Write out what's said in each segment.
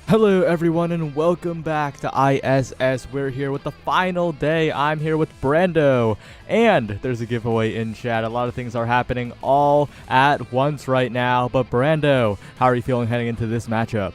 Hello everyone and welcome back to ISS. We're here with the final day. I'm here with Brando and there's a giveaway in chat. A lot of things are happening all at once right now. But Brando, how are you feeling heading into this matchup?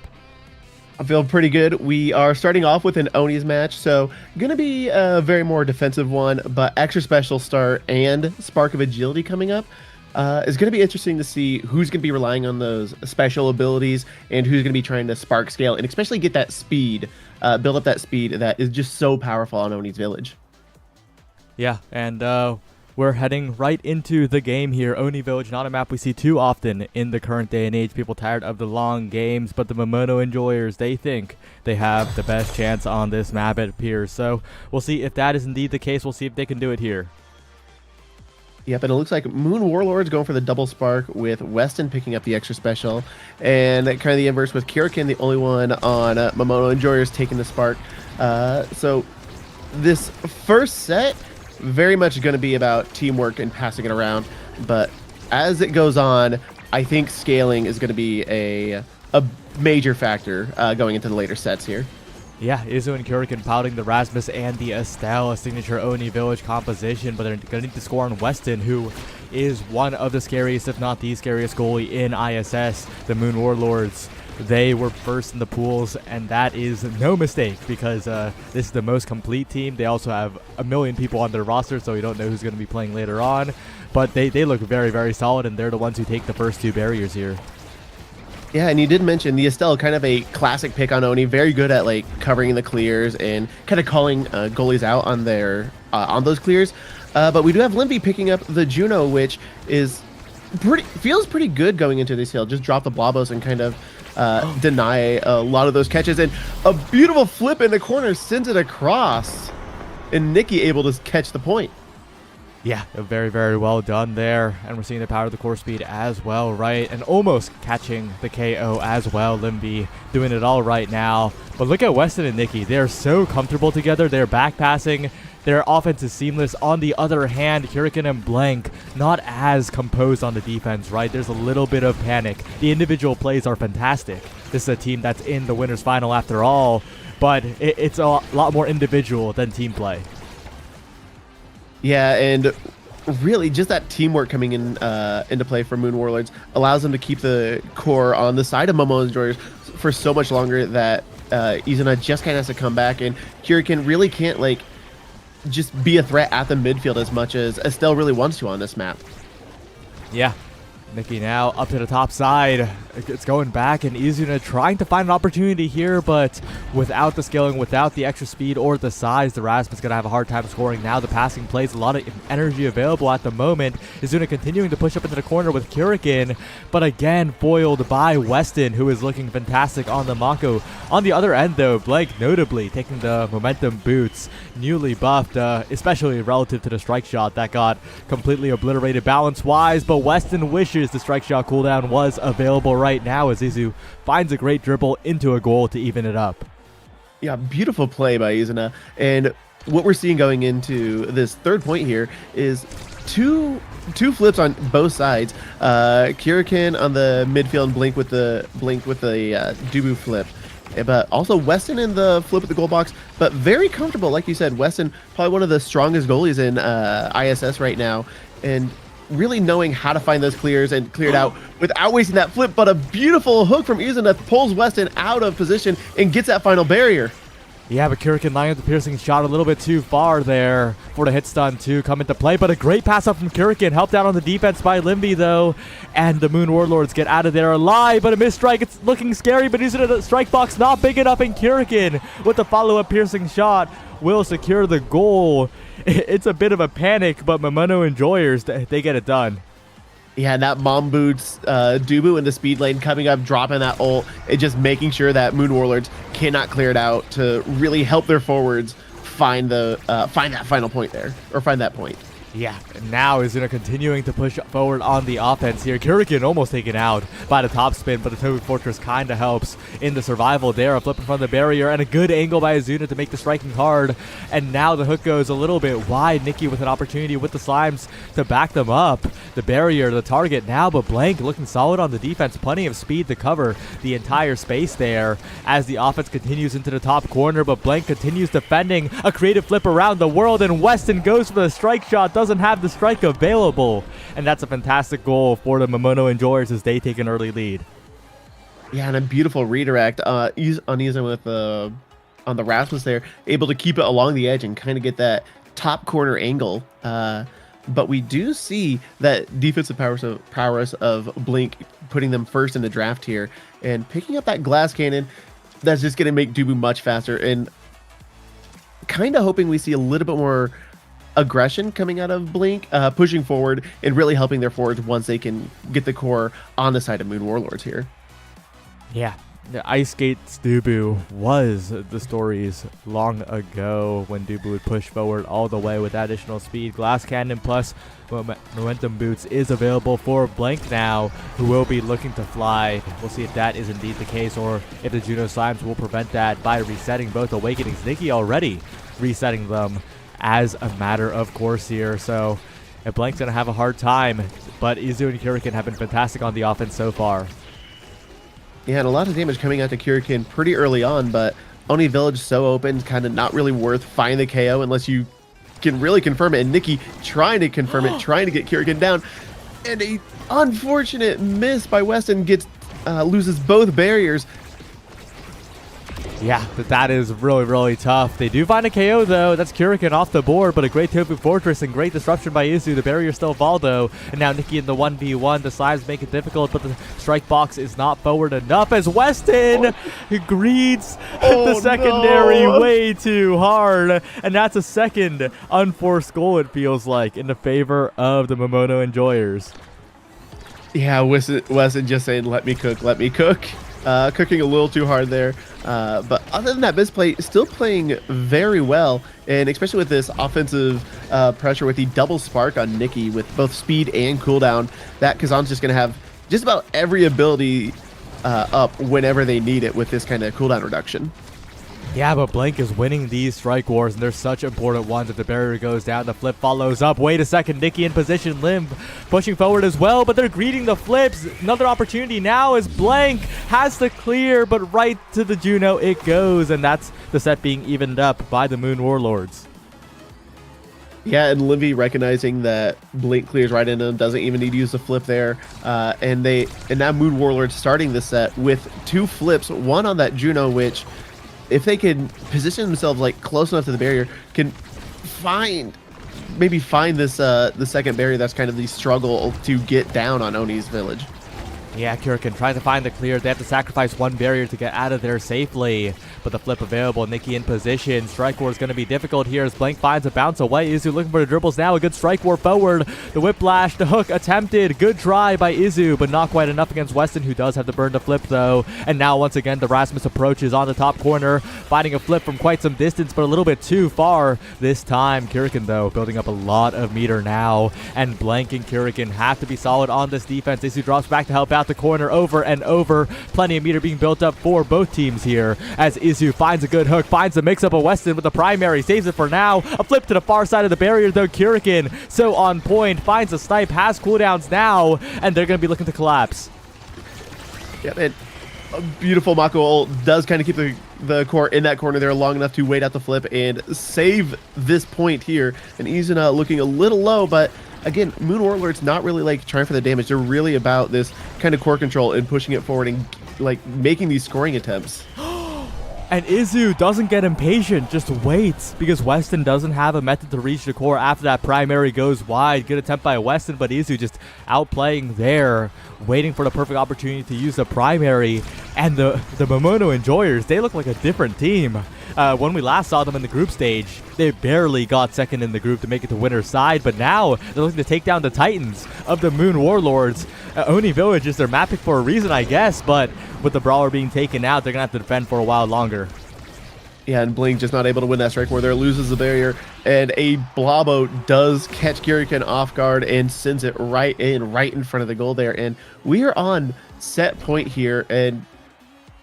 I feel pretty good. We are starting off with an Oni's match, so gonna be a very more defensive one, but extra special start and Spark of Agility coming up. It's going to be interesting to see who's going to be relying on those special abilities and who's going to be trying to spark scale and especially get that speed, build up that speed that is just so powerful on Oni's Village. Yeah, and we're heading right into the game here. Oni Village, not a map we see too often in the current day and age. People tired of the long games, but the Momono enjoyers, they think they have the best chance on this map, it appears. So we'll see if that is indeed the case. We'll see if they can do it here. Yep, and it looks like Moon Warlord's going for the double spark with Weston picking up the extra special, and kind of the inverse with Kirikin, the only one on Momono Enjoyers taking the spark. So this first set, very much going to be about teamwork and passing it around, but as it goes on, I think scaling is going to be a major factor going into the later sets here. Yeah, Izu and Kirikin pouting the Rasmus and the Estelle, a signature Oni Village composition, but they're going to need to score on Weston, who is one of the scariest, if not the scariest goalie in ISS. The Moon Warlords, they were first in the pools, and that is no mistake because this is the most complete team. They also have a million people on their roster, so you don't know who's going to be playing later on. But they look very, very solid, and they're the ones who take the first two barriers here. Yeah, and you did mention the Estelle, kind of a classic pick on Oni, very good at like covering the clears and kind of calling goalies out on their on those clears. But we do have Limpy picking up the Juno, which is feels pretty good going into this hill. Just drop the Blobos and kind of deny a lot of those catches, and a beautiful flip in the corner sends it across, and Nikki able to catch the point. Yeah, very, very well done there. And we're seeing the power of the core speed as well, right? And almost catching the KO as well. Limby doing it all right now. But look at Weston and Nikki. They're so comfortable together. They're back passing. Their offense is seamless. On the other hand, Kirikin and Blank not as composed on the defense, right? There's a little bit of panic. The individual plays are fantastic. This is a team that's in the winner's final after all. But it's a lot more individual than team play. Yeah, and really just that teamwork coming in into play for Moon Warlords allows them to keep the core on the side of Momo's Enjoyers for so much longer that Izuna just kind of has to come back, and Kirikin really can't like just be a threat at the midfield as much as Estelle really wants to on this map. Yeah. Nikki now up to the top side. It's going back, and Izuna trying to find an opportunity here, but without the scaling, without the extra speed or the size, the Rasmus going to have a hard time scoring. Now the passing plays, a lot of energy available at the moment. Izuna continuing to push up into the corner with Kirikin, but again foiled by Weston, who is looking fantastic on the Mako. On the other end though, Blake notably taking the momentum boots, newly buffed, especially relative to the strike shot that got completely obliterated balance-wise, but Weston wishes the strike shot cooldown was available right now as Izu finds a great dribble into a goal to even it up. Yeah, beautiful play by Izuna. And what we're seeing going into this third point here is two flips on both sides. Kirikin on the midfield and Blink with the Dubu flip. But also Weston in the flip at the goal box, but very comfortable. Like you said, Weston, probably one of the strongest goalies in ISS right now. And really knowing how to find those clears and clear it out without wasting that flip, but a beautiful hook from Izuna pulls Weston out of position and gets that final barrier. Yeah, but Kirikin lining up the piercing shot a little bit too far there for the hit stun to come into play, but a great pass up from Kirikin, helped out on the defense by Limby though, and the Moon Warlords get out of there alive, but a missed strike. It's looking scary, but Izuna, the strike box not big enough, and Kirikin with the follow-up piercing shot will secure the goal. It's a bit of a panic, but Momono Enjoyers, they get it done. Yeah, and that Mom Boots Dubu in the speed lane coming up, dropping that ult, and just making sure that Moon Warlords cannot clear it out to really help their forwards find that final point there, or find that point. Yeah, and now Izuna continuing to push forward on the offense here. Kurikan almost taken out by the top spin, but the Toby Fortress kind of helps in the survival there. A flip in front of the barrier and a good angle by Izuna to make the striking hard. And now the hook goes a little bit wide. Nikki with an opportunity with the slimes to back them up. The barrier, the target now, but Blank looking solid on the defense. Plenty of speed to cover the entire space there as the offense continues into the top corner, but Blank continues defending. A creative flip around the world, and Weston goes for the strike shot. Doesn't have the strike available, and that's a fantastic goal for the Momono Enjoyers as they take an early lead. Yeah, and a beautiful redirect on using with on the Rasmus there, able to keep it along the edge and kind of get that top corner angle. But we do see that defensive prowess of Blink putting them first in the draft here and picking up that glass cannon. That's just going to make Dubu much faster, and kind of hoping we see a little bit more aggression coming out of Blink, pushing forward and really helping their forwards once they can get the core on the side of Moon Warlords here. Yeah, the Ice Skates Dubu was the stories long ago when Dubu would push forward all the way with additional speed. Glass Cannon plus Momentum Boots is available for Blank now, who will be looking to fly. We'll see if that is indeed the case or if the Juno Slimes will prevent that by resetting both Awakenings. Nikki already resetting them as a matter of course here, so Blank's going to have a hard time, but Izu and Kurikan have been fantastic on the offense so far. Yeah, and a lot of damage coming out to Kurikan pretty early on, but Oni Village so open, kind of not really worth finding the KO unless you can really confirm it, and Nikki trying to confirm it, trying to get Kurikan down, and a unfortunate miss by Weston loses both barriers. Yeah, that is really, really tough. They do find a KO, though. That's Kurikan off the board, but a great Tofu Fortress and great disruption by Izu. The barrier still Valdo, and now Nikki in the 1v1. The slimes make it difficult, but the strike box is not forward enough as Weston greets the secondary way too hard, and that's a second unforced goal, it feels like, in the favor of the Momono Enjoyers. Yeah, Weston just saying, let me cook, let me cook. Cooking a little too hard there. But other than that, misplay still playing very well, and especially with this offensive pressure with the double spark on Nikki with both speed and cooldown, that Kazan's just going to have just about every ability up whenever they need it with this kind of cooldown reduction. Yeah, but Blank is winning these strike wars, and they're such important ones. If the barrier goes down, the flip follows up. Wait a second, Nikki in position, Limb pushing forward as well, but they're greeting the flips. Another opportunity now as Blank has to clear, but right to the Juno it goes, and that's the set being evened up by the Moon Warlords. Yeah, and Livy recognizing that Blink clears right into him, doesn't even need to use the flip there, and now Moon Warlords starting the set with two flips, one on that Juno, which, if they can position themselves like close enough to the barrier, can maybe find this the second barrier that's kind of the struggle to get down on Oni's village. Yeah, Kurikan trying to find the clear. They have to sacrifice one barrier to get out of there safely. But the flip available. Nikki in position. Strike war is going to be difficult here as Blank finds a bounce away. Izu looking for the dribbles now. A good strike war forward. The whiplash, the hook attempted. Good try by Izu, but not quite enough against Weston, who does have the burn to flip though. And now once again, the Rasmus approaches on the top corner, finding a flip from quite some distance, but a little bit too far this time. Kurikan though, building up a lot of meter now. And Blank and Kurikan have to be solid on this defense. Izu drops back to help out the corner over and over. Plenty of meter being built up for both teams here as Izu finds a good hook, finds the mix-up of Weston with the primary, saves it for now. A flip to the far side of the barrier though. Kurikan so on point, finds a snipe, has cooldowns now, and they're going to be looking to collapse. Yeah, and a beautiful Mako ult does kind of keep the core in that corner there long enough to wait out the flip and save this point here. And Izuna looking a little low, but again, Moon Warlord's not really like trying for the damage. They're really about this kind of core control and pushing it forward and like making these scoring attempts. And Izu doesn't get impatient, just waits, because Weston doesn't have a method to reach the core after that primary goes wide. Good attempt by Weston, but Izu just outplaying there, waiting for the perfect opportunity to use the primary. And the Momono Enjoyers, they look like a different team. When we last saw them in the group stage, they barely got second in the group to make it to winner's side, but now they're looking to take down the Titans of the Moon Warlords. Oni Village is their map pick for a reason, I guess, but with the Brawler being taken out, they're going to have to defend for a while longer. Yeah, and Blink just not able to win that strike where there, loses the barrier, and a Blobbo does catch Kirikin off guard and sends it right in front of the goal there. And we are on set point here, and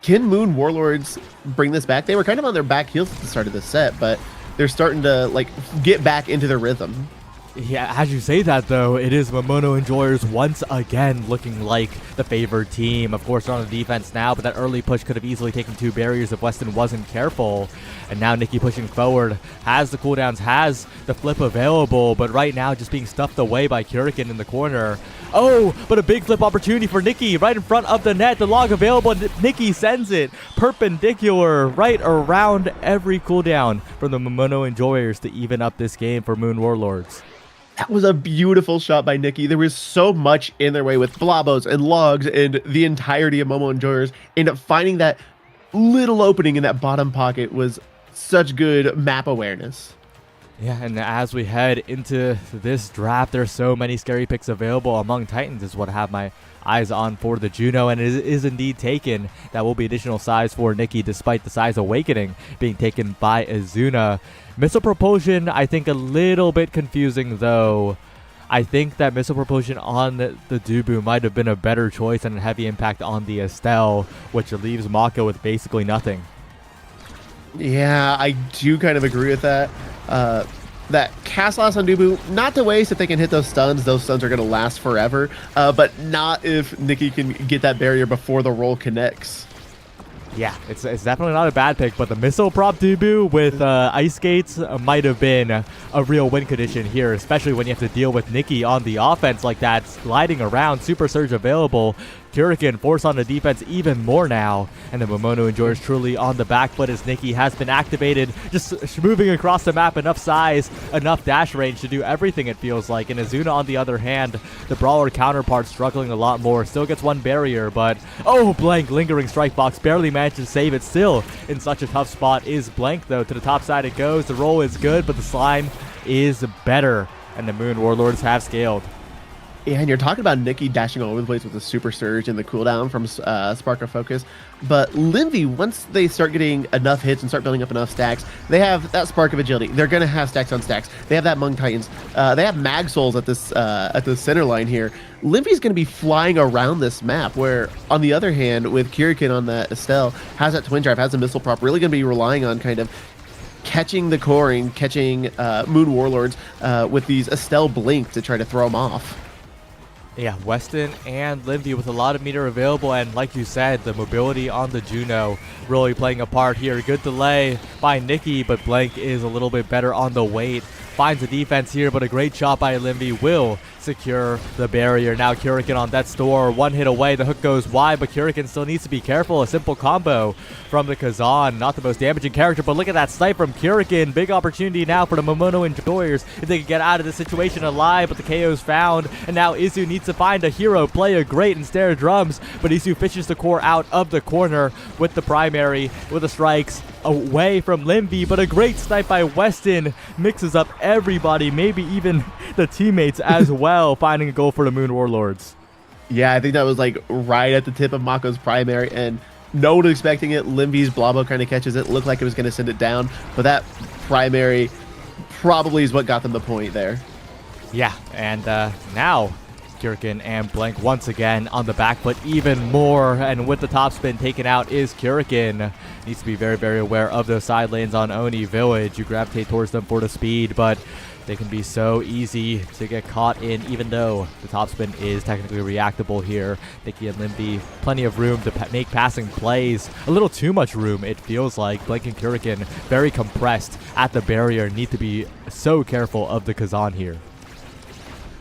can Moon Warlords bring this back? They were kind of on their back heels at the start of the set, but they're starting to like get back into their rhythm. Yeah, as you say that, though, it is Momono Enjoyers once again looking like the favored team. Of course, they're on the defense now, but that early push could have easily taken 2 barriers if Weston wasn't careful. And now Nikki pushing forward, has the cooldowns, has the flip available, but right now just being stuffed away by Kirikin in the corner. Oh, but a big flip opportunity for Nikki right in front of the net. The log available, and Nikki sends it perpendicular right around every cooldown from the Momono Enjoyers to even up this game for Moon Warlords. That was a beautiful shot by Nikki. There was so much in their way with Blobos and logs and the entirety of Momo Enjoyers. And finding that little opening in that bottom pocket was such good map awareness. Yeah, and as we head into this draft, there's so many scary picks available among Titans is what I have my eyes on for the Juno, and it is indeed taken. That will be additional size for Nikki, despite the size awakening being taken by Azuna. Missile propulsion, I think a little bit confusing though. I think that missile propulsion on the Dubu might have been a better choice and a heavy impact on the Estelle, which leaves Mako with basically nothing. Yeah, I do kind of agree with that. That cast loss on Dubu, not to waste if they can hit those stuns. Those stuns are going to last forever, but not if Nikki can get that barrier before the roll connects. Yeah, it's definitely not a bad pick, but the missile prop Dubu with ice skates might have been a real win condition here, especially when you have to deal with Nikki on the offense like that, sliding around, super surge available. Kirikin force on the defense even more now, and the Momono Enjoyers truly on the back foot as Nikki has been activated, just moving across the map, enough size, enough dash range to do everything it feels like. And Azuna on the other hand, the brawler counterpart struggling a lot more, still gets 1 barrier, but oh, Blank lingering strike box, barely managed to save it. Still in such a tough spot is Blank though. To the top side it goes, the roll is good, but the slime is better, and the Moon Warlords have scaled. Yeah, and you're talking about Nikki dashing all over the place with the super surge and the cooldown from Spark of Focus. But Linvy, once they start getting enough hits and start building up enough stacks, they have that Spark of Agility. They're going to have stacks on stacks. They have that Mung Titans. They have Mag Souls at the center line here. Linvy's going to be flying around this map, where on the other hand, with Kirikin on that Estelle, has that Twin Drive, has a missile prop, really going to be relying on kind of catching the coring, catching Moon Warlords with these Estelle Blink to try to throw them off. Yeah, Weston and Linvy with a lot of meter available, and like you said, the mobility on the Juno really playing a part here. Good delay by Nikki, but Blank is a little bit better on the weight. Finds the defense here, but a great shot by Linvy will secure the barrier. Now Kirikin on that store, 1 hit away. The hook goes wide, but Kirikin still needs to be careful. A simple combo from the Kazan, not the most damaging character, but look at that snipe from Kirikin. Big opportunity now for the Momono Enjoyers if they can get out of this situation alive, but the KO's found, and now Izu needs to find a hero, play a great and stare drums, but Izu fishes the core out of the corner with the primary, with the strikes away from Linvy, but a great snipe by Weston mixes up everybody, maybe even the teammates as well, finding a goal for the Moon Warlords. Yeah, I think that was like right at the tip of Mako's primary, and no one was expecting it. Linvy's Blobbo kind of catches it, looked like it was going to send it down, but that primary probably is what got them the point there. Yeah, and now Kirikin and Blank once again on the back foot even more, and with the top spin taken out is Kirikin. Needs to be very, very aware of those side lanes on Oni Village. You gravitate towards them for the speed, but they can be so easy to get caught in, even though the top spin is technically reactable here. Nikki and Linvy, plenty of room to make passing plays. A little too much room, it feels like. Blank and Kirikin very compressed at the barrier. Need to be so careful of the Kazan here.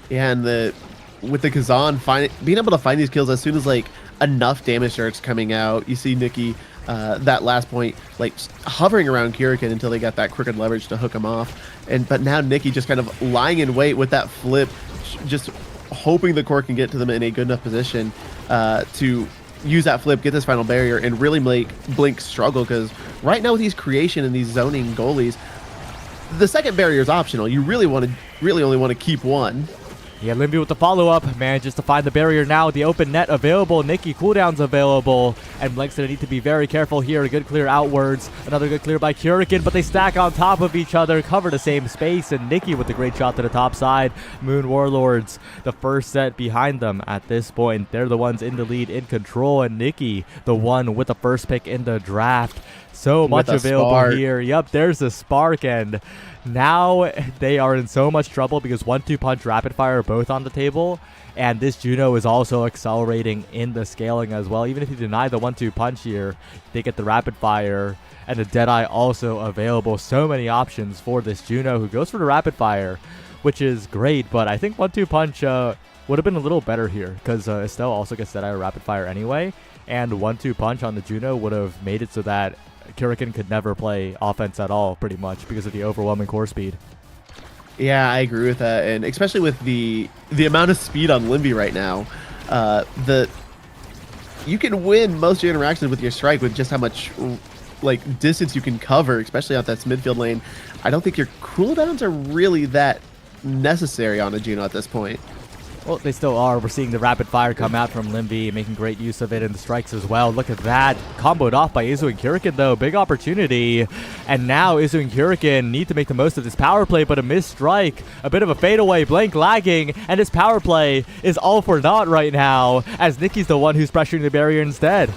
Yeah, and with the Kazan being able to find these kills as soon as like enough damage starts coming out, you see Nikki that last point like hovering around Kirikin until they got that crooked leverage to hook him off. But now Nikki just kind of lying in wait with that flip, just hoping the core can get to them in a good enough position to use that flip, get this final barrier, and really make Blink struggle, because right now with these creation and these zoning goalies, the second barrier is optional. You really only want to keep one. Yeah, Limby with the follow-up, manages to find the barrier now. The open net available, Nikki cooldowns available, and Blank's gonna need to be very careful here. A good clear outwards, another good clear by Kurikan, but they stack on top of each other, cover the same space, and Nikki with the great shot to the top side. Moon Warlords, the first set behind them at this point. They're the ones in the lead, in control, and Nikki, the one with the first pick in the draft. So much available spark here. Yep, there's the spark, and now they are in so much trouble because 1-2 punch rapid fire are both on the table, and this Juno is also accelerating in the scaling as well. Even if you deny the 1-2 punch here, they get the rapid fire and the Deadeye also available. So many options for this Juno, who goes for the rapid fire, which is great, but I think 1-2 punch would have been a little better here because Estelle also gets Deadeye rapid fire anyway, and 1-2 punch on the Juno would have made it so that Kurikan could never play offense at all, pretty much, because of the overwhelming core speed. Yeah, I agree with that, and especially with the amount of speed on Limby right now, you can win most of your interactions with your strike with just how much like distance you can cover, especially out that midfield lane. I don't think your cooldowns are really that necessary on a Juno at this point. Well, they still are. We're seeing the rapid fire come out from Limby, making great use of it in the strikes as well. Look at that. Comboed off by Izu and Kurikan, though. Big opportunity. And now Izu and Kurikan need to make the most of this power play, but a missed strike. A bit of a fadeaway. Blank lagging. And this power play is all for naught right now, as Nikki's the one who's pressuring the barrier instead.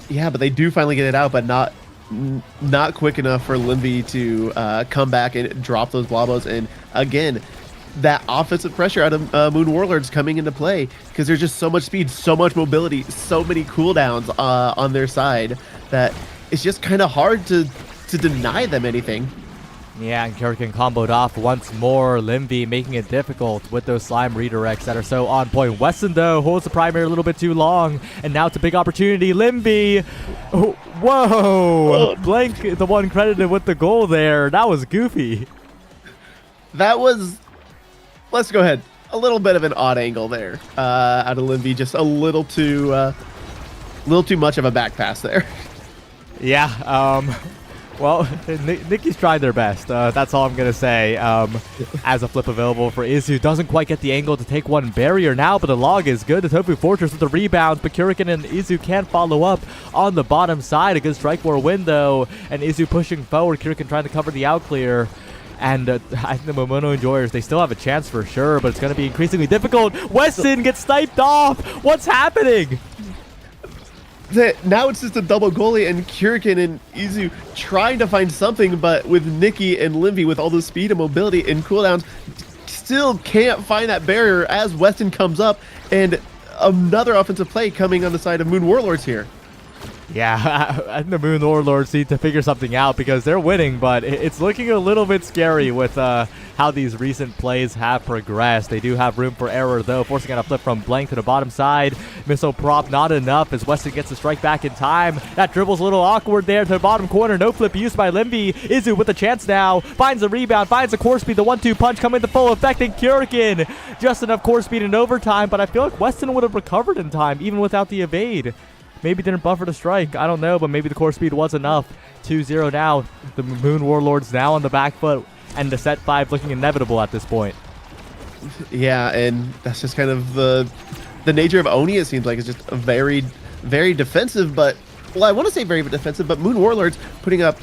Yeah, but they do finally get it out, but not quick enough for Limby to come back and drop those blobos. And again, that offensive pressure out of Moon Warlords coming into play, because there's just so much speed, so much mobility, so many cooldowns on their side that it's just kind of hard to deny them anything. Yeah, and Kurikan comboed off once more. Limby making it difficult with those slime redirects that are so on point. Weston, though, holds the primary a little bit too long, and now it's a big opportunity. Limby, oh, whoa! Blank, the one credited with the goal there. That was goofy. That was, let's go ahead, a little bit of an odd angle there out of Limby. Just a little too much of a back pass there. Yeah, well, Nikki's tried their best. That's all I'm going to say. As a flip available for Izu. Doesn't quite get the angle to take one barrier now, but the log is good. The Tofu Fortress with the rebounds, but Kurikan and Izu can't follow up on the bottom side. A good strike for a win, though. And Izu pushing forward. Kurikan trying to cover the out clear. And I think the Momono Enjoyers, they still have a chance for sure, but it's going to be increasingly difficult. Weston gets sniped off. What's happening? Now it's just a double goalie, and Kurikan and Izu trying to find something, but with Nikki and Limby with all the speed and mobility and cooldowns, still can't find that barrier as Weston comes up, and another offensive play coming on the side of Moon Warlords here. Yeah, I think the Moon Warlords need to figure something out because they're winning, but it's looking a little bit scary with how these recent plays have progressed. They do have room for error, though, forcing out a flip from Blank to the bottom side. Missile prop not enough as Weston gets the strike back in time. That dribble's a little awkward there to the bottom corner. No flip used by Limby. Izu with a chance now. Finds the rebound, finds the core speed. The 1-2 punch coming into full effect, and Kurikan just enough core speed in overtime, but I feel like Weston would have recovered in time even without the evade. Maybe didn't buffer the strike. I don't know, but maybe the core speed was enough. 2-0 now. The Moon Warlords now on the back foot, and the set 5 looking inevitable at this point. Yeah, and that's just kind of the nature of Oni, it seems like. It's just a very, very defensive, but, well, I want to say very defensive, but Moon Warlords putting up,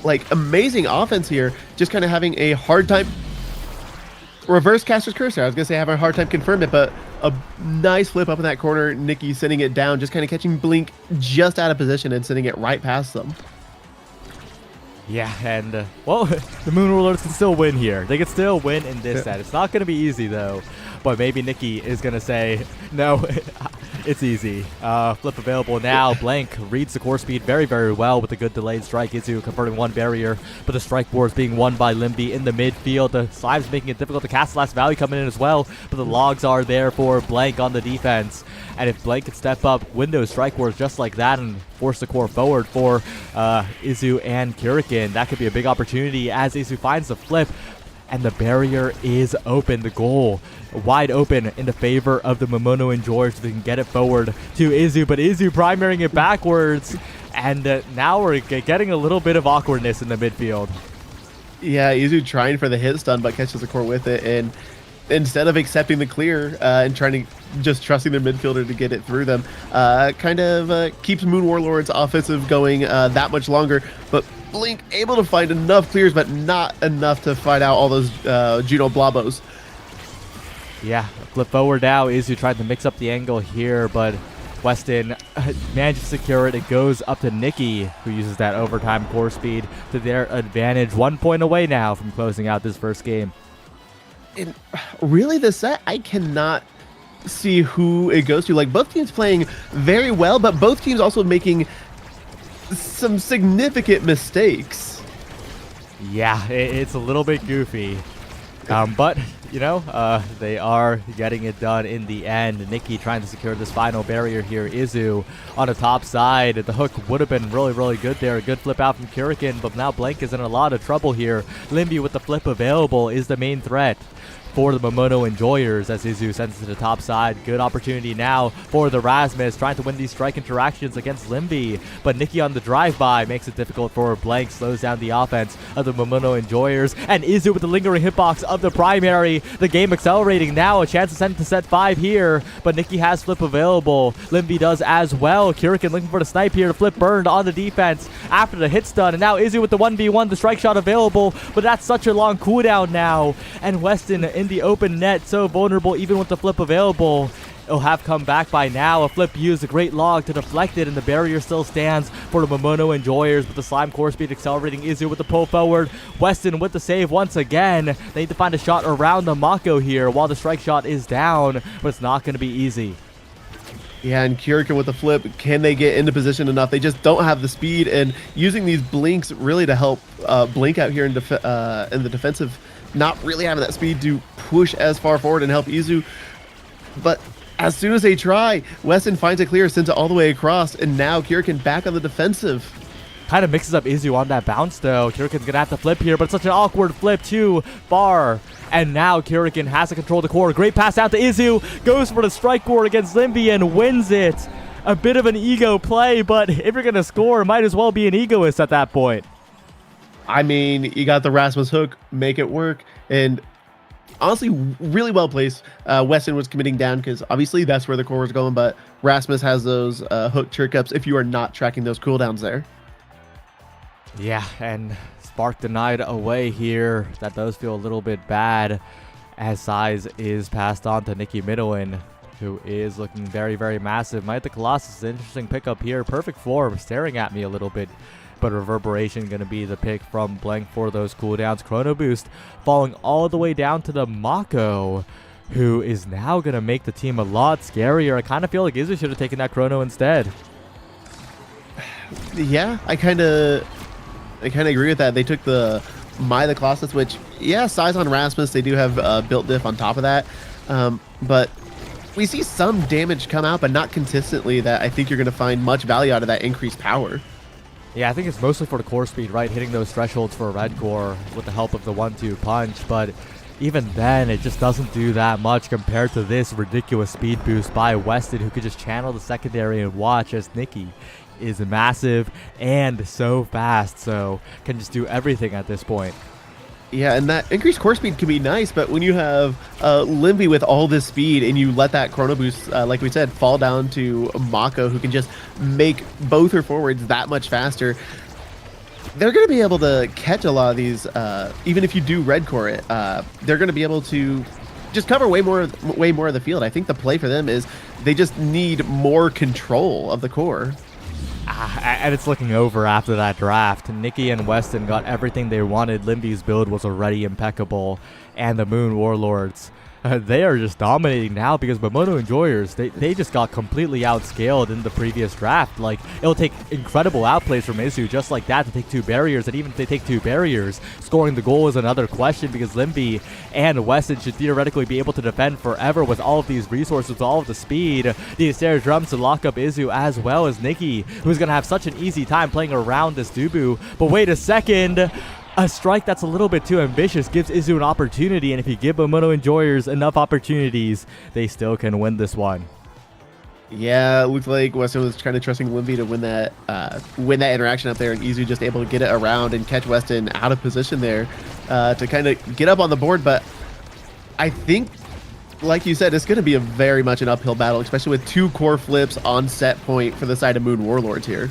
like, amazing offense here, just kind of having a hard time. Reverse Caster's Cursor. I was going to say having a hard time confirming it, but a nice flip up in that corner. Nikki sending it down, just kind of catching Blink just out of position and sending it right past them. Yeah, and, well, the Moon Warlords can still win here. They can still win in this set. It's not going to be easy, though. But maybe Nikki is going to say, no, it's easy. Flip available now. Blank reads the core speed very, very well with a good delayed strike. Izu converting one barrier, but the strike war is being won by Limby in the midfield. The slime's making it difficult to cast Last Valley coming in as well, but the logs are there for Blank on the defense. And if Blank could step up Windows strike wars just like that and force the core forward for Izu and Kurikan, that could be a big opportunity as Izu finds the flip. And the barrier is open. The goal wide open in the favor of the Momono Enjoyers so they can get it forward to Izu. But Izu primarying it backwards. And now we're getting a little bit of awkwardness in the midfield. Yeah, Izu trying for the hit stun, but catches the core with it. And instead of accepting the clear and trying to just trusting their midfielder to get it through them, kind of keeps Moon Warlord's offensive going that much longer. But Blink able to find enough clears, but not enough to fight out all those Juno Blobos. Yeah, flip forward now. Izu tried to mix up the angle here, but Weston managed to secure it. It goes up to Nikki, who uses that overtime core speed to their advantage. 1 point away now from closing out this first game. And really, the set, I cannot see who it goes to. Like, both teams playing very well, but both teams also making some significant mistakes. Yeah, it's a little bit goofy. But, you know, they are getting it done in the end. Nikki trying to secure this final barrier here. Izu on the top side. The hook would have been really, really good there. A good flip out from Kurikan, but now Blank is in a lot of trouble here. Limby with the flip available is the main threat for the Momono Enjoyers as Izu sends it to the top side. Good opportunity now for the Rasmus trying to win these strike interactions against Limby, but Nikki on the drive-by makes it difficult for Blank, slows down the offense of the Momono Enjoyers, and Izu with the lingering hitbox of the primary. The game accelerating now, a chance to send it to set 5 here, but Nikki has flip available. Limby does as well. Kurikan looking for the snipe here. The flip burned on the defense after the hit's done, and now Izu with the 1v1, the strike shot available, but that's such a long cooldown now, and Weston in the open net, so vulnerable even with the flip available. It'll have come back by now. A flip used, a great log to deflect it, and the barrier still stands for the Momono Enjoyers, but the slime core speed accelerating. Izu with the pull forward. Weston with the save once again. They need to find a shot around the Mako here while the strike shot is down, but it's not going to be easy. Yeah, and Kurikan with the flip, can they get into position enough? They just don't have the speed, and using these blinks really to help Blink out here in the defensive, not really having that speed to push as far forward and help Izu. But as soon as they try, Weston finds a clear, sends it all the way across, and now Kurikan back on the defensive. Kind of mixes up Izu on that bounce though. Kurikan's gonna have to flip here, but it's such an awkward flip too far. And now Kurikan has to control the core. Great pass out to Izu. Goes for the strike core against Limby and wins it. A bit of an ego play, but if you're gonna score, might as well be an egoist at that point. I mean, you got the Rasmus hook, make it work, and honestly, really well placed. Weston was committing down because obviously that's where the core was going, but Rasmus has those hook trick-ups if you are not tracking those cooldowns there. Yeah, and Spark denied away here. That does feel a little bit bad as size is passed on to Nikki Midowin, who is looking very, very massive. Might the Colossus, interesting pickup here. Perfect form, staring at me a little bit. But Reverberation going to be the pick from Blank for those cooldowns. Chrono Boost falling all the way down to the Mako, who is now going to make the team a lot scarier. I kind of feel like Izu should have taken that Chrono instead. Yeah, I kind of agree with that. They took the Colossus, which, yeah, size on Rasmus. They do have built diff on top of that. But we see some damage come out, but not consistently that I think you're going to find much value out of that increased power. Yeah, I think it's mostly for the core speed, right? Hitting those thresholds for a red core with the help of the 1-2 punch, but even then, it just doesn't do that much compared to this ridiculous speed boost by Weston, who could just channel the secondary and watch as Nikki is massive and so fast, so can just do everything at this point. Yeah, and that increased core speed can be nice, but when you have Limby with all this speed and you let that Chrono Boost, like we said, fall down to Mako, who can just make both her forwards that much faster, they're going to be able to catch a lot of these, even if you do red core it, they're going to be able to just cover way more of the field. I think the play for them is they just need more control of the core. And it's looking over after that draft. Nikki and Weston got everything they wanted. Limby's build was already impeccable. And the Moon Warlords, they are just dominating now because Momono Enjoyers, they just got completely outscaled in the previous draft. Like, it'll take incredible outplays from Izu just like that to take 2 barriers. And even if they take 2 barriers, scoring the goal is another question because Limby and Weston should theoretically be able to defend forever with all of these resources, with all of the speed. The Astair drums to lock up Izu as well as Nikki, who's going to have such an easy time playing around this Dubu. But wait a second. A strike that's a little bit too ambitious gives Izu an opportunity, and if you give Momono Enjoyers enough opportunities, they still can win this one. Yeah, it looked like Weston was kind of trusting Limby to win that interaction up there, and Izu just able to get it around and catch Weston out of position there to kind of get up on the board. But I think like you said, it's going to be a very much an uphill battle, especially with 2 core flips on set point for the side of Moon Warlords here.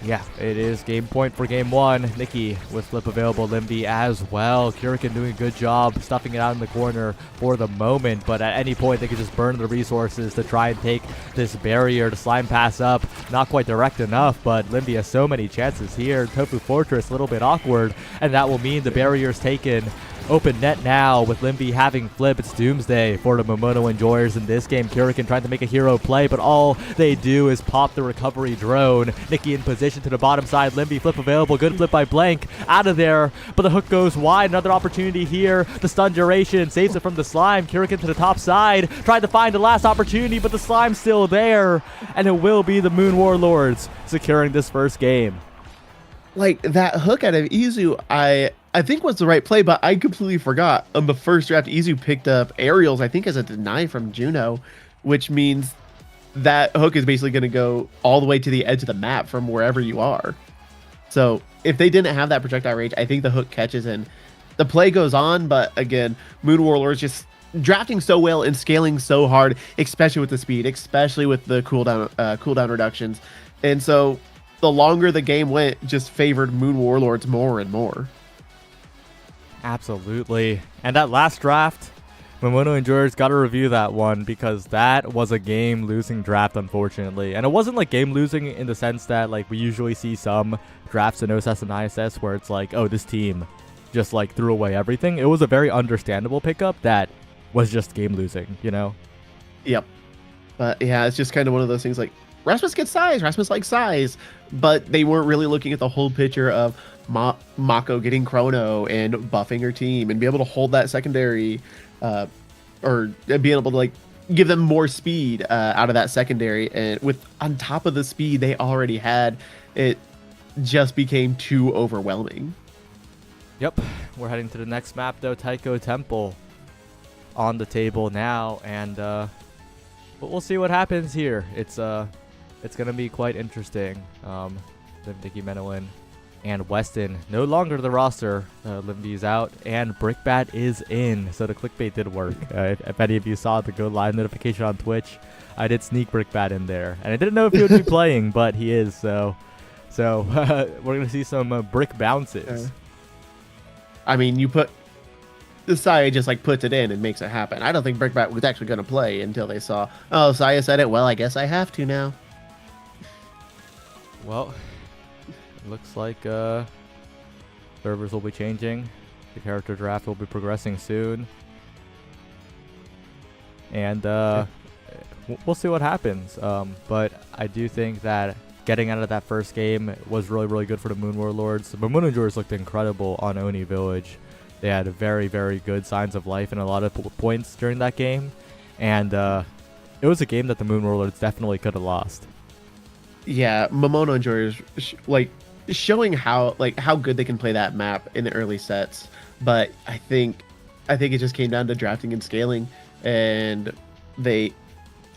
Yeah, it is game point for game 1. Nikki with flip available, Limby as well. Kurikan doing a good job stuffing it out in the corner for the moment, but at any point they could just burn the resources to try and take this barrier. The slime pass up, not quite direct enough, but Limby has so many chances here. Tofu Fortress a little bit awkward, and that will mean the barrier's taken. Open net now with Limby having flip. It's doomsday for the Momono enjoyers in this game. Kurikan trying to make a hero play, but all they do is pop the recovery drone. Nikki in position to the bottom side. Limby flip available. Good flip by Blank. Out of there, but the hook goes wide. Another opportunity here. The stun duration saves it from the slime. Kurikan to the top side. Tried to find the last opportunity, but the slime's still there. And it will be the Moon Warlords securing this first game. Like, that hook out of Izu, I think was the right play, but I completely forgot. On the first draft, Izu picked up aerials, I think, as a deny from Juno, which means that hook is basically going to go all the way to the edge of the map from wherever you are. So if they didn't have that projectile range, I think the hook catches and the play goes on. But again, Moon Warlords just drafting so well and scaling so hard, especially with the speed, especially with the cooldown reductions. And so the longer the game went, just favored Moon Warlords more and more. Absolutely. And that last draft, Momono Enjoyers got to review that one, because that was a game-losing draft, unfortunately. And it wasn't like game-losing in the sense that like we usually see some drafts in OSS and ISS where it's like, oh, this team just like threw away everything. It was a very understandable pickup that was just game-losing, you know? Yep. But yeah, it's just kind of one of those things like, Rasmus gets size, Rasmus likes size, but they weren't really looking at the whole picture of Mako getting chrono and buffing her team and be able to hold that secondary, or being able to like give them more speed out of that secondary. And with on top of the speed they already had, it just became too overwhelming. Yep, we're heading to the next map though. Taiko Temple on the table now, and but we'll see what happens here. It's gonna be quite interesting. Limby Menowin and Weston no longer the roster. Limby's out and Brickbat is in, so the clickbait did work. If any of you saw the go live notification on Twitch, I did sneak Brickbat in there, and I didn't know if he would be playing, but he is. So we're gonna see some brick bounces. I mean, you put the Saya just like puts it in and makes it happen. I don't think Brickbat was actually going to play until they saw, oh, Saya said it. Well, I guess I have to now. Well, looks like servers will be changing. The character draft will be progressing soon, and we'll see what happens. But I do think that getting out of that first game was really, really good for the Moon Warlords. The Moon Enjoyers looked incredible on Oni Village. They had very, very good signs of life in a lot of points during that game, and it was a game that the Moon Warlords definitely could have lost. Yeah, Momono Enjoyers showing how good they can play that map in the early sets, but I think it just came down to drafting and scaling, and they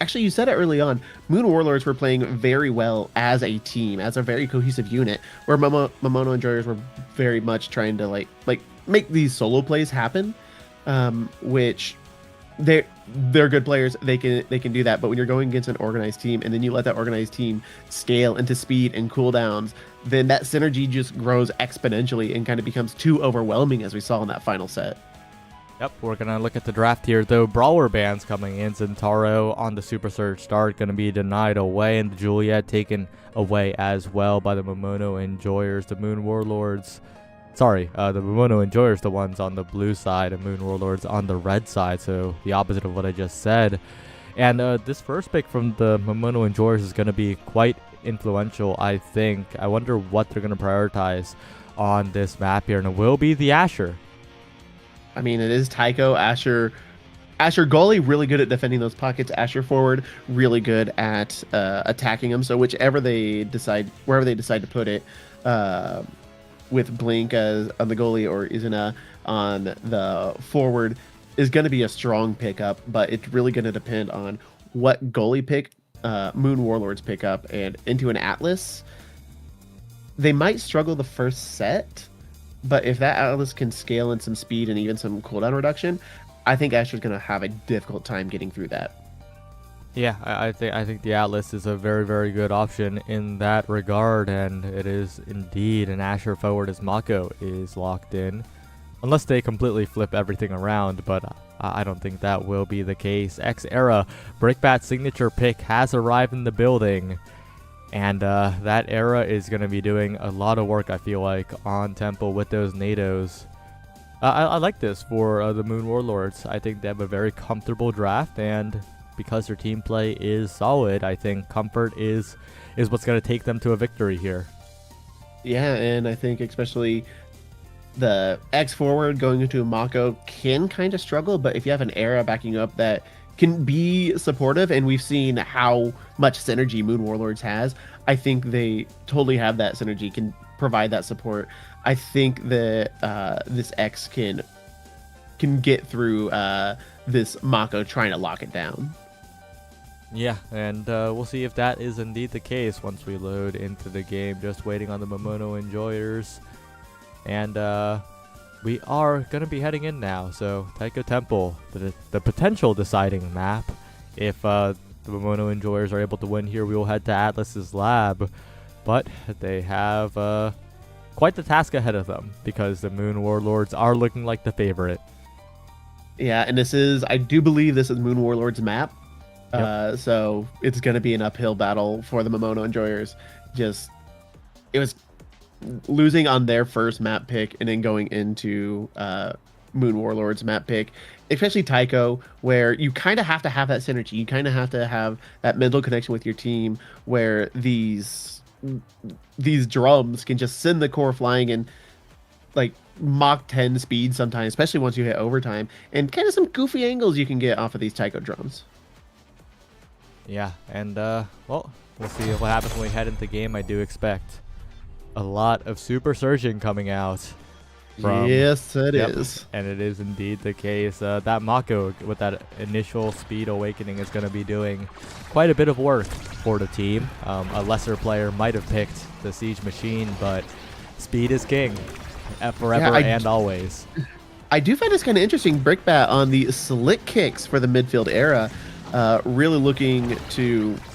actually, you said it early on, Moon Warlords were playing very well as a team, as a very cohesive unit, where Momono Enjoyers were very much trying to like make these solo plays happen, which they're good players. They can do that. But when you're going against an organized team and then you let that organized team scale into speed and cooldowns, then that synergy just grows exponentially and kind of becomes too overwhelming, as we saw in that final set. Yep, we're going to look at the draft here, though. Brawler bans coming in. Zentaro on the Super Surge start, going to be denied away, and the Juliet taken away as well by the Momono Enjoyers. The Moon Warlords, sorry, the Momono Enjoyers, the ones on the blue side, and Moon Warlords on the red side, so the opposite of what I just said. And this first pick from the Momono Enjoyers is going to be quite influential, I think. I wonder what they're going to prioritize on this map here, and it will be the Asher. I mean, it is Taiko. Asher goalie, really good at defending those pockets. Asher forward, really good at attacking them. So wherever they decide to put it, with Blink as on the goalie or Izuna on the forward, is going to be a strong pickup. But it's really going to depend on what goalie pick Moon Warlords pick up, and into an Atlas, they might struggle the first set. But if that Atlas can scale in some speed and even some cooldown reduction, I think Asher's going to have a difficult time getting through that. Yeah, I think the Atlas is a very, very good option in that regard, and it is indeed an Asher forward as Mako is locked in. Unless they completely flip everything around, but I don't think that will be the case. X-Era, Brickbat's signature pick has arrived in the building, and that Era is going to be doing a lot of work, I feel like, on Temple with those NATOs. I like this for the Moon Warlords. I think they have a very comfortable draft, and because their team play is solid, I think comfort is what's going to take them to a victory here. Yeah, and I think especially the X forward going into a Mako can kind of struggle, but if you have an Era backing up that can be supportive, and we've seen how much synergy Moon Warlords has, I think they totally have that synergy, can provide that support. I think that this X can get through this Mako trying to lock it down. Yeah, and we'll see if that is indeed the case once we load into the game. Just waiting on the Momono enjoyers. And we are going to be heading in now. So Taiko Temple, the potential deciding map. If the Momono enjoyers are able to win here, we will head to Atlas's lab. But they have quite the task ahead of them, because the Moon Warlords are looking like the favorite. Yeah, and I do believe this is Moon Warlords map. Yep. So it's going to be an uphill battle for the Momono enjoyers. It was losing on their first map pick and then going into Moon Warlords map pick, especially Taiko, where you kind of have to have that synergy. You kind of have to have that mental connection with your team, where these drums can just send the core flying in like Mach 10 speed sometimes, especially once you hit overtime, and kind of some goofy angles you can get off of these Taiko drums. Yeah, and well, we'll see what happens when we head into the game. I do expect a lot of Super Surgeon coming out. Yes, it is. And it is indeed the case. That Mako, with that initial speed awakening, is going to be doing quite a bit of work for the team. A lesser player might have picked the Siege Machine, but speed is king forever and always. I do find this kind of interesting. Brickbat on the slick kicks for the midfield Era. Really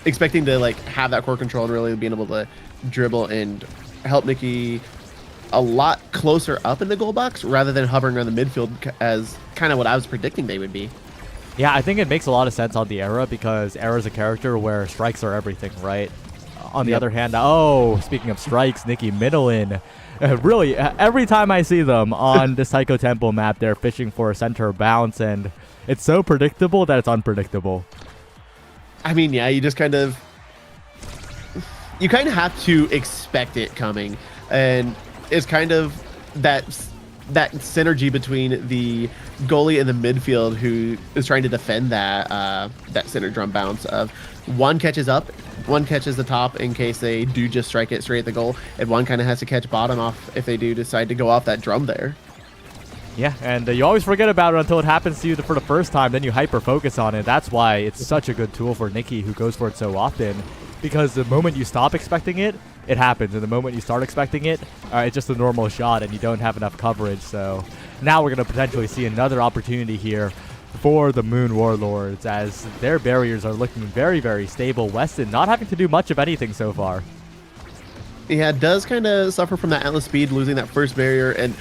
expecting to like have that core control and really being able to dribble and help Nikki a lot closer up in the goal box rather than hovering around the midfield, as kind of what I was predicting they would be. Yeah, I think it makes a lot of sense on the Era, because Era's a character where strikes are everything, right? On the other hand, speaking of strikes, Nikki Middlin, really, every time I see them on this Taiko Temple map, they're fishing for a center bounce, and it's so predictable that it's unpredictable. I mean, yeah, you kind of have to expect it coming, and it's kind of that synergy between the goalie and the midfield who is trying to defend that center drum bounce of one catches up, one catches the top in case they do just strike it straight at the goal, and one kind of has to catch bottom off if they do decide to go off that drum there. Yeah, and you always forget about it until it happens to you for the first time, then you hyper-focus on it. That's why it's such a good tool for Nikki, who goes for it so often, because the moment you stop expecting it, it happens, and the moment you start expecting it, it's just a normal shot, and you don't have enough coverage. So now we're going to potentially see another opportunity here for the Moon Warlords, as their barriers are looking very, very stable. Weston not having to do much of anything so far. Yeah, it does kind of suffer from that Atlas speed, losing that first barrier, and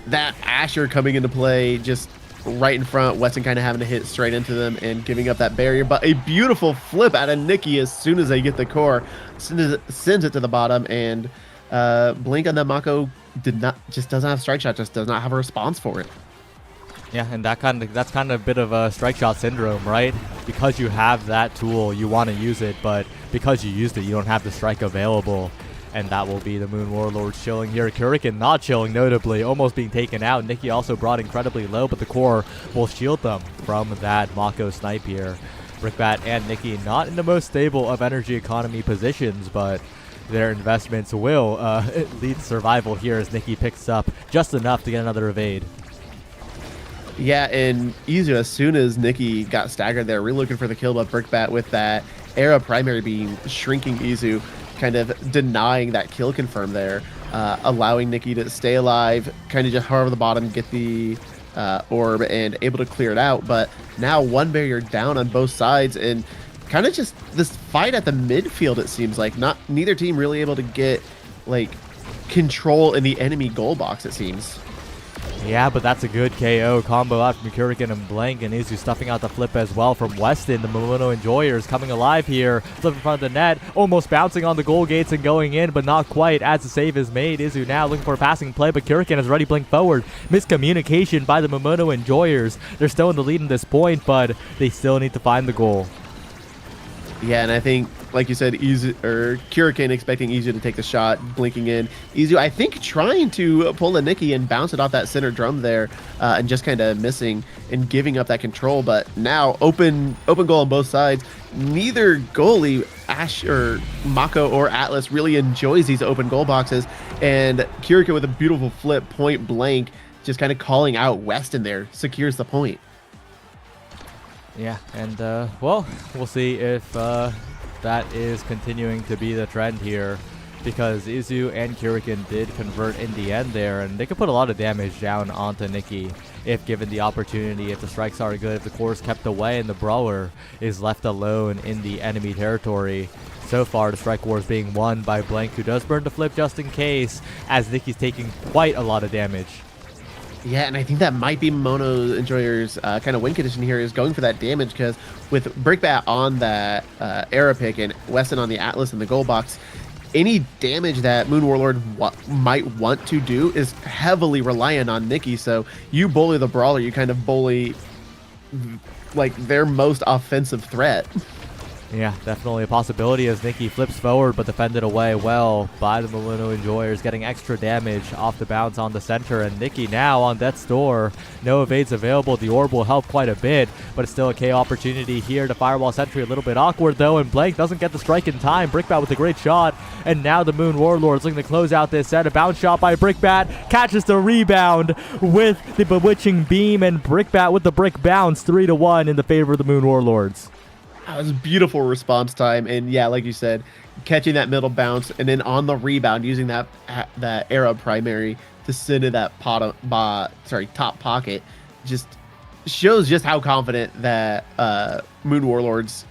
that Asher coming into play just right in front. Weston kind of having to hit straight into them and giving up that barrier, but a beautiful flip out of Nikki as soon as they get the core, sends it to the bottom, and Blink on that Mako doesn't have strike shot, just does not have a response for it. Yeah, and that's kind of a bit of a strike shot syndrome, right? Because you have that tool, you want to use it, but because you used it, you don't have the strike available. And that will be the Moon Warlords chilling here. Kurikan not chilling, notably, almost being taken out. Nikki also brought incredibly low, but the core will shield them from that Mako snipe here. Brickbat and Nikki not in the most stable of energy economy positions, but their investments will lead to survival here as Nikki picks up just enough to get another evade. Yeah, and Izu, as soon as Nikki got staggered there, really looking for the kill, but Brickbat with that Era primary beam shrinking Izu, kind of denying that kill confirm there, allowing Nikki to stay alive, kind of just hover the bottom, get the orb and able to clear it out. But now one barrier down on both sides, and kind of just this fight at the midfield. It seems like neither team really able to get like control in the enemy goal box. It seems. Yeah, but that's a good KO combo out from Kurikan and Blank, and Izu stuffing out the flip as well from Weston. The Momono Enjoyers coming alive here. Flip in front of the net, almost bouncing on the goal gates and going in, but not quite as the save is made. Izu now looking for a passing play, but Kurikan has already blinked forward. Miscommunication by the Momono Enjoyers. They're still in the lead in this point, but they still need to find the goal. Yeah, and I think, like you said, Kurikan expecting Izu to take the shot, blinking in. Izu, I think, trying to pull a Nikki and bounce it off that center drum there, and just kind of missing and giving up that control. But now, open goal on both sides. Neither goalie, Ash or Mako or Atlas, really enjoys these open goal boxes. And Kurikan with a beautiful flip, point blank, just kind of calling out Weston there, secures the point. Yeah, and well, we'll see if that is continuing to be the trend here, because Izu and Kurikan did convert in the end there, and they could put a lot of damage down onto Nikki if given the opportunity, if the strikes are good, if the core is kept away and the brawler is left alone in the enemy territory. So far, the strike war is being won by Blank, who does burn the flip just in case, as Nikki's taking quite a lot of damage. Yeah, and I think that might be Mono Enjoyer's kind of win condition here, is going for that damage, because with Brickbat on that Era pick and Weston on the Atlas in the goal box, any damage that Moon Warlord might want to do is heavily reliant on Nikki. So you bully the brawler, you kind of bully like their most offensive threat. Yeah, definitely a possibility as Nikki flips forward but defended away well by the Mono Enjoyers, getting extra damage off the bounce on the center. And Nikki now on death's door. No evades available. The orb will help quite a bit, but it's still a KO opportunity here to Firewall Sentry. A little bit awkward though, and Blank doesn't get the strike in time. Brickbat with a great shot, and now the Moon Warlords looking to close out this set. A bounce shot by Brickbat, catches the rebound with the bewitching beam, and Brickbat with the brick bounce, 3-1 in the favor of the Moon Warlords. That was beautiful response time, and yeah, like you said, catching that middle bounce and then on the rebound using that Era primary to send in that top pocket just shows just how confident that Moon Warlords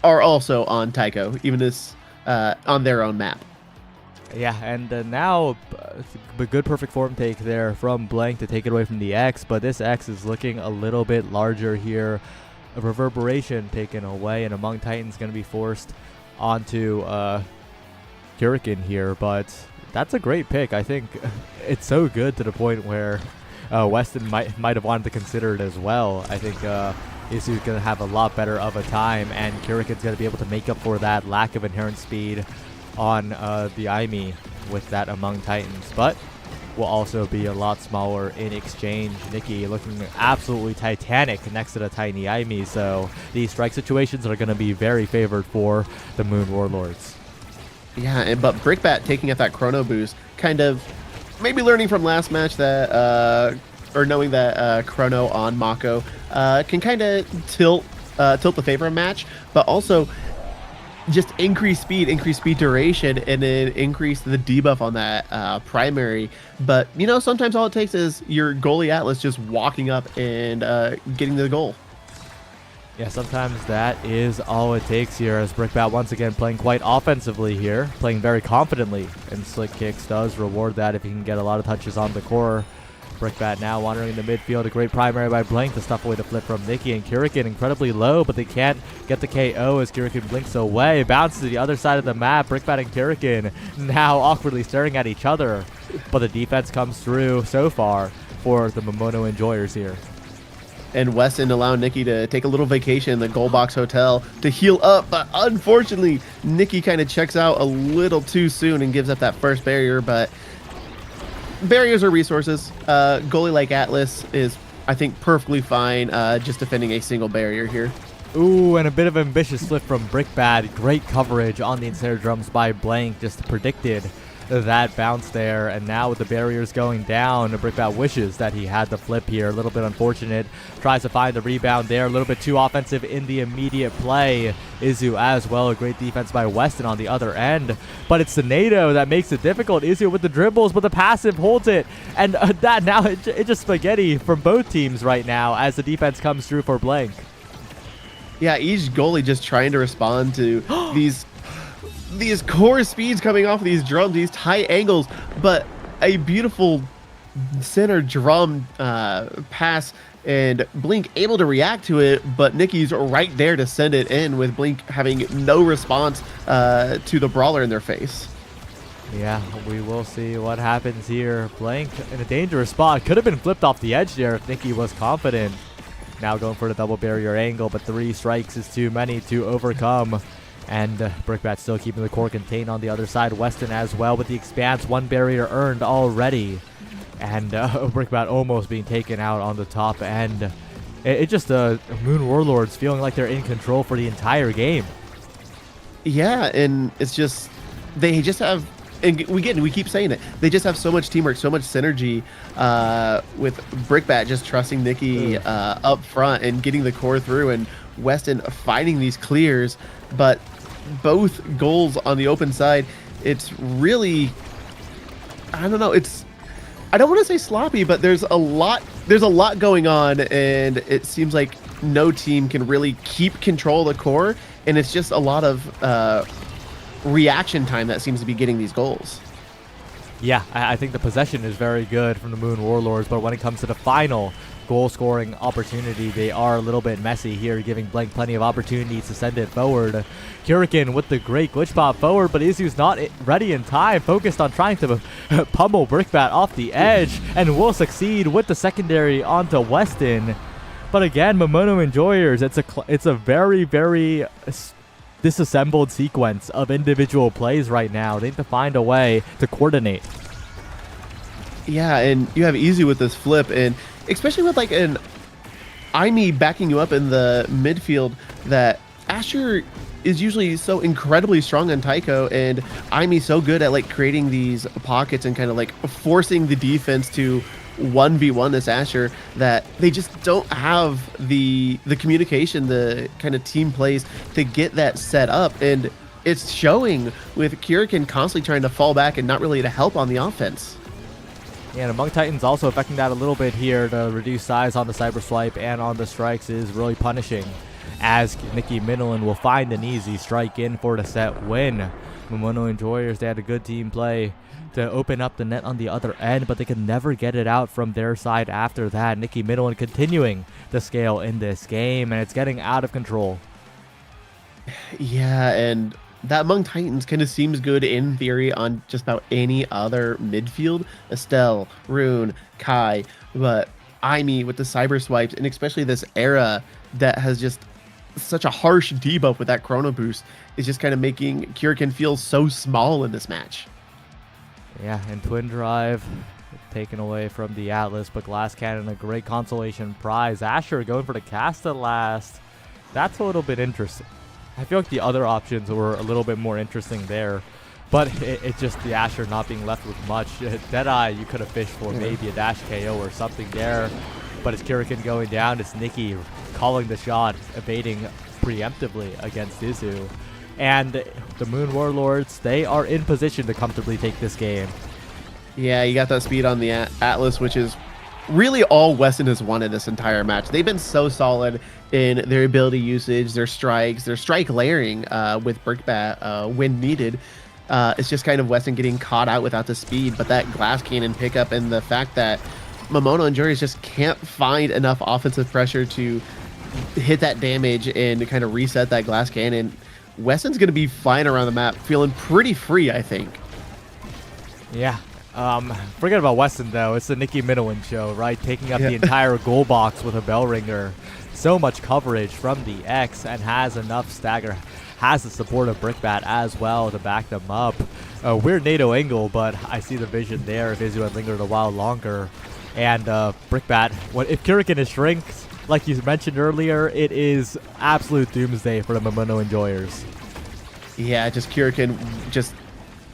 are also on Tycho, even this on their own map. Yeah, and now a good perfect form take there from Blank to take it away from the X, but this X is looking a little bit larger here. A reverberation taken away, and Among Titans going to be forced onto Kurikan here, but that's a great pick. I think it's so good to the point where Weston might have wanted to consider it as well. I think Isu's going to have a lot better of a time, and Kurikan's going to be able to make up for that lack of inherent speed on the IME with that Among Titans, but will also be a lot smaller in exchange. Nikki looking absolutely titanic next to the tiny IME, so these strike situations are going to be very favored for the Moon Warlords. Yeah, but Brickbat taking out that Chrono Boost, kind of maybe learning from last match that, or knowing that Chrono on Mako can kind of tilt the favor of match, but also just increase speed duration, and then increase the debuff on that primary. But you know, sometimes all it takes is your goalie Atlas just walking up and getting the goal. Yeah, sometimes that is all it takes here, as Brickbat once again playing quite offensively here, playing very confidently, and Slick Kicks does reward that if he can get a lot of touches on the core. Brickbat now wandering in the midfield. A great primary by Blank to stuff away the flip from Nikki, and Kurikan incredibly low, but they can't get the KO as Kurikan blinks away. Bounces to the other side of the map. Brickbat and Kurikan now awkwardly staring at each other, but the defense comes through so far for the Momono Enjoyers here. And Weston allowing Nikki to take a little vacation in the Gold Box Hotel to heal up, but unfortunately, Nikki kind of checks out a little too soon and gives up that first barrier, but barriers are resources. Goalie like Atlas is, I think, perfectly fine just defending a single barrier here. Ooh, and a bit of ambitious flip from Brickbat. Great coverage on the Ensnare drums by Blank. Just predicted that bounce there. And now with the barriers going down, Brickbat wishes that he had the flip here. A little bit unfortunate. Tries to find the rebound there. A little bit too offensive in the immediate play. Izu as well. A great defense by Weston on the other end. But it's the NATO that makes it difficult. Izu with the dribbles, but the passive holds it. And that now, it's just spaghetti from both teams right now as the defense comes through for Blank. Yeah, each goalie just trying to respond to these core speeds coming off of these drums, these tight angles, but a beautiful center drum pass, and Blink able to react to it, but Nicky's right there to send it in, with Blink having no response to the brawler in their face. Yeah, we will see what happens here. Blank in a dangerous spot. Could have been flipped off the edge there if Nicky was confident. Now going for the double barrier angle, but 3 strikes is too many to overcome. And Brickbat still keeping the core contained on the other side. Weston as well with the expanse. 1 barrier earned already. And Brickbat almost being taken out on the top end. It just Moon Warlords feeling like they're in control for the entire game. Yeah, and it's just, they just have, and we keep saying it, they just have so much teamwork, so much synergy with Brickbat just trusting Nicky up front and getting the core through, and Weston finding these clears. But both goals on the open side, it's really, I don't know, I don't want to say sloppy, but there's a lot going on, and it seems like no team can really keep control of the core, and it's just a lot of reaction time that seems to be getting these goals. Yeah, I think the possession is very good from the Moon Warlords, but when it comes to the final goal-scoring opportunity, they are a little bit messy here, giving Blank plenty of opportunities to send it forward. Kurikan with the great glitch pop forward, but Izu's not ready in time, focused on trying to pummel Brickbat off the edge, and will succeed with the secondary onto Weston. But again, Momono Enjoyers, it's a very, very disassembled sequence of individual plays right now. They need to find a way to coordinate. Yeah, and you have Easy with this flip, and especially with like an Aimee backing you up in the midfield, that Asher is usually so incredibly strong on Taiko, and Aimee so good at like creating these pockets and kind of like forcing the defense to 1v1 this Asher, that they just don't have the communication, the kind of team plays to get that set up, and it's showing with Kurikan constantly trying to fall back and not really to help on the offense. Yeah, and Among Titans also affecting that a little bit here. To reduce size on the cyber swipe and on the strikes is really punishing, as Nicky Midland will find an easy strike in for the set win. Momono Enjoyers, they had a good team play to open up the net on the other end, but they could never get it out from their side after that. Nicky Midland continuing to scale in this game, and it's getting out of control. Yeah, and that Among Titans kind of seems good in theory on just about any other midfield. Estelle, Rune, Kai, but Aimee with the cyber swipes, and especially this era that has just such a harsh debuff with that chrono boost, is just kind of making Kurikan feel so small in this match. Yeah, and Twin Drive taken away from the Atlas, but Glass Cannon a great consolation prize. Asher going for the cast at last. That's a little bit interesting. I feel like the other options were a little bit more interesting there, but it's just the Asher not being left with much. Deadeye, you could have fished for maybe a dash KO or something there, but it's Kurikan going down. It's Nicky calling the shot, evading preemptively against Izu. And the Moon Warlords, they are in position to comfortably take this game. Yeah, you got that speed on the Atlas, which is really all Weston has wanted this entire match. They've been so solid in their ability usage, their strikes, their strike layering with Brickbat when needed. It's just kind of Weston getting caught out without the speed, but that Glass Cannon pickup and the fact that Momono and Juries just can't find enough offensive pressure to hit that damage and kind of reset that Glass Cannon. Weston's going to be flying around the map feeling pretty free, I think. Yeah. Forget about Weston, though. It's the Nicky Midland show, right? Taking up the entire goal box with a bell ringer. So much coverage from the X, and has enough stagger. Has the support of Brickbat as well to back them up. A weird NATO angle, but I see the vision there if Izu had lingered a while longer. And Brickbat, if Kurikan is shrinks, like you mentioned earlier, it is absolute doomsday for the Momono Enjoyers. Yeah, just Kurikan just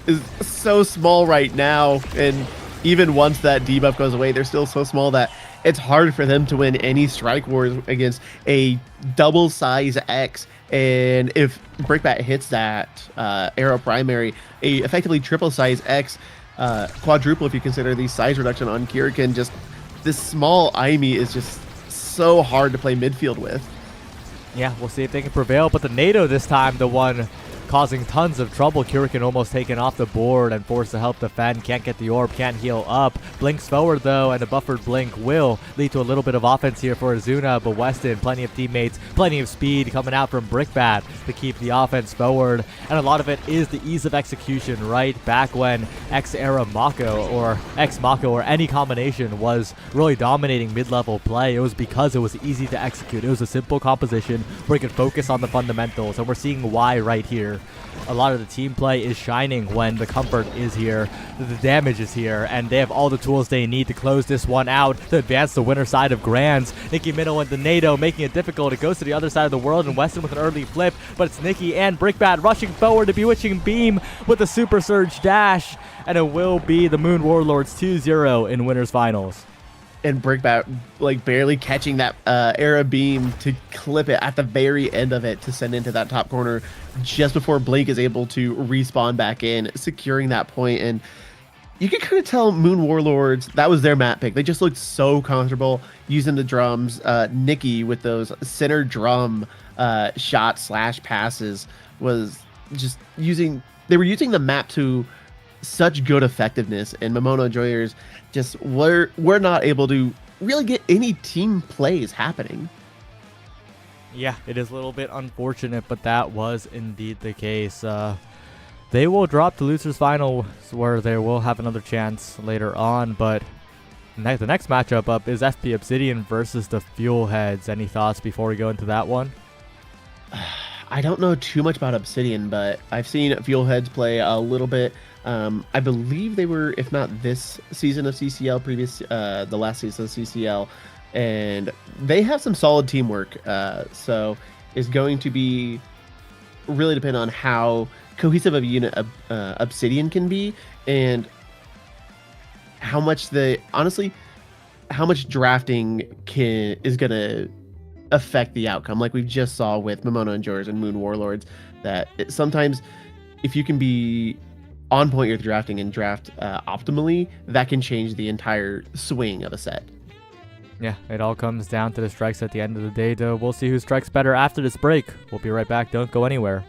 is so small right now, and even once that debuff goes away, they're still so small that it's hard for them to win any strike wars against a double size X. And if Brickbat hits that arrow primary, a effectively triple size X, quadruple if you consider the size reduction on Kirikin, just this small Aimi is just so hard to play midfield with. Yeah, we'll see if they can prevail. But the NATO this time, the one causing tons of trouble. Kirikin almost taken off the board and forced to help defend. Can't get the orb, can't heal up. Blinks forward though, and a buffered blink will lead to a little bit of offense here for Azuna. But Weston, plenty of teammates, plenty of speed coming out from Brickbat to keep the offense forward. And a lot of it is the ease of execution, right? Back when X-era Mako or X-Mako or any combination was really dominating mid-level play, it was because it was easy to execute. It was a simple composition where you could focus on the fundamentals, and we're seeing why right here. A lot of the team play is shining when the comfort is here, the damage is here, and they have all the tools they need to close this one out to advance the winner side of Grands. Nikki Minnow and the NATO making it difficult. It goes to the other side of the world, and Weston with an early flip, but it's Nikki and Brickbat rushing forward to Bewitching Beam with a Super Surge dash, and it will be the Moon Warlords 2-0 in winners finals. And Brickbat like barely catching that Era Beam to clip it at the very end of it to send into that top corner just before Blink is able to respawn back in, securing that point. And you can kind of tell Moon Warlords, that was their map pick. They just looked so comfortable using the drums. Nikki with those center drum shot slash passes was just they were using the map to such good effectiveness, and Momono Joyers just were not able to really get any team plays happening. Yeah, it is a little bit unfortunate, but that was indeed the case. They will drop to losers final, where they will have another chance later on, but the next matchup up is FP Obsidian versus the Fuelheads. Any thoughts before we go into that one? I don't know too much about Obsidian, but I've seen Fuelheads play a little bit. I believe they were, if not this season of CCL, the last season of CCL, and they have some solid teamwork. So it's going to be really depend on how cohesive of a unit Obsidian can be, and how much how much drafting is going to affect the outcome. Like we just saw with Momono and Jors and Moon Warlords, that sometimes if you can be on point with drafting and draft optimally, that can change the entire swing of a set. Yeah, it all comes down to the strikes at the end of the day, though. We'll see who strikes better after this break. We'll be right back. Don't go anywhere.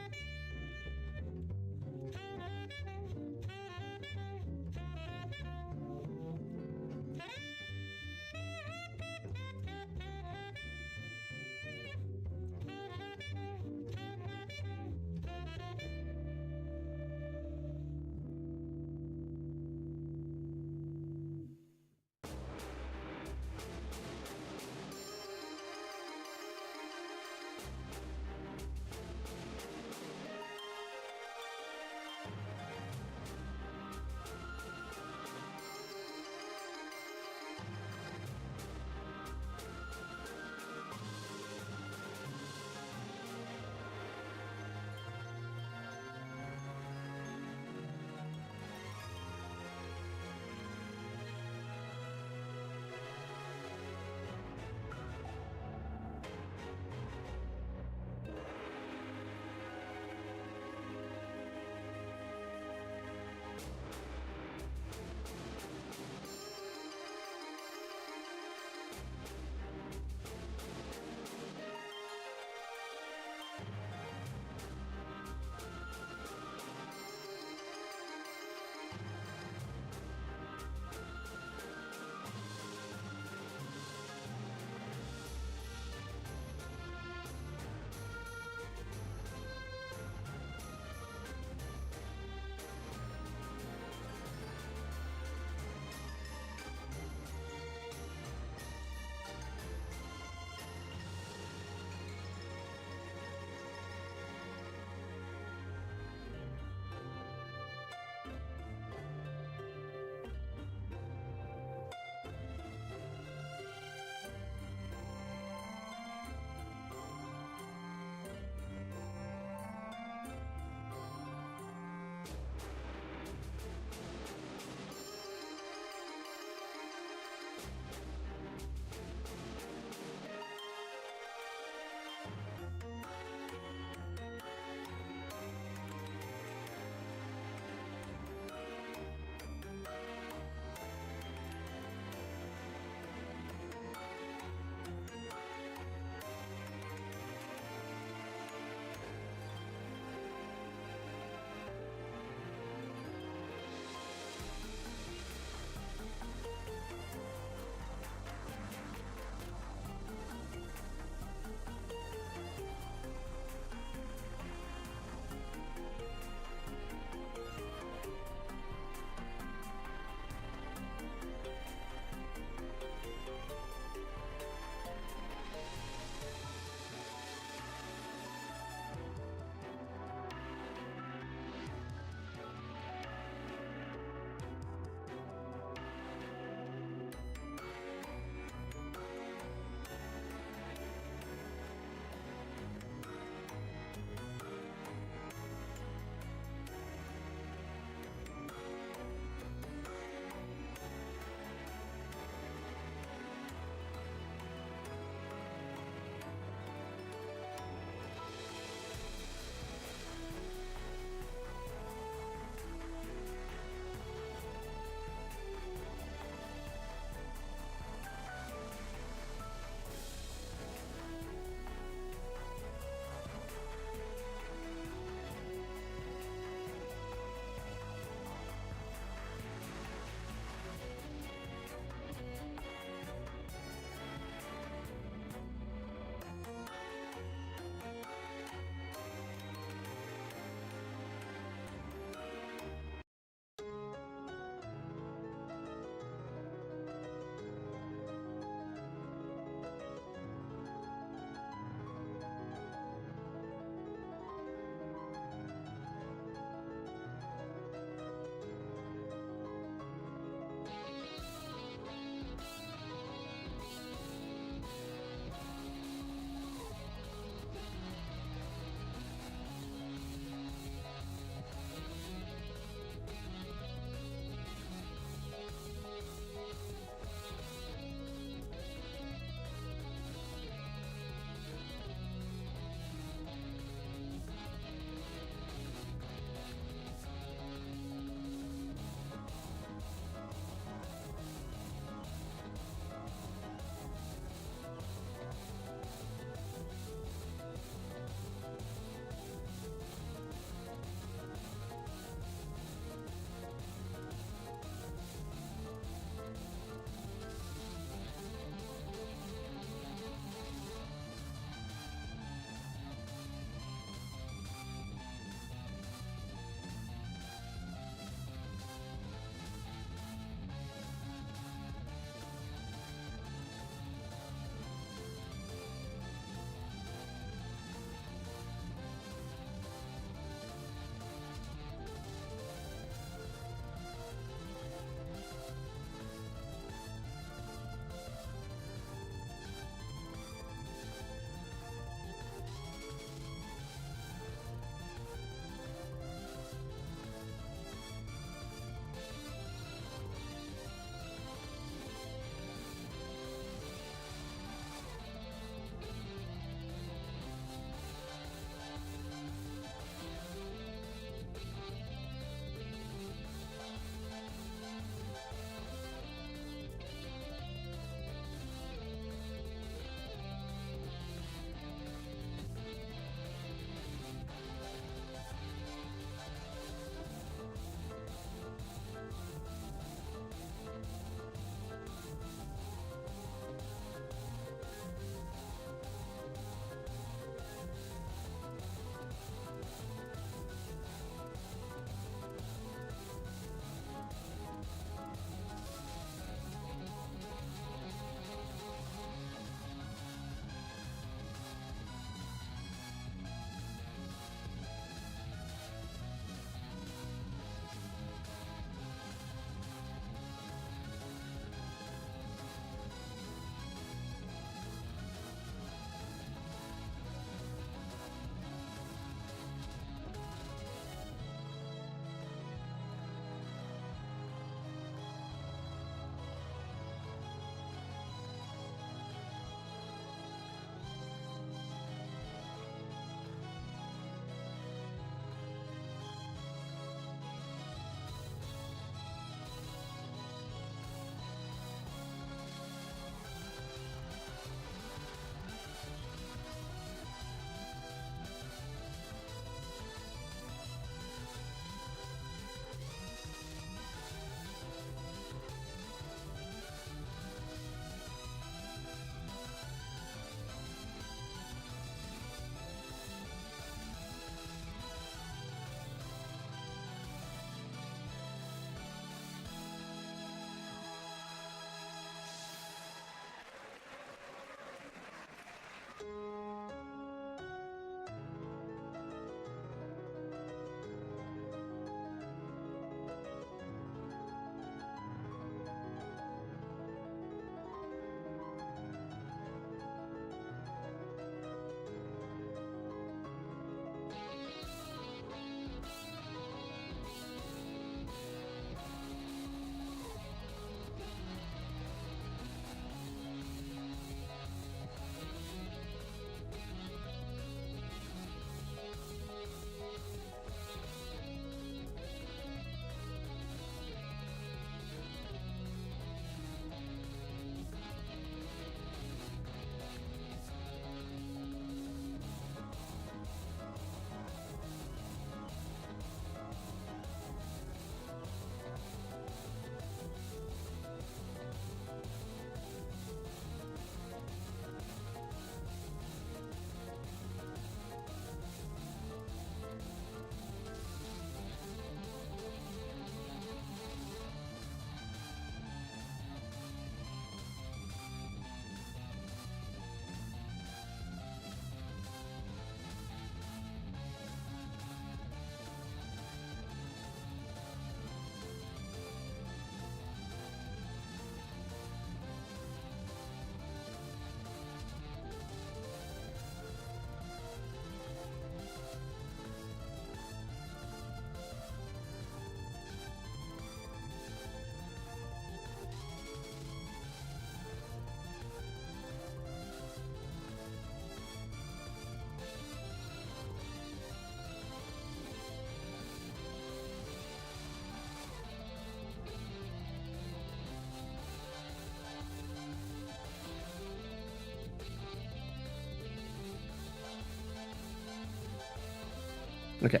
Okay.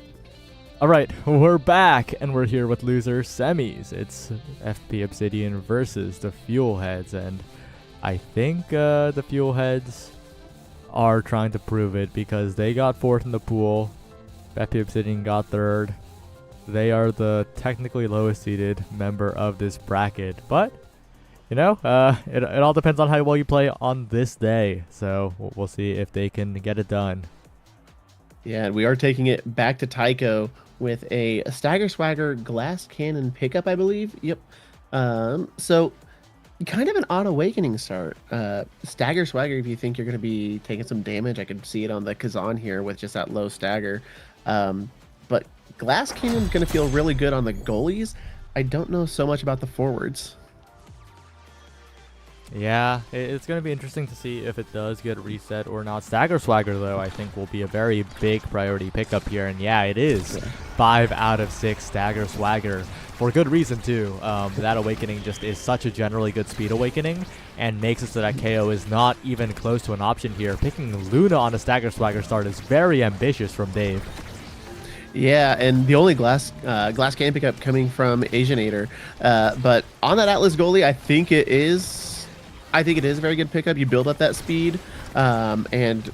All right, we're back, and we're here with loser semis. It's FP Obsidian versus the Fuel Heads, and I think the Fuel Heads are trying to prove it because they got fourth in the pool. FP Obsidian got third. They are the technically lowest seeded member of this bracket, but you know, it all depends on how well you play on this day. So we'll see if they can get it done. Yeah, and we are taking it back to Tycho with a Stagger Swagger Glass Cannon pickup, I believe. Yep. So kind of an odd awakening start. Stagger Swagger, if you think you're going to be taking some damage, I could see it on the Kazan here with just that low stagger. But Glass Cannon is going to feel really good on the goalies. I don't know so much about the forwards. Yeah, it's going to be interesting to see if it does get reset or not. Stagger Swagger, though, I think will be a very big priority pickup here. And yeah, it is. 5 out of 6 Stagger Swagger. For good reason, too. That awakening just is such a generally good speed awakening and makes it so that KO is not even close to an option here. Picking Luna on a Stagger Swagger start is very ambitious from Dave. Yeah, and the only glass cannon pickup coming from Asianator. But on that Atlas goalie, I think it is a very good pickup. You build up that speed and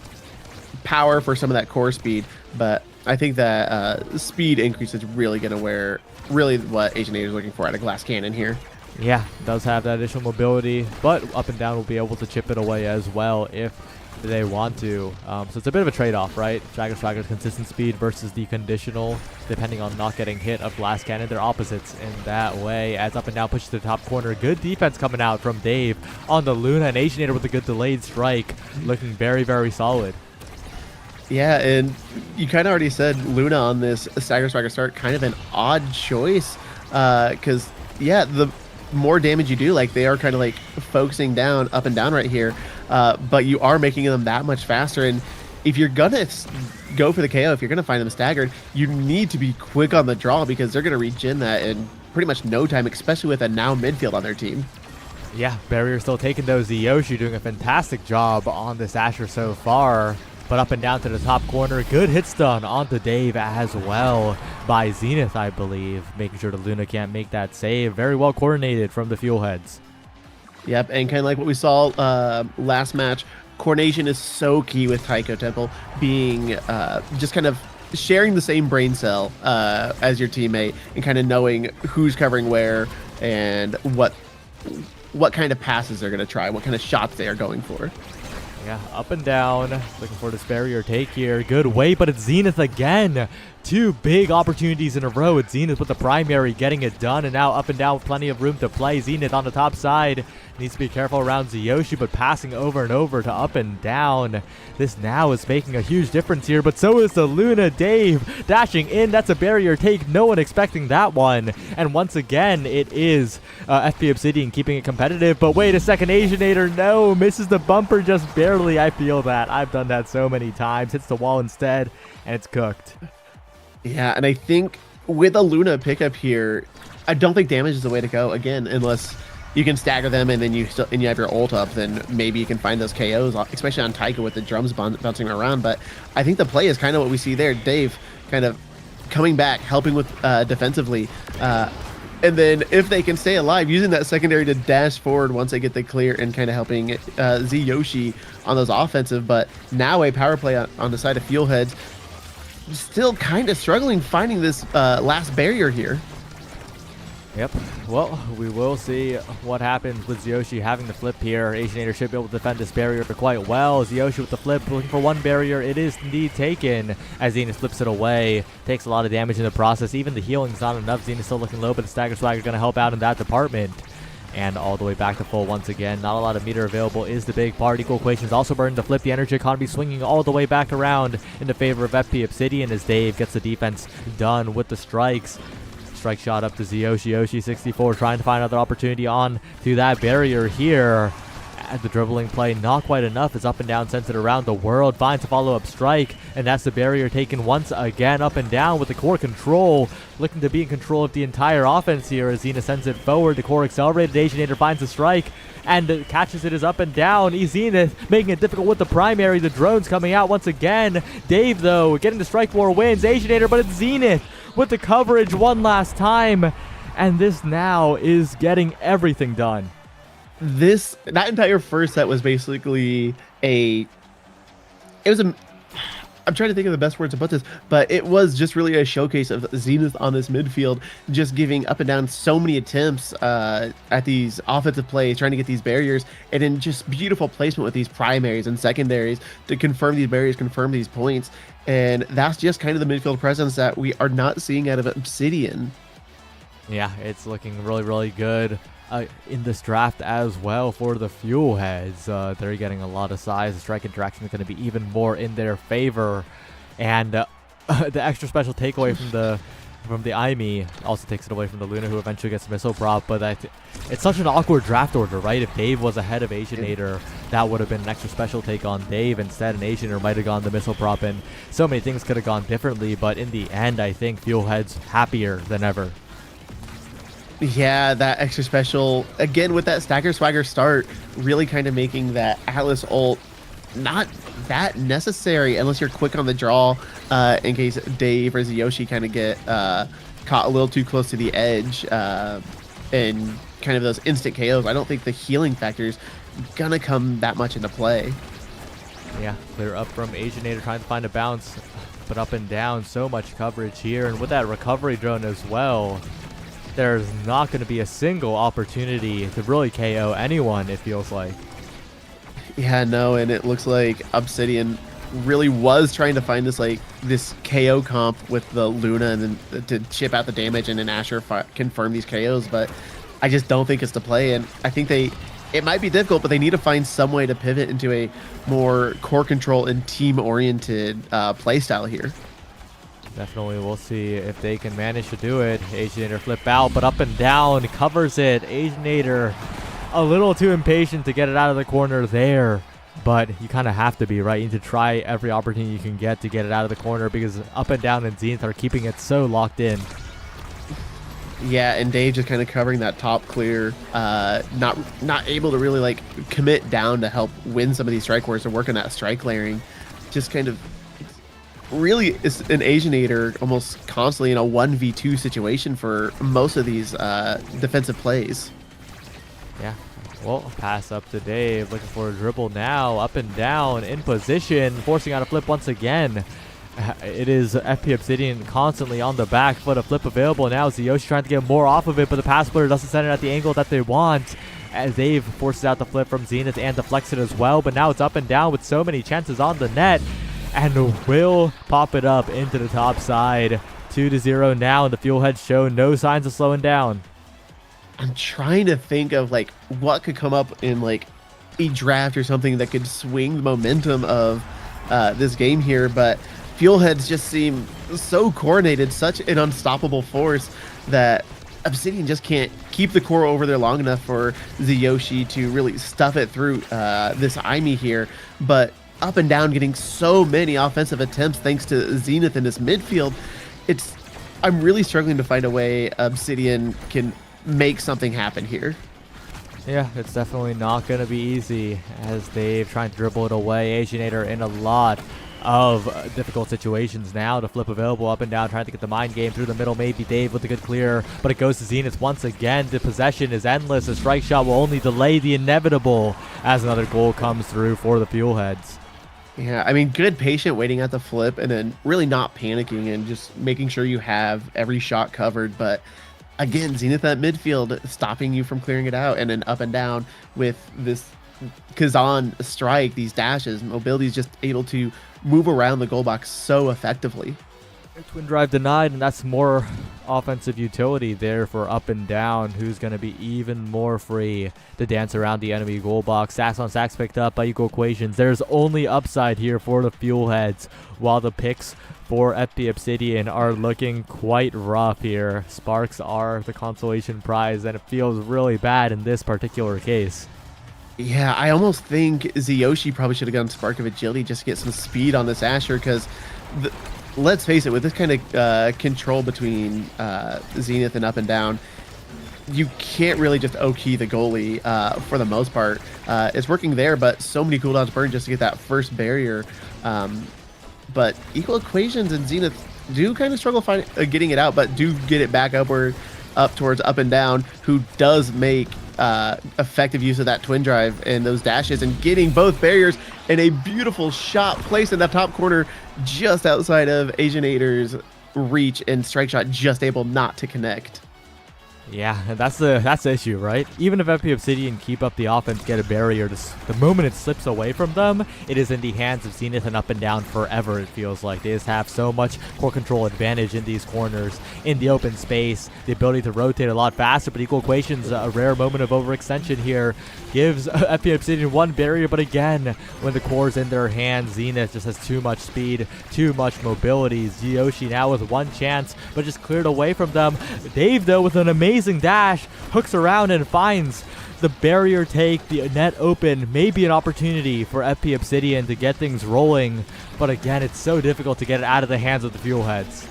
power for some of that core speed, but I think that speed increase is really going to wear what Asianator is looking for out of Glass Cannon here. Yeah, does have that additional mobility, but up and down will be able to chip it away as well if they want to. So it's a bit of a trade-off, right? Stagger Swagger's consistent speed versus the conditional, depending on not getting hit, of Glass Cannon. They're opposites in that way. As up and down pushes to the top corner. Good defense coming out from Dave on the Luna, and Asianator with a good delayed strike, looking very, very solid. Yeah, and you kind of already said Luna on this Stagger Swagger start, kind of an odd choice, because yeah, the more damage you do, like they are kind of like focusing down up and down right here, but you are making them that much faster. And if you're gonna go for the KO, if you're gonna find them staggered, you need to be quick on the draw because they're gonna regen that in pretty much no time, especially with a now midfield on their team. Yeah, Barrier still taking those. Yoshi doing a fantastic job on this Asher so far. But up and down to the top corner. Good hit stun onto Dave as well by Zenith, I believe. Making sure the Luna can't make that save. Very well coordinated from the Fuel Heads. Yep, and kind of like what we saw last match, coordination is so key with Tycho Temple, being just kind of sharing the same brain cell as your teammate and kind of knowing who's covering where and what kind of passes they're going to try, what kind of shots they are going for. Yeah, up and down. Looking for this barrier take here. Good wait, but it's Zenith again. 2 big opportunities in a row. It's Zenith with the primary getting it done, and now up and down with plenty of room to play. Zenith on the top side. Needs to be careful around Yoshi, but passing over and over to up and down. This now is making a huge difference here, but so is the Luna. Dave dashing in. That's a barrier take. No one expecting that one. And once again, it is FP Obsidian keeping it competitive. But wait a second, Asianator, no, misses the bumper just barely. I feel that. I've done that so many times. Hits the wall instead, and it's cooked. Yeah, and I think with a Luna pickup here, I don't think damage is the way to go, again, unless you can stagger them and then you have your ult up, then maybe you can find those KOs, especially on Tycho with the drums bouncing around. But I think the play is kind of what we see there. Dave kind of coming back, helping with defensively. And then if they can stay alive, using that secondary to dash forward once they get the clear and kind of helping Yoshi on those offensive. But now a power play on the side of Fuel Heads. Still kind of struggling finding this last barrier here. Yep. Well, we will see what happens with Yoshi having the flip here. Asianator should be able to defend this barrier quite well. Yoshi with the flip, looking for one barrier. It is indeed taken as Zenith flips it away. Takes a lot of damage in the process. Even the healing's not enough. Zenith's still looking low, but the Stagger Swagger is going to help out in that department. And all the way back to full once again. Not a lot of meter available is the big part. Equal equations also burning to flip the energy economy, swinging all the way back around in the favor of FP Obsidian as Dave gets the defense done with the strikes. Strike shot up to Yoshi. Yoshi 64 trying to find another opportunity on to that barrier here. The dribbling play not quite enough. Is up and down, sends it around the world, finds a follow-up strike, and that's the barrier taken once again. Up and down with the core control, looking to be in control of the entire offense here as Xena sends it forward. The core accelerated. Asianator finds a strike, and catches it as up and down. Zenith making it difficult with the primary. The drones coming out once again. Dave, though, getting the strike war wins. Asianator, but it's Zenith with the coverage one last time. And this now is getting everything done. That entire first set was basically I'm trying to think of the best words to put this, but it was just really a showcase of Zenith on this midfield, just giving up and down so many attempts at these offensive plays, trying to get these barriers, and then just beautiful placement with these primaries and secondaries to confirm these barriers, confirm these points. And that's just kind of the midfield presence that we are not seeing out of Obsidian. Yeah, it's looking really, really good in this draft as well for the Fuel Heads. They're getting a lot of size. The strike interaction is going to be even more in their favor. And the extra special takeaway from the IME also takes it away from the Luna, who eventually gets missile prop. But it's such an awkward draft order, right? If Dave was ahead of Asianator, that would have been an extra special take on Dave. Instead, an Asianator might have gone the missile prop, and so many things could have gone differently. But in the end, I think Fuel Heads happier than ever. Yeah, that extra special, again, with that Stagger Swagger start, really kind of making that Atlas ult not that necessary unless you're quick on the draw, in case Dave or Yoshi kind of get caught a little too close to the edge, and kind of those instant KOs. I don't think the healing factor's gonna come that much into play. Yeah, clear up from Asianator, trying to find a bounce, but up and down, so much coverage here. And with that recovery drone as well, there's not going to be a single opportunity to really KO anyone, it feels like. Yeah, no, and it looks like Obsidian really was trying to find this KO comp with the Luna, and then to chip out the damage, and then Asher confirm these KOs, but I just don't think it's the play. And I think it might be difficult, but they need to find some way to pivot into a more core control and team-oriented play style here. Definitely, we'll see if they can manage to do it. Asianator flip out, but up and down, covers it. Asianator a little too impatient to get it out of the corner there, but you kind of have to be, right? You need to try every opportunity you can get to get it out of the corner, because up and down and Zenith are keeping it so locked in. Yeah, and Dave just kind of covering that top clear, not able to really commit down to help win some of these strike wars or work on that strike layering. Just kind of really is an Asianator almost constantly in a 1v2 situation for most of these defensive plays. Yeah. Well, pass up to Dave, looking for a dribble now, up and down, in position, forcing out a flip once again. It is FP Obsidian constantly on the back foot, a flip available now. Yoshi trying to get more off of it, but the pass splitter doesn't send it at the angle that they want, as Dave forces out the flip from Zenith and deflects it as well. But now it's up and down with so many chances on the net, and will pop it up into the top side. 2-0 now, and the Fuel Heads show no signs of slowing down. I'm trying to think of what could come up in a draft or something that could swing the momentum of this game here, but Fuel Heads just seem so coordinated, such an unstoppable force, that Obsidian just can't keep the core over there long enough for Yoshi to really stuff it through this IME here. But up and down, getting so many offensive attempts thanks to Zenith in this midfield. I'm really struggling to find a way Obsidian can make something happen here. Yeah, it's definitely not going to be easy, as Dave trying to dribble it away. Asianator in a lot of difficult situations now. To flip available up and down, trying to get the mind game through the middle. Maybe Dave with a good clear, but it goes to Zenith once again. The possession is endless. A strike shot will only delay the inevitable, as another goal comes through for the Fuel Heads. Yeah, I mean, good patient waiting at the flip, and then really not panicking and just making sure you have every shot covered. But again, Zenith at midfield stopping you from clearing it out, and then up and down with this Kazan strike, these dashes. Mobility is just able to move around the goal box so effectively. Twin drive denied, and that's more offensive utility there for up and down, who's going to be even more free to dance around the enemy goal box. Sacks on sacks picked up by equal equations. There's only upside here for the Fuel Heads, while the picks for FP Obsidian are looking quite rough here. Sparks are the consolation prize, and it feels really bad in this particular case. Yeah, I almost think Yoshi probably should have gone Spark of Agility just to get some speed on this Asher, because let's face it, with this kind of control between Zenith and up and down, you can't really just O-key the goalie for the most part. It's working there, but so many cooldowns burn just to get that first barrier. But Equal Equations and Zenith do kind of struggle getting it out, but do get it back upward, up towards up and down, who does make effective use of that twin drive and those dashes and getting both barriers, and a beautiful shot placed in that top corner just outside of Asianator's reach, and strike shot just able not to connect. Yeah, and that's the issue, right? Even if FP Obsidian keep up the offense, get a barrier, the moment it slips away from them, it is in the hands of Zenith and up and down forever, it feels like. They just have so much core control advantage in these corners, in the open space, the ability to rotate a lot faster, but Equal Equations, a rare moment of overextension here, gives FP Obsidian one barrier, but again, when the core's in their hands, Zenith just has too much speed, too much mobility. Zyoshi now with one chance, but just cleared away from them. Dave, though, with an amazing dash, hooks around and finds the barrier take, the net open, maybe an opportunity for FP Obsidian to get things rolling, but again, it's so difficult to get it out of the hands of the fuel heads.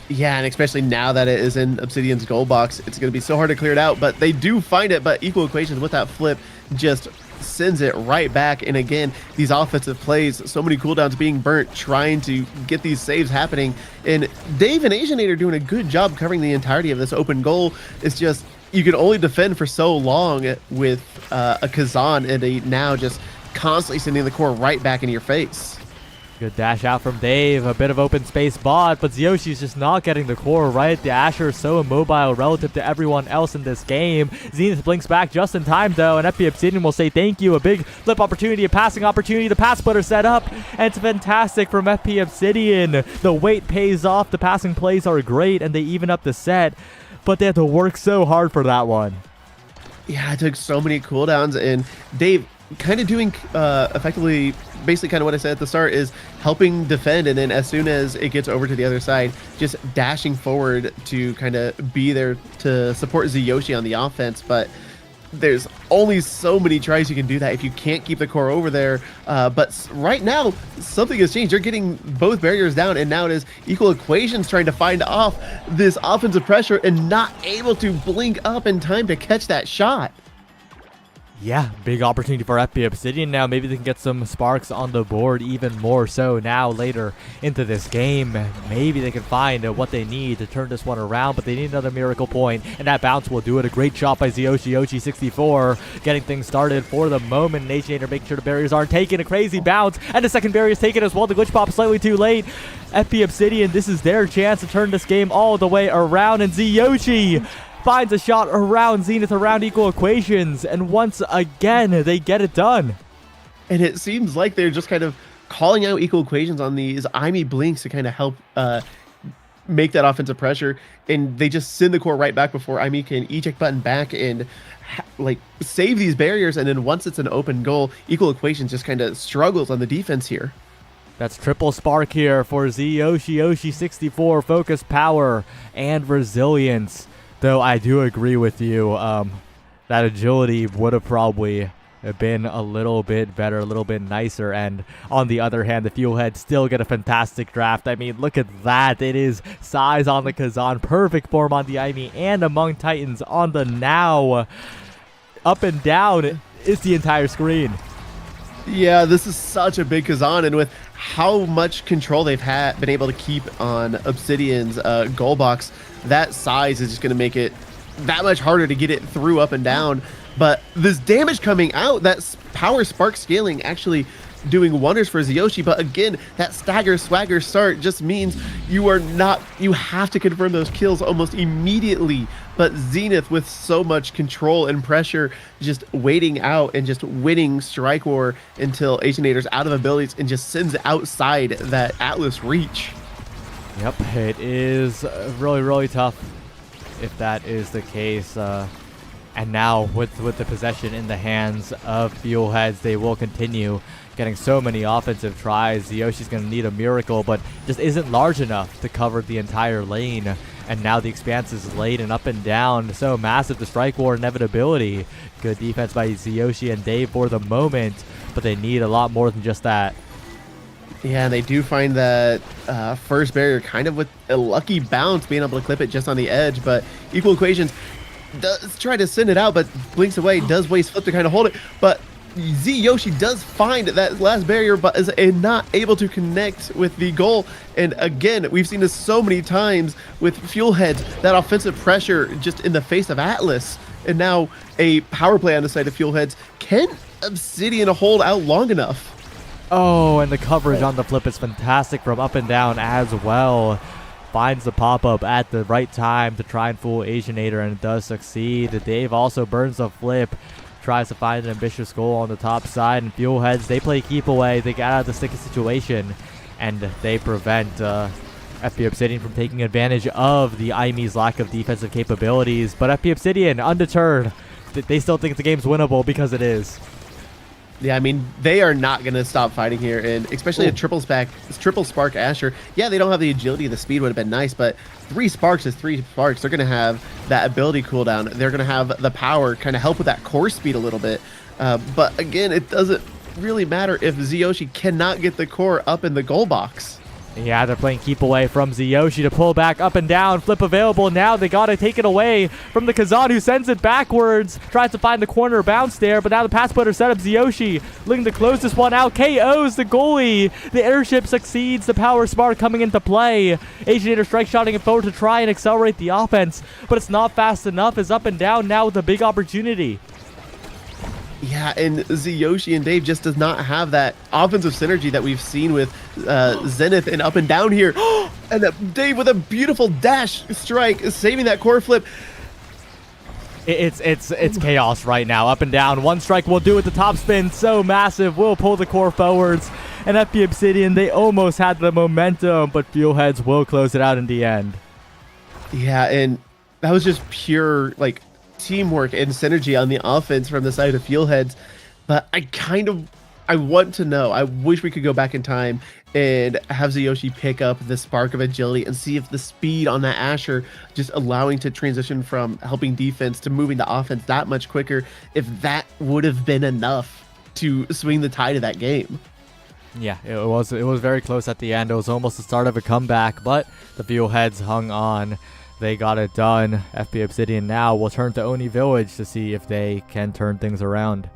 Yeah, and especially now that it is in Obsidian's goal box, it's going to be so hard to clear it out, but they do find it, but Equal Equations with that flip just sends it right back. And again, these offensive plays, so many cooldowns being burnt, trying to get these saves happening. And Dave and Asianator are doing a good job covering the entirety of this open goal. It's just, you can only defend for so long with a Kazan and a now just constantly sending the core right back in your face. Good dash out from Dave, a bit of open space bot, but Yoshi's just not getting the core right. The Asher is so immobile relative to everyone else in this game. Zenith blinks back just in time though, and FP Obsidian will say thank you. A big flip opportunity, a passing opportunity, the pass splitter set up, and it's fantastic from FP Obsidian. The weight pays off, the passing plays are great, and they even up the set, but they have to work so hard for that one. Yeah, it took so many cooldowns, and Dave kind of doing effectively basically kind of what I said at the start, is helping defend, and then as soon as it gets over to the other side, just dashing forward to kind of be there to support Zyoshi on the offense. But there's only so many tries you can do that if you can't keep the core over there. But right now, something has changed. You're getting both barriers down, and now it is Equal Equations trying to find off this offensive pressure and not able to blink up in time to catch that shot. Yeah, big opportunity for FP Obsidian now. Maybe they can get some sparks on the board even more so now later into this game. Maybe they can find what they need to turn this one around, but they need another miracle point, and that bounce will do it. A great shot by Zyoshi 64, getting things started for the moment. Nationator making sure the barriers aren't taken. A crazy bounce, and the second barrier is taken as well. The glitch pop slightly too late. FP Obsidian, this is their chance to turn this game all the way around, and Zyoshi finds a shot around Zenith, around Equal Equations, and once again, they get it done. And it seems like they're just kind of calling out Equal Equations on these IME blinks to kind of help make that offensive pressure, and they just send the core right back before IME can eject button back and like save these barriers, and then once it's an open goal, Equal Equations just kind of struggles on the defense here. That's triple spark here for Zyoshi 64, focus, power, and resilience. Though I do agree with you, that agility would have probably been a little bit better, a little bit nicer. And on the other hand, the Fuelheads still get a fantastic draft. I mean, look at that. It is size on the Kazan, perfect form on the IME, and among Titans on the now. Up and down is the entire screen. Yeah, this is such a big Kazan, and with how much control they've been able to keep on Obsidian's goal box, that size is just going to make it that much harder to get it through up and down. But this damage coming out, that power spark scaling actually doing wonders for Zyoshi. But again, that stagger swagger start just means you have to confirm those kills almost immediately. But Zenith, with so much control and pressure, just waiting out and just winning strike war until Asianator's out of abilities and just sends it outside that Atlas reach. Yep, it is really, really tough if that is the case. And now with the possession in the hands of Fuelheads, they will continue getting so many offensive tries. Yoshi's going to need a miracle, but just isn't large enough to cover the entire lane. And now the expanse is late and up and down. So massive, the strike war inevitability. Good defense by Zyoshi and Dave for the moment, but they need a lot more than just that. Yeah, and they do find that first barrier kind of with a lucky bounce, being able to clip it just on the edge. But Equal Equations does try to send it out, but blinks away, does waste flip to kind of hold it, but Z Yoshi does find that last barrier, but is not able to connect with the goal. And again, we've seen this so many times with Fuel Heads, that offensive pressure just in the face of Atlas. And now a power play on the side of Fuel Heads. Can Obsidian hold out long enough? Oh, and the coverage on the flip is fantastic from up and down as well. Finds the pop-up at the right time to try and fool Asianator, and it does succeed. Dave also burns the flip. Tries to find an ambitious goal on the top side, and Fuel Heads, they play keep away. They get out of the sticky situation, and they prevent FP Obsidian from taking advantage of the IME's lack of defensive capabilities. But FP Obsidian, undeterred, they still think the game's winnable because it is. Yeah, I mean, they are not going to stop fighting here, and especially a triple spark Asher. Yeah, they don't have the agility, the speed would have been nice, but 3 sparks is 3 sparks. They're going to have that ability cooldown. They're going to have the power kind of help with that core speed a little bit. But again, it doesn't really matter if Zyoshi cannot get the core up in the goal box. Yeah, they're playing keep away from Zyoshi to pull back up and down. Flip available now. They got to take it away from the Kazan, who sends it backwards. Tries to find the corner bounce there, but now the pass putter set up Zyoshi. Looking to close this one out. KOs the goalie. The airship succeeds. The power smart coming into play. Asianator strike shotting it forward to try and accelerate the offense, but it's not fast enough. Is up and down now with a big opportunity. Yeah, and Zyoshi and Dave just does not have that offensive synergy that we've seen with Zenith and up and down here. And Dave with a beautiful dash strike, saving that core flip. It's chaos right now. Up and down. One strike will do it. The top spin so massive. Will pull the core forwards. And FP Obsidian, they almost had the momentum, but Fuel Heads will close it out in the end. Yeah, and that was just pure, like, teamwork and synergy on the offense from the side of Fuel Heads. But I want to know, I wish we could go back in time and have Zyoshi pick up the spark of agility and see if the speed on that Asher, just allowing to transition from helping defense to moving the offense that much quicker, if that would have been enough to swing the tide of that game. Yeah, it was very close at the end. It was almost the start of a comeback, but the Fuel Heads hung on. They got it done. FP Obsidian now will turn to Oni Village to see if they can turn things around.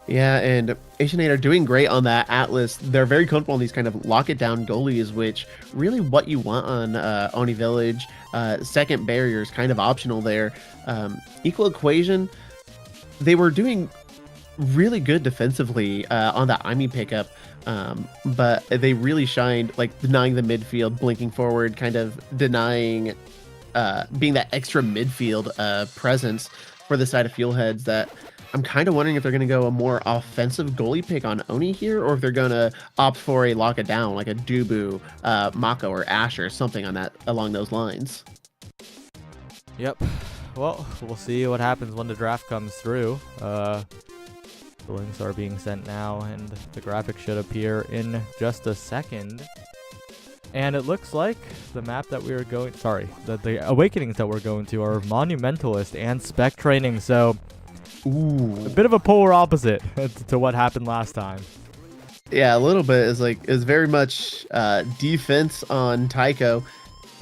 Yeah, and Asianator doing great on that Atlas. They're very comfortable in these kind of lock it down goalies, which really what you want on Oni Village. Second barrier is kind of optional there. Equal equation, they were doing really good defensively on that IME pickup. But they really shined, like denying the midfield, blinking forward, kind of denying being that extra midfield presence for the side of Fuel Heads. That I'm kind of wondering if they're going to go a more offensive goalie pick on Oni here, or if they're going to opt for a lock it down like a Dubu, Mako, or Asher, something on that along those lines. Yep. Well, we'll see what happens when the draft comes through. The links are being sent now, and the graphic should appear in just a second. And it looks like the map that we are going... Sorry, the awakenings that we're going to are Monumentalist and Spec Training, so... Ooh. A bit of a polar opposite to what happened last time. Yeah, a little bit. Is very much defense on Tycho,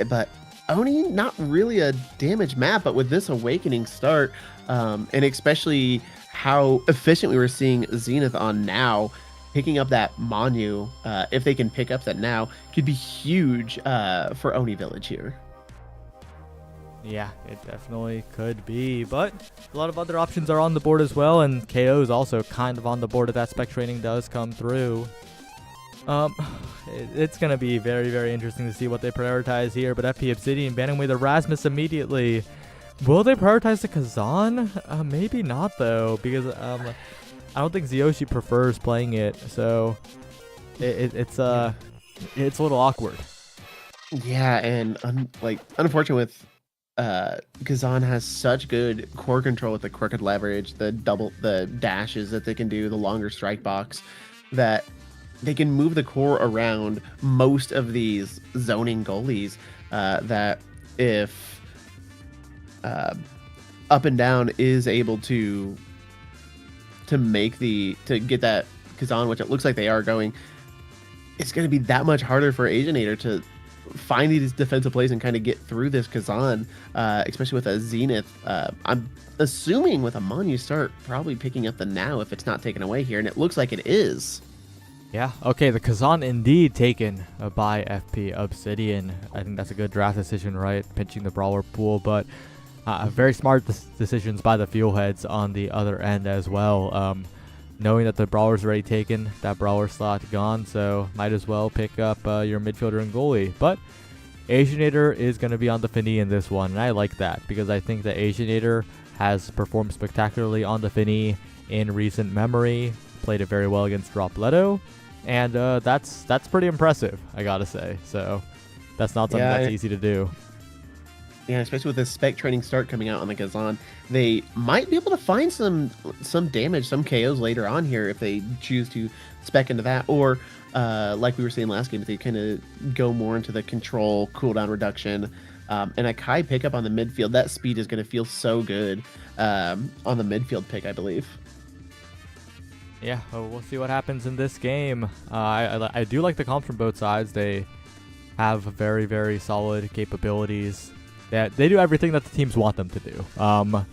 but Oni, not really a damage map, but with this awakening start, and especially how efficient we were seeing Zenith on now, picking up that Monu, if they can pick up that now, could be huge for Oni Village here. Yeah, it definitely could be, but a lot of other options are on the board as well, and KO is also kind of on the board if that spec training does come through. It's going to be very, very interesting to see what they prioritize here, but FP Obsidian banning away the Rasmus immediately. Will they prioritize the Kazan? Maybe not, though, because I don't think Zyoshi prefers playing it, so it's a little awkward. Yeah, and unfortunate with Kazan has such good core control with the crooked leverage, the dashes that they can do, the longer strike box, that they can move the core around most of these zoning goalies, that if up and down is able to get that Kazan, which it looks like they are going, it's going to be that much harder for Asianator to find these defensive plays and kind of get through this Kazan, especially with a Zenith. I'm assuming with a Mon, you start probably picking up the now if it's not taken away here, and it looks like it is. Yeah, okay, the Kazan indeed taken by FP Obsidian. I think that's a good draft decision, right? Pinching the brawler pool, but very smart decisions by the Fuelheads on the other end as well. Knowing that the brawler's already taken, that brawler slot gone, so might as well pick up your midfielder and goalie. But Asianator is going to be on the Finny in this one, and I like that because I think that Asianator has performed spectacularly on the Finny in recent memory. Played it very well against Dropletto, and that's pretty impressive, I gotta say. So that's not something that's easy to do. Yeah, especially with this spec training start coming out on the Kazan, they might be able to find some damage, some KOs later on here if they choose to spec into that, or like we were saying last game, if they kind of go more into the control cooldown reduction. And a Kai pickup on the midfield, that speed is going to feel so good on the midfield pick, I believe. Yeah, we'll see what happens in this game. I do like the comps from both sides. They have very, very solid capabilities. They do everything that the teams want them to do,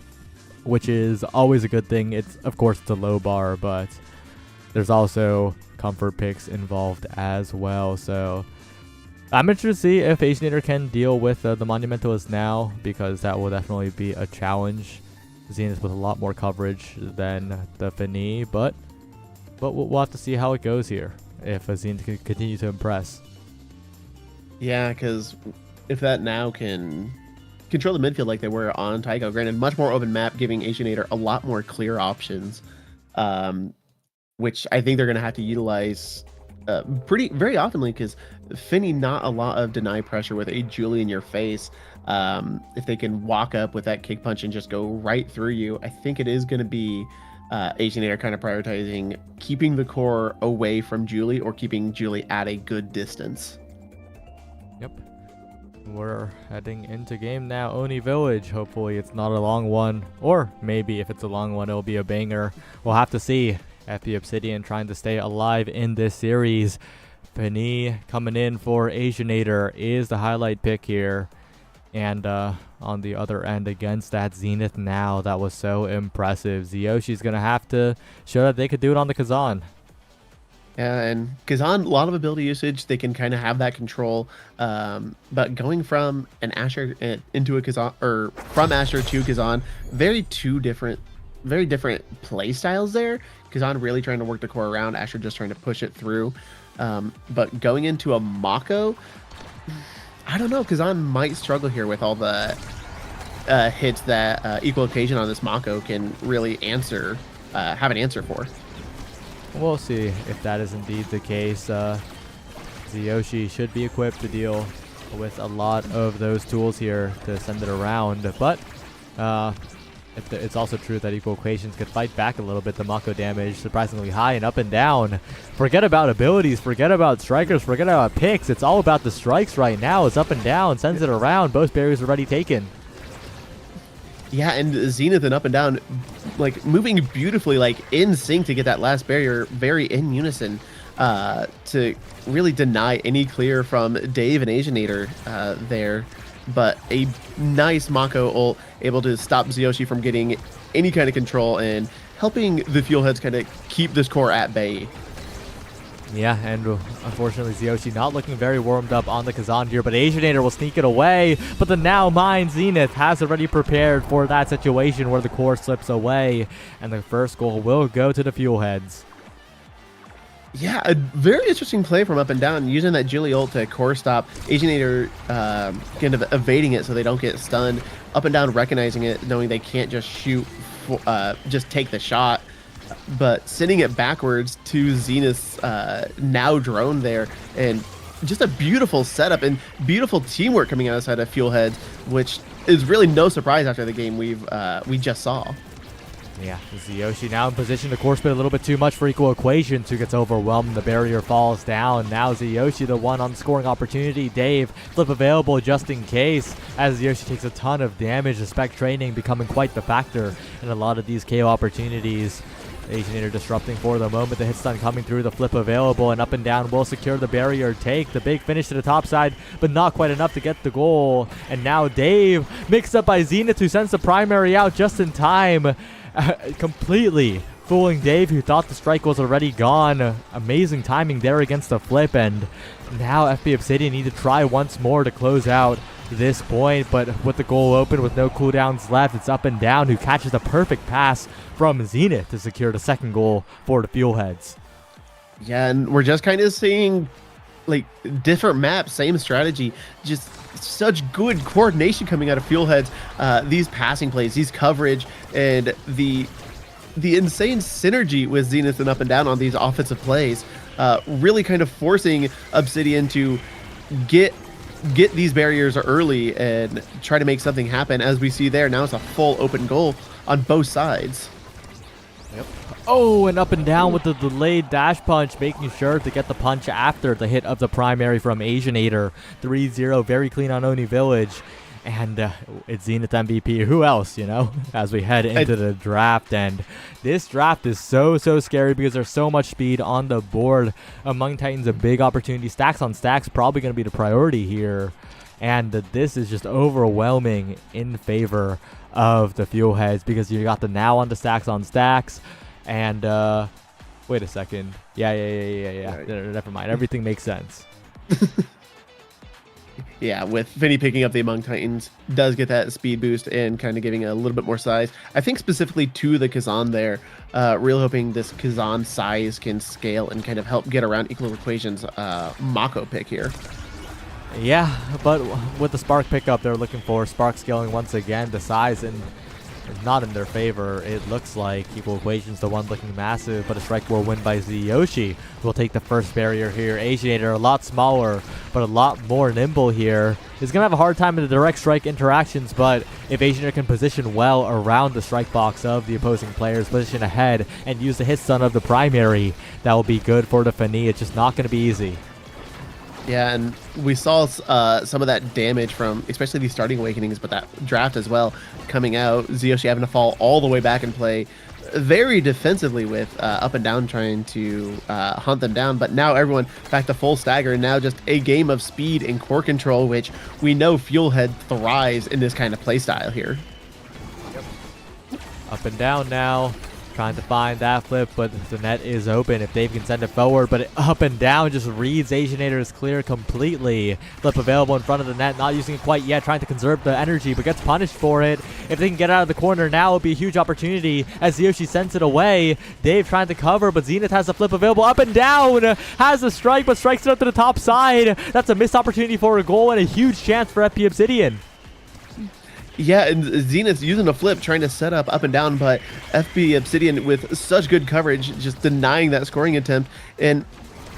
which is always a good thing. Of course, it's a low bar, but there's also comfort picks involved as well. So I'm interested to see if Asianator can deal with the Monumentalist now, because that will definitely be a challenge. Zenith with a lot more coverage than the Finny, but we'll have to see how it goes here if Zenith can continue to impress. Yeah, because if that now can control the midfield like they were on Tycho, granted, much more open map, giving Asianator a lot more clear options, which I think they're going to have to utilize very oftenly, because Finny, not a lot of deny pressure with a Julie in your face. If they can walk up with that kick punch and just go right through you, I think it is going to be Asianator kind of prioritizing keeping the core away from Julie or keeping Julie at a good distance. Yep. We're heading into game now. Oni Village. Hopefully it's not a long one, or maybe if it's a long one, it'll be a banger. We'll have to see. FP Obsidian trying to stay alive in this series. Penny coming in for Asianator is the highlight pick here. And on the other end against that Zenith now, that was so impressive. Ziyoshi's going to have to show that they could do it on the Kazan. Yeah, and Kazan, a lot of ability usage. They can kind of have that control. But going from an Asher into a Kazan, or from Asher to Kazan, very different play styles there. Kazan really trying to work the core around, Asher just trying to push it through. But going into a Mako, I don't know, Kazan might struggle here with all the hits that Equal Occasion on this Mako can really have an answer for. We'll see if that is indeed the case. Ziyoshi should be equipped to deal with a lot of those tools here to send it around, but it's also true that Equal Equations could fight back a little bit. The Mako damage surprisingly high and up and down. Forget about abilities, forget about strikers, forget about picks. It's all about the strikes right now. It's up and down, sends it around. Both barriers already taken. Yeah, and Zenith and up and down, like moving beautifully, like in sync to get that last barrier, very in unison, to really deny any clear from Dave and Asianator there. But a nice Mako ult able to stop Ziyoshi from getting any kind of control and helping the Fuelheads kind of keep this core at bay. Yeah, and unfortunately Ziyoshi not looking very warmed up on the Kazan here, but Asianator will sneak it away. But the now mine Zenith has already prepared for that situation where the core slips away, and the first goal will go to the Fuelheads. Yeah, a very interesting play from up and down, using that Julie ult to core stop. Asianator kind of evading it so they don't get stunned. Up and down recognizing it, knowing they can't just shoot, just take the shot, but sending it backwards to Zenith's now drone there. And just a beautiful setup and beautiful teamwork coming outside of Fuelheads, which is really no surprise after the game we just saw. Yeah, Ziyoshi now in position to core spit a little bit too much for Equal Equations, who gets overwhelmed. The barrier falls down. Now Ziyoshi the one on scoring opportunity. Dave, flip available just in case, as Ziyoshi takes a ton of damage. The spec training becoming quite the factor in a lot of these KO opportunities. Asianator disrupting for the moment. The hit stun coming through, the flip available, and up and down will secure the barrier. Take the big finish to the top side, but not quite enough to get the goal. And now Dave, mixed up by Zenith, who sends the primary out just in time, completely fooling Dave, who thought the strike was already gone. Amazing timing there against the flip, and now FB Obsidian need to try once more to close out this point, but with the goal open with no cooldowns left, it's up and down, who catches the perfect pass from Zenith to secure the second goal for the Fuelheads. Yeah, and we're just kind of seeing like different maps, same strategy, just such good coordination coming out of Fuelheads. These passing plays, these coverage, and the insane synergy with Zenith and up and down on these offensive plays, really kind of forcing Obsidian to get these barriers early and try to make something happen. As we see there, now it's a full open goal on both sides. Yep. Oh, and up and down with the delayed dash punch, making sure to get the punch after the hit of the primary from Asianator. 3-0, very clean on Oni Village. And it's Zenith MVP. Who else, you know, as we head into the draft. And this draft is so scary because there's so much speed on the board. Among Titans, a big opportunity. Stacks on stacks probably going to be the priority here. And this is just overwhelming in favor of the Fuelheads because you got the now on the stacks on stacks. And wait a second. Yeah. Never mind. Everything makes sense. Yeah, with Finny picking up the Among Titans, does get that speed boost and kind of giving a little bit more size. I think specifically to the Kazan there, really hoping this Kazan size can scale and kind of help get around Equal Equations Mako pick here. Yeah, but with the Spark pickup, they're looking for Spark scaling once again. The size and not in their favor. It looks like Equal Equations, the one looking massive, but a strike war win by Yoshi will take the first barrier here. Asianator, a lot smaller, but a lot more nimble here. Is going to have a hard time in the direct strike interactions, but if Asianator can position well around the strike box of the opposing players, position ahead, and use the hit stun of the primary, that will be good for the Fani. It's just not going to be easy. Yeah, and we saw some of that damage from especially these starting awakenings, but that draft as well coming out. Zyoshi having to fall all the way back and play very defensively with up and down trying to hunt them down. But now everyone back to full stagger, and now just a game of speed and core control, which we know Fuelhead thrives in this kind of play style here. Yep. Up and down now. Trying to find that flip, but the net is open if Dave can send it forward, but up and down just reads Asianator is clear completely. Flip available in front of the net, not using it quite yet, trying to conserve the energy, but gets punished for it. If they can get out of the corner now, it'll be a huge opportunity as Yoshi sends it away. Dave trying to cover, but Zenith has the flip available. Up and down, has a strike, but strikes it up to the top side. That's a missed opportunity for a goal and a huge chance for FP Obsidian. Yeah, and Zenith's using a flip, trying to set up and down, but FB Obsidian with such good coverage, just denying that scoring attempt. And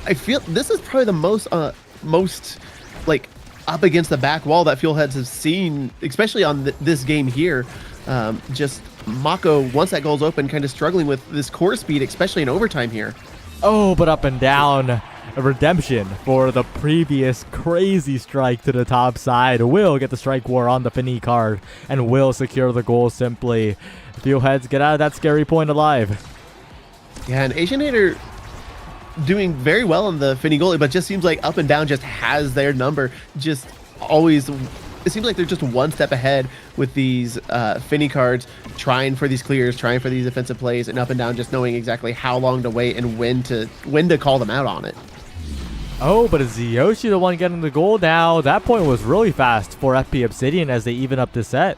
I feel this is probably the most like up against the back wall that Fuelheads have seen, especially on this game here. Just Mako, once that goal's open, kind of struggling with this core speed, especially in overtime here. Oh, but up and down. A redemption for the previous crazy strike to the top side. Will get the strike war on the Fini card and will secure the goal simply. Fuelheads get out of that scary point alive. Yeah, and Asianator doing very well on the Fini goalie, but just seems like up and down just has their number. Just always, it seems like they're just one step ahead with these Fini cards, trying for these clears, trying for these offensive plays, and up and down just knowing exactly how long to wait and when to call them out on it. Oh, but is Yoshi the one getting the goal now? That point was really fast for FP Obsidian as they even up the set.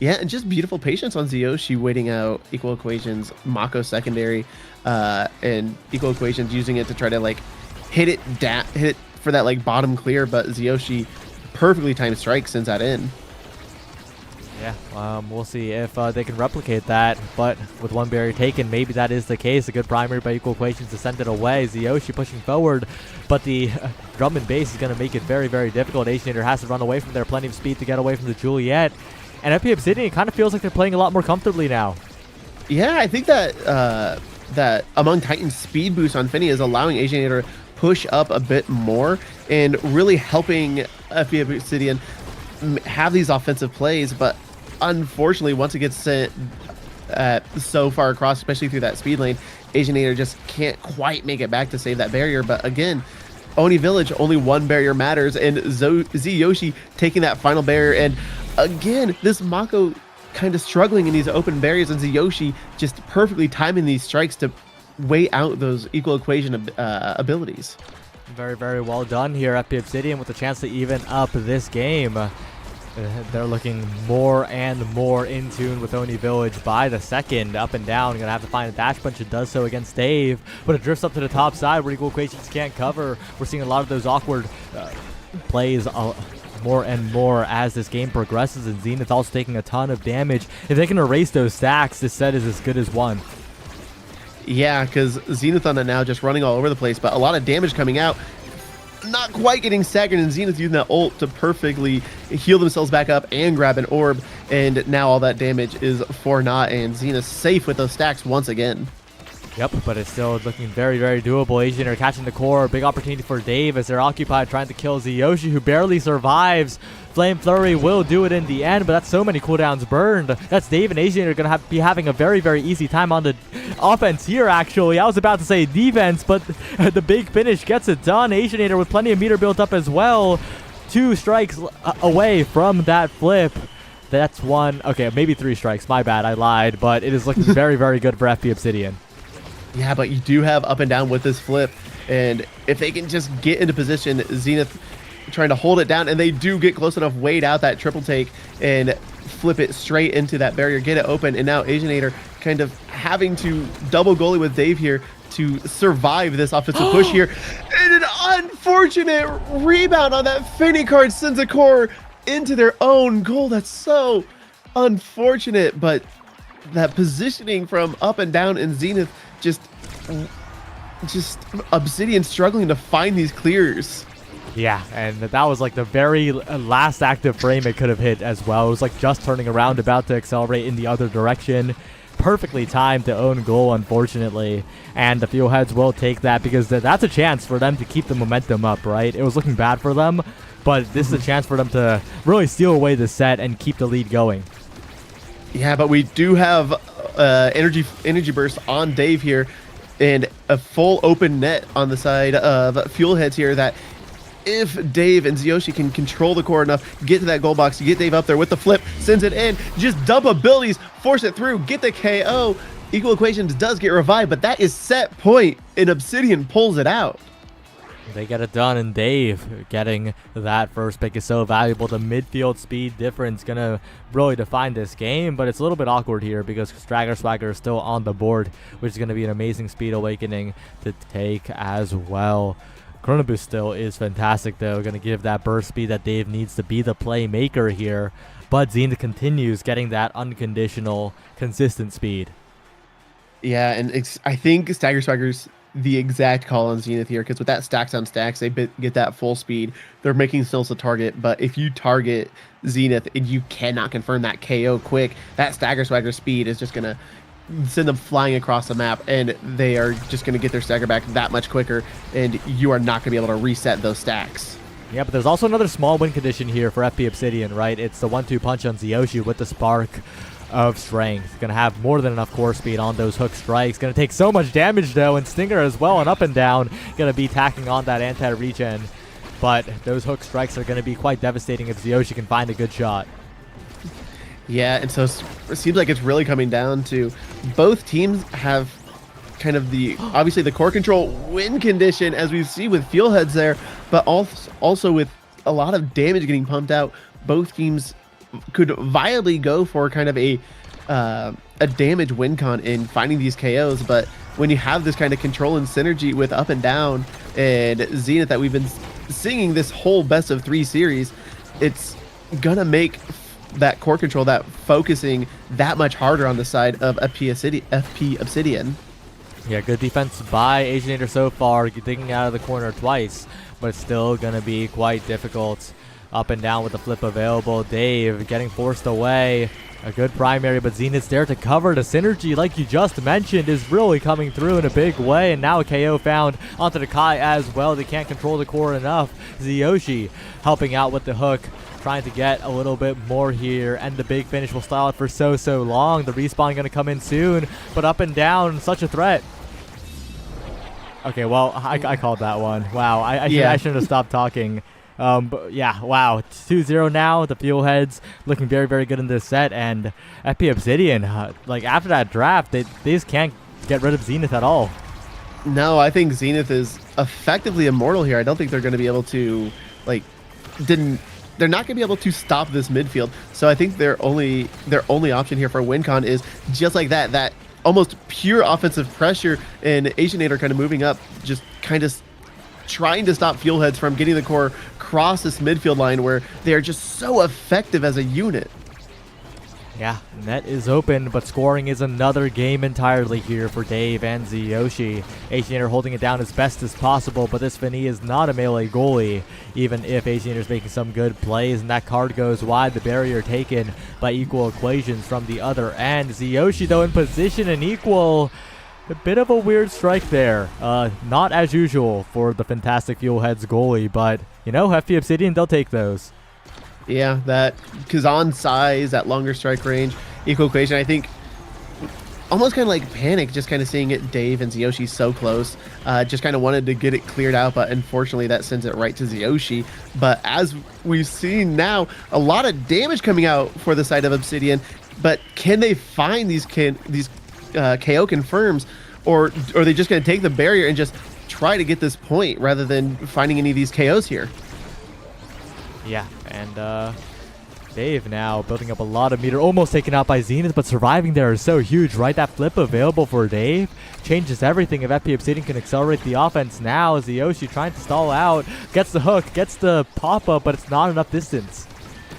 Yeah, and just beautiful patience on Zyoshi waiting out Equal Equations, Mako secondary, and Equal Equations using it to try to like hit it for that like bottom clear, but Zyoshi perfectly timed strike sends that in. Yeah, we'll see if they can replicate that, but with one barrier taken, maybe that is the case. A good primary by Equal Equations to send it away. Zyoshi pushing forward, but the drum and bass is going to make it very, very difficult. Asianator has to run away from there. Plenty of speed to get away from the Juliet. And FP Obsidian kind of feels like they're playing a lot more comfortably now. Yeah, I think that that Among Titans speed boost on Finny is allowing Asianator to push up a bit more and really helping FP Obsidian have these offensive plays, but unfortunately, once it gets sent so far across, especially through that speed lane. Asianator just can't quite make it back to save that barrier. But again, Oni Village, only one barrier matters, and Z Yoshi taking that final barrier. And again, this Mako kind of struggling in these open barriers, and Z Yoshi just perfectly timing these strikes to weigh out those equal equation abilities. Very, very well done here at FP Obsidian with a chance to even up this game. They're looking more and more in tune with Oni Village by the second. Up and down, gonna have to find a dash punch. It does so against Dave, but it drifts up to the top side where equal equations can't cover. We're seeing a lot of those awkward plays more and more as this game progresses, and Zenith also taking a ton of damage. If they can erase those stacks, this set is as good as won. Yeah, because Zenith on it now just running all over the place, but a lot of damage coming out. Not quite getting staggered, and Zenith using that ult to perfectly heal themselves back up and grab an orb, and now all that damage is for naught, and Zenith safe with those stacks once again. Yep, but it's still looking very, very doable. Asian are catching the core. Big opportunity for Dave as they're occupied trying to kill Yoshi, who barely survives. Flame Flurry will do it in the end, but that's so many cooldowns burned. That's Dave and Asian are going to be having a very, very easy time on the offense here, actually. I was about to say defense, but the big finish gets it done. Asianator with plenty of meter built up as well. 2 strikes away from that flip. That's 1. Okay, maybe 3 strikes. My bad, I lied, but it is looking very, very good for FP Obsidian. Yeah, but you do have up and down with this flip, and if they can just get into position, Zenith trying to hold it down, and they do get close enough, wait out that triple take and flip it straight into that barrier, get it open, and now Asianator kind of having to double goalie with Dave here to survive this offensive push here. And an unfortunate rebound on that Finny card sends a core into their own goal. That's so unfortunate, but that positioning from up and down in Zenith, just Obsidian struggling to find these clears. Yeah, and that was like the very last active frame it could have hit as well. It was like just turning around, about to accelerate in the other direction. Perfectly timed to own goal, unfortunately. And the Fuelheads will take that because that's a chance for them to keep the momentum up, right? It was looking bad for them, but this is a chance for them to really steal away the set and keep the lead going. Yeah, but we do have energy burst on Dave here, and a full open net on the side of Fuelheads here, that if Dave and Yoshi can control the core enough, get to that goal box, get Dave up there with the flip, sends it in, just dump abilities, force it through, get the KO. Equal Equations does get revived, but that is set point, and Obsidian pulls it out. They get it done, and Dave getting that first pick is so valuable. The midfield speed difference gonna really define this game, but it's a little bit awkward here because Straggler Swagger is still on the board, which is gonna be an amazing speed awakening to take as well. Chrono Boost still is fantastic, though. Gonna give that burst speed that Dave needs to be the playmaker here, but Zenith continues getting that unconditional, consistent speed. Yeah, and I think Stagger Swagger's the exact call on Zenith here, because with that stacks on stacks, they get that full speed. They're making Stills a target, but if you target Zenith and you cannot confirm that KO quick, that Stagger Swagger speed is just going to send them flying across the map, and they are just going to get their stagger back that much quicker, and you are not going to be able to reset those stacks. Yeah, but there's also another small win condition here for FP Obsidian, right? It's the 1-2 punch on Yoshi with the Spark of Strength. Gonna have more than enough core speed on those hook strikes. Gonna take so much damage though, and Stinger as well, and up and down. Gonna be tacking on that anti-regen. But those hook strikes are gonna be quite devastating if Yoshi can find a good shot. Yeah, and so it seems like it's really coming down to both teams have kind of the, obviously the core control win condition, as we see with Fuelheads there, but also with a lot of damage getting pumped out. Both teams could viably go for kind of a damage win con in finding these KOs, but when you have this kind of control and synergy with up and down and Zenith that we've been singing this whole best of 3 series, it's gonna make that core control, that focusing, that much harder on the side of FP Obsidian. Yeah, good defense by Asianator so far, digging out of the corner twice, but it's still gonna be quite difficult. Up and down with the flip available. Dave getting forced away. A good primary, but Zenith's there to cover. The synergy, like you just mentioned, is really coming through in a big way. And now a KO found onto the Kai as well. They can't control the core enough. Yoshi helping out with the hook trying to get a little bit more here, and the big finish will stall it for so long. The respawn going to come in soon, but up and down, such a threat. Okay, well, I called that one. Wow, I shouldn't have stopped talking. But yeah, wow, 2-0 now. The Fuelheads looking very good in this set, and FP Obsidian, like after that draft, they just can't get rid of Zenith at all. No, I think Zenith is effectively immortal here. I don't think they're going to be able to, like, they're not going to be able to stop this midfield. So I think their only option here for WinCon is just like that almost pure offensive pressure, and Asianator kind of moving up, just kind of trying to stop Fuelheads from getting the core across this midfield line where they are just so effective as a unit. Yeah, net is open, but scoring is another game entirely here for Dave and Zyoshi. Asianator holding it down as best as possible, but this Finny is not a melee goalie. Even if Asianator is making some good plays and that card goes wide, the barrier taken by equal equations from the other end. Zyoshi, though, in position and equal. A bit of a weird strike there. Not as usual for the fantastic Fuelheads goalie, but, you know, FP Obsidian, they'll take those. Yeah, that Kazan size, that longer strike range, equal equation, I think almost kind of like panic, just kind of seeing it, Dave and Zyoshi so close. Just kind of wanted to get it cleared out, but unfortunately that sends it right to Zyoshi. But as we've seen now, a lot of damage coming out for the side of Obsidian, but can they find these KO confirms, or are they just going to take the barrier and just try to get this point rather than finding any of these KOs here? Yeah, and Dave now building up a lot of meter, almost taken out by Zenith, but surviving there is so huge, right? That flip available for Dave changes everything. If FP Obsidian can accelerate the offense now, Zyoshi trying to stall out, gets the hook, gets the pop-up, but it's not enough distance.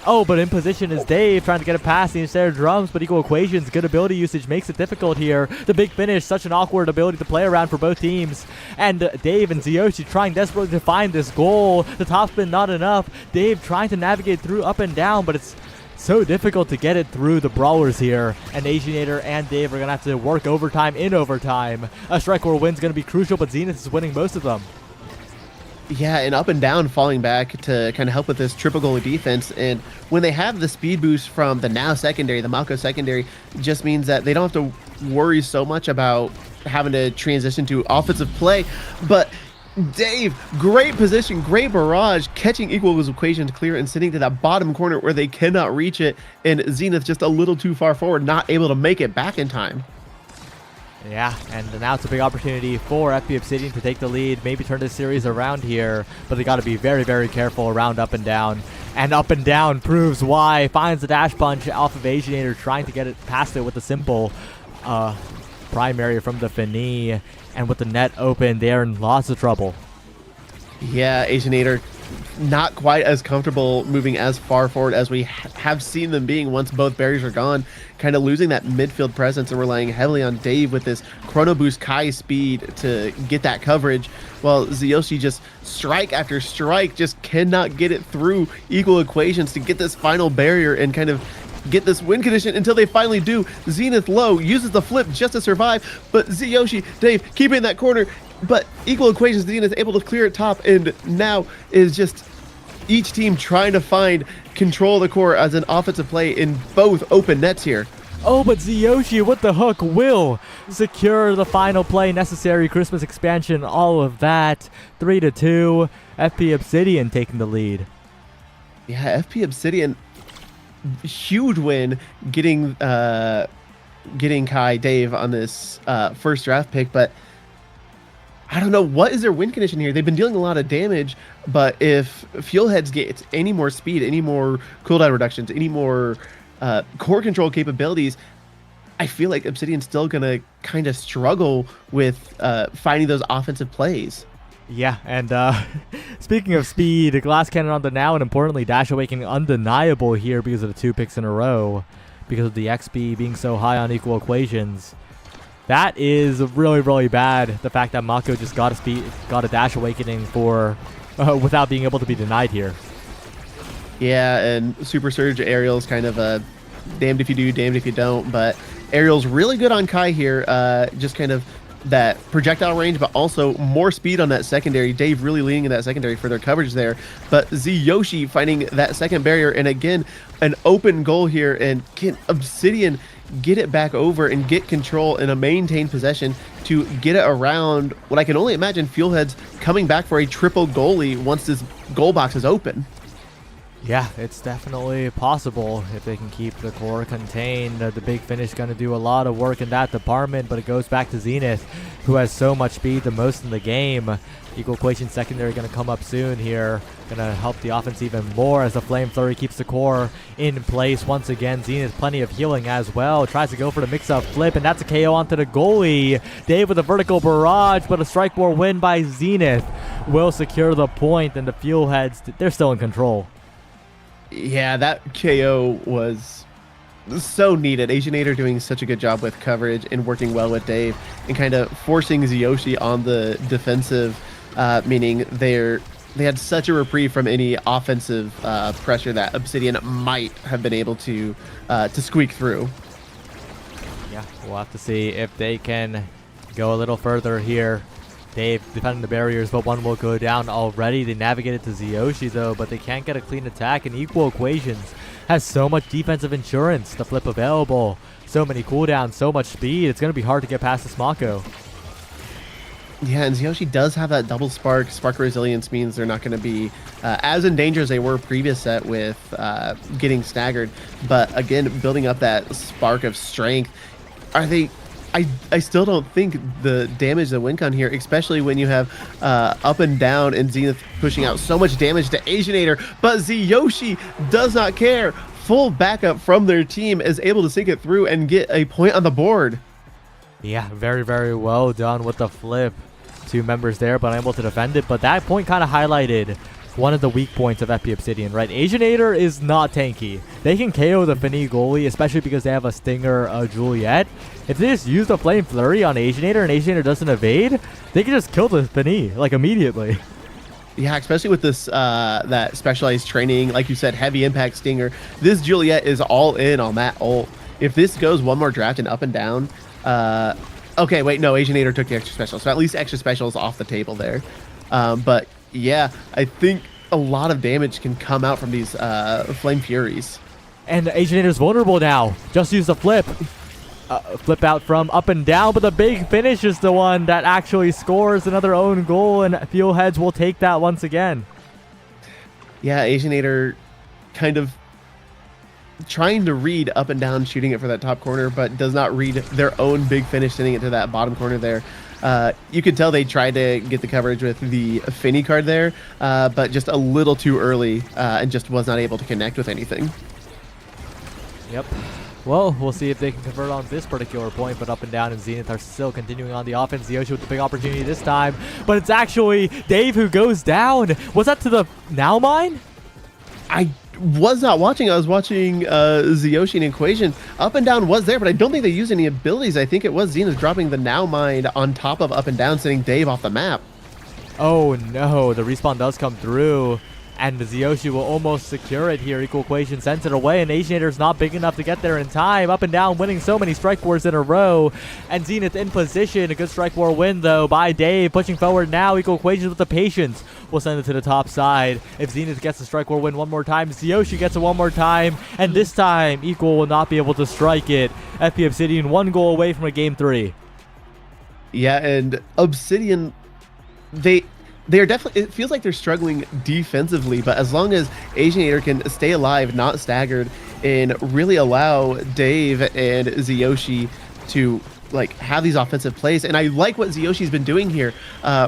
Oh, but in position is Dave, trying to get it past the Ensnare drums, but equal equations, good ability usage makes it difficult here. The big finish, such an awkward ability to play around for both teams. And Dave and Zyoshi trying desperately to find this goal. The top spin not enough. Dave trying to navigate through up and down, but it's so difficult to get it through the brawlers here. And Asianator and Dave are going to have to work overtime in overtime. A strike core win's going to be crucial, but Zenith is winning most of them. Yeah, and up and down falling back to kind of help with this triple goalie defense. And when they have the speed boost from the now secondary, the Malco secondary, just means that they don't have to worry so much about having to transition to offensive play. But Dave, great position, great barrage, catching equal equations clear and sitting to that bottom corner where they cannot reach it. And Zenith just a little too far forward, not able to make it back in time. Yeah, and now it's a big opportunity for FP Obsidian to take the lead, maybe turn this series around here, but they got to be very careful around up and down. And up and down proves why. Finds the dash punch off of Asianator, trying to get it past it with a simple primary from the Fini. And with the net open, they're in lots of trouble. Yeah, Asianator not quite as comfortable moving as far forward as we have seen them being once both barriers are gone, kind of losing that midfield presence and relying heavily on Dave with this Chrono Boost Kai speed to get that coverage, while Zyoshi just strike after strike just cannot get it through equal equations to get this final barrier and kind of get this win condition until they finally do. Zenith low uses the flip just to survive, but Zyoshi, Dave keeping that corner, but equal equations, Zenith is able to clear it top, and now is just each team trying to find control of the core as an offensive play in both open nets here. Oh, but Zyoshi with the hook will secure the final play necessary. Christmas expansion, all of that. 3-2. FP Obsidian taking the lead. Yeah, FP Obsidian, huge win getting Kai Dave on this first draft pick, but I don't know, what is their win condition here? They've been dealing a lot of damage, but if Fuelheads get any more speed, any more cooldown reductions, any more core control capabilities, I feel like Obsidian's still going to kind of struggle with finding those offensive plays. Yeah, and speaking of speed, Glass Cannon on the now, and importantly, Dash Awakening undeniable here because of the 2 picks in a row, because of the XP being so high on equal equations. That is really bad, the fact that Mako just got a Dash Awakening for without being able to be denied here. Yeah, and Super Surge Aerial's kind of a damned if you do, damned if you don't, but Aerial's really good on Kai here, just kind of that projectile range, but also more speed on that secondary. Dave really leaning in that secondary for their coverage there. But Z Yoshi finding that second barrier, and again, an open goal here, and can Obsidian get it back over and get control in a maintained possession to get it around what I can only imagine Fuelheads coming back for a triple goalie once this goal box is open. Yeah, it's definitely possible if they can keep the core contained. The big finish going to do a lot of work in that department, but it goes back to Zenith, who has so much speed, the most in the game. Equal Equation secondary going to come up soon here. Going to help the offense even more as the Flame Flurry keeps the core in place. Once again, Zenith plenty of healing as well. Tries to go for the mix-up flip, and that's a KO onto the goalie. Dave with a vertical barrage, but a strike war win by Zenith will secure the point, and the Fuelheads, they're still in control. Yeah, that KO was so needed. Asianator doing such a good job with coverage and working well with Dave and kind of forcing Zyoshi on the defensive, meaning they had such a reprieve from any offensive pressure that Obsidian might have been able to squeak through. Yeah, we'll have to see if they can go a little further here. Dave defending the barriers, but one will go down already. They navigated to Zyoshi though, but they can't get a clean attack, and Equal Equations has so much defensive insurance. The flip available, so many cooldowns, so much speed. It's going to be hard to get past this Mako. Yeah, and Zyoshi does have that double spark. Spark resilience means they're not going to be as in danger as they were previous set with getting staggered. But again, building up that spark of strength. Are they... I still don't think the damage the win con here, especially when you have up and down and Zenith pushing out so much damage to Asianator, but Zyoshi does not care. Full backup from their team is able to sink it through and get a point on the board. Yeah, very, very well done with the flip. Two members there, but unable to defend it. But that point kind of highlighted one of the weak points of FP Obsidian, right? Asianator is not tanky. They can KO the Finny goalie, especially because they have a Stinger Juliet. If they just use the Flame Flurry on Asianator and Asianator doesn't evade, they can just kill the Finny, like, immediately. Yeah, especially with this that specialized training, like you said, heavy impact Stinger. This Juliet is all in on that ult. If this goes one more draft and up and down, okay, wait, no, Asianator took the extra special, so at least extra special is off the table there. But yeah, I think a lot of damage can come out from these Flame Furies. And Asianator's vulnerable now. Just use the flip. Flip out from up and down, but the big finish is the one that actually scores another own goal, and Fuelheads will take that once again. Yeah, Asianator kind of trying to read up and down, shooting it for that top corner, but does not read their own big finish, sending it to that bottom corner there. You could tell they tried to get the coverage with the Finny card there, but just a little too early and just was not able to connect with anything. Yep. Well, we'll see if they can convert on this particular point, but up and down and Zenith are still continuing on the offense. Yoshi with the big opportunity this time, but it's actually Dave who goes down. Was that to the Now Mine? I was not watching. I was watching Zyoshi and Equation. Up and down was there, but I don't think they used any abilities. I think it was Zenith dropping the Now Mind on top of up and down, sending Dave off the map. Oh no, the respawn does come through, and Zyoshi will almost secure it here. Equal Equation sends it away, and Asianator's not big enough to get there in time. Up and down, winning so many strike wars in a row, and Zenith in position. A good strike war win, though, by Dave. Pushing forward now, Equal Equations with the patience. We'll send it to the top side. If Zenith gets the strike war win one more time, Zyoshi gets it one more time, and this time, Equal will not be able to strike it. FP Obsidian 1 goal away from a Game 3. Yeah, and Obsidian, they are definitely, it feels like they're struggling defensively, but as long as Asianator can stay alive, not staggered, and really allow Dave and Zyoshi to like have these offensive plays. And I like what Ziyoshi's been doing here,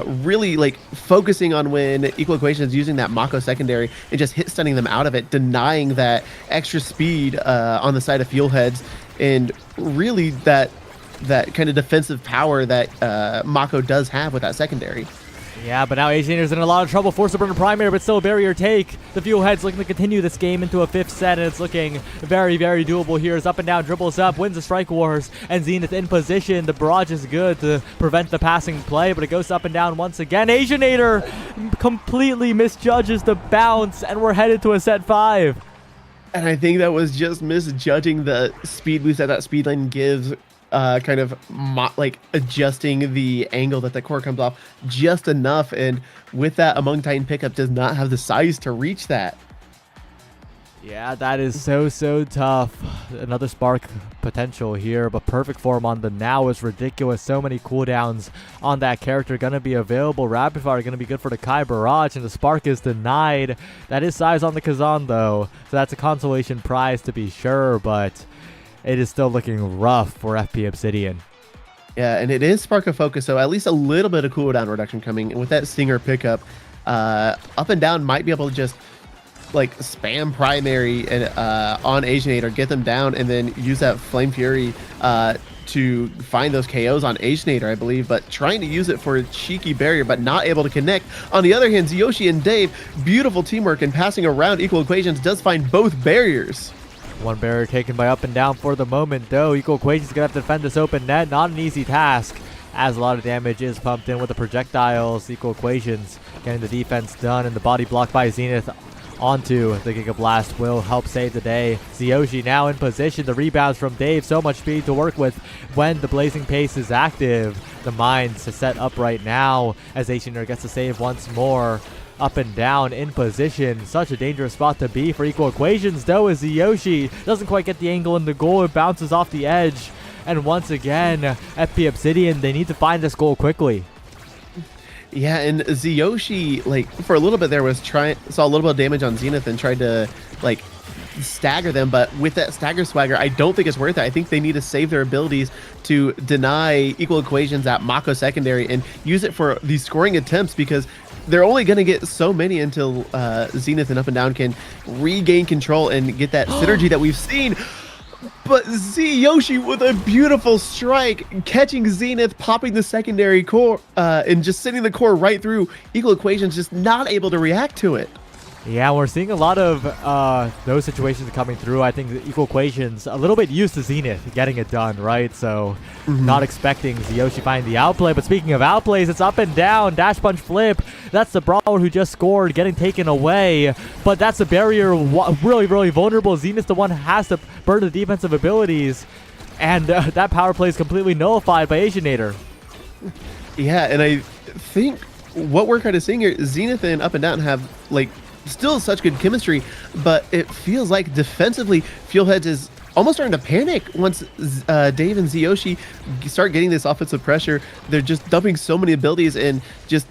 really like focusing on when Equal Equation is using that Mako secondary and just hit stunning them out of it, denying that extra speed on the side of Fuelheads, and really that kind of defensive power that Mako does have with that secondary. Yeah, but now Asianator's in a lot of trouble. Forced to burn a primary, but still a barrier take. The Fuelheads looking to continue this game into a 5th set, and it's looking very, very doable here. As up and down, dribbles up, wins the strike wars, and Zenith in position. The barrage is good to prevent the passing play, but it goes up and down once again. Asianator completely misjudges the bounce, and we're headed to a set 5. And I think that was just misjudging the speed boost that speed lane gives kind of like adjusting the angle that the core comes off just enough. And with that, Among Titan pickup does not have the size to reach that. Yeah, that is so tough. Another spark potential here, but perfect form on the now is ridiculous. So many cooldowns on that character going to be available. Rapid fire going to be good for the Kai Barrage, and the spark is denied. That is size on the Kazan though, so that's a consolation prize to be sure, but it is still looking rough for FP Obsidian. Yeah, and it is Spark of Focus, so at least a little bit of cooldown reduction coming. And with that Stinger pickup, up and down might be able to just like spam primary and on Asianator, get them down, and then use that Flame Fury to find those KOs on Asianator, I believe, but trying to use it for a cheeky barrier, but not able to connect. On the other hand, Yoshi and Dave, beautiful teamwork and passing around equal equations, does find both barriers. One barrier taken by up and down for the moment, though. Equal Equations going to have to defend this open net. Not an easy task, as a lot of damage is pumped in with the projectiles. Equal Equations getting the defense done, and the body blocked by Zenith onto the Giga Blast will help save the day. Zyoshi now in position. The rebounds from Dave. So much speed to work with when the Blazing Pace is active. The mines to set up right now as Asianer gets to save once more. Up and down in position. Such a dangerous spot to be for Equal Equations, though, as Yoshi doesn't quite get the angle in the goal. It bounces off the edge. And once again, FP Obsidian, they need to find this goal quickly. Yeah, and Zyoshi, like, for a little bit there saw a little bit of damage on Zenith and tried to, like, stagger them, but with that stagger swagger, I don't think it's worth it. I think they need to save their abilities to deny Equal Equations at Mako secondary and use it for these scoring attempts, because they're only going to get so many until Zenith and Up and Down can regain control and get that synergy that we've seen. But Yoshi with a beautiful strike, catching Zenith, popping the secondary core, and just sending the core right through. Equal Equations just not able to react to it. Yeah, we're seeing a lot of those situations coming through. I think the Equal Equations a little bit used to Zenith getting it done, right? So not expecting Zyoshi finding the outplay. But speaking of outplays, it's up and down, dash punch flip. That's the brawler who just scored, getting taken away. But that's the barrier, really vulnerable. Zenith, the one, has to burn the defensive abilities. And that power play is completely nullified by Asianator. Yeah, and I think what we're kind of seeing here, Zenith and Up and Down have, like, still such good chemistry, but it feels like defensively Fuelheads is almost starting to panic once Dave and Zyoshi start getting this offensive pressure. They're just dumping so many abilities, and just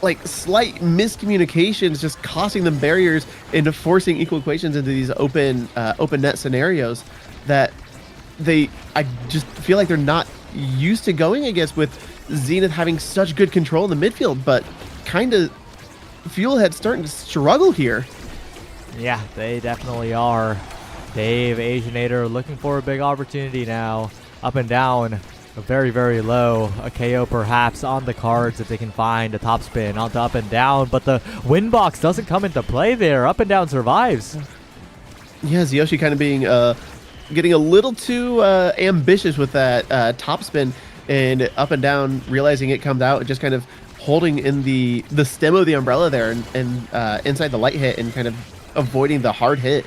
like slight miscommunications just costing them barriers and forcing Equal Equations into these open net scenarios that I just feel like they're not used to going against, with Zenith having such good control in the midfield, but kind of Fuelhead starting to struggle here. Yeah, they definitely are. Dave, Asianator looking for a big opportunity now. Up and down, very low. A KO perhaps on the cards if they can find a top spin onto Up and Down, but the win box doesn't come into play there. Up and Down survives. Yeah, Zyoshi kind of being getting a little too ambitious with that top spin, and Up and Down realizing it comes out and just kind of holding in the stem of the umbrella there and inside the light hit and kind of avoiding the hard hit.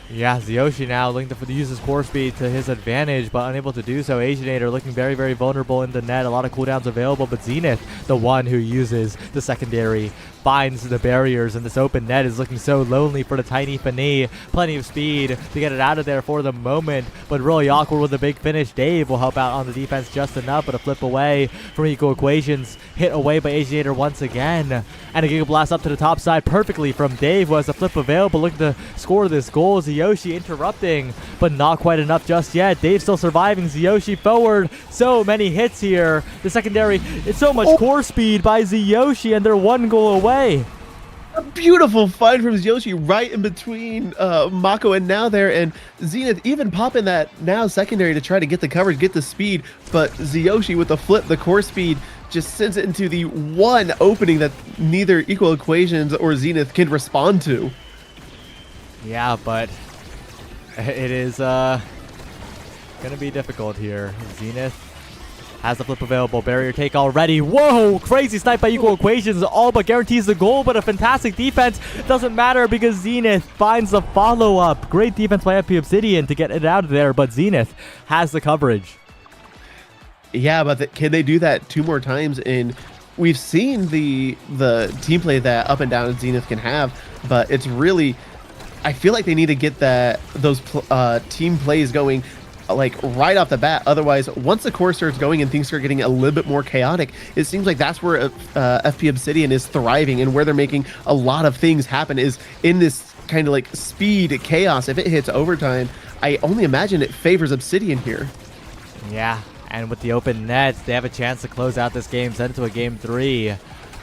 Yeah, Zyoshi now looking to use his core speed to his advantage, but unable to do so. Asianator looking very vulnerable in the net. A lot of cooldowns available, but Zenith, the one who uses the secondary, finds the barriers, and this open net is looking so lonely for the tiny Fanny. Plenty of speed to get it out of there for the moment, but really awkward with a big finish. Dave will help out on the defense just enough, but a flip away from Equal Equations. Hit away by Asianator once again, and a Giga Blast up to the top side perfectly from Dave. Was a flip available, looking to score this goal. Zyoshi interrupting, but not quite enough just yet. Dave still surviving. Zyoshi forward. So many hits here. The secondary, it's so much core speed by Zyoshi, and they're one goal away. A beautiful find from Zyoshi right in between Mako and Now there, and Zenith even popping that Now secondary to try to get the coverage, get the speed, but Zyoshi with the flip, the core speed, just sends it into the one opening that neither Equal Equations or Zenith can respond to. Yeah, but it is gonna be difficult here. Zenith has the flip available. Barrier take already. Whoa! Crazy snipe by Equal Equations. All but guarantees the goal, but a fantastic defense. Doesn't matter because Zenith finds the follow-up. Great defense by FP Obsidian to get it out of there, but Zenith has the coverage. Yeah, but can they do that 2 more times? And we've seen the team play that Up and Down and Zenith can have, but it's really, I feel like they need to get those team plays going like right off the bat. Otherwise, once the core starts going and things start getting a little bit more chaotic, it seems like that's where FP Obsidian is thriving and where they're making a lot of things happen is in this kind of like speed chaos. If it hits overtime, I only imagine it favors Obsidian here. Yeah, and with the open nets, they have a chance to close out this game, send it to a game 3.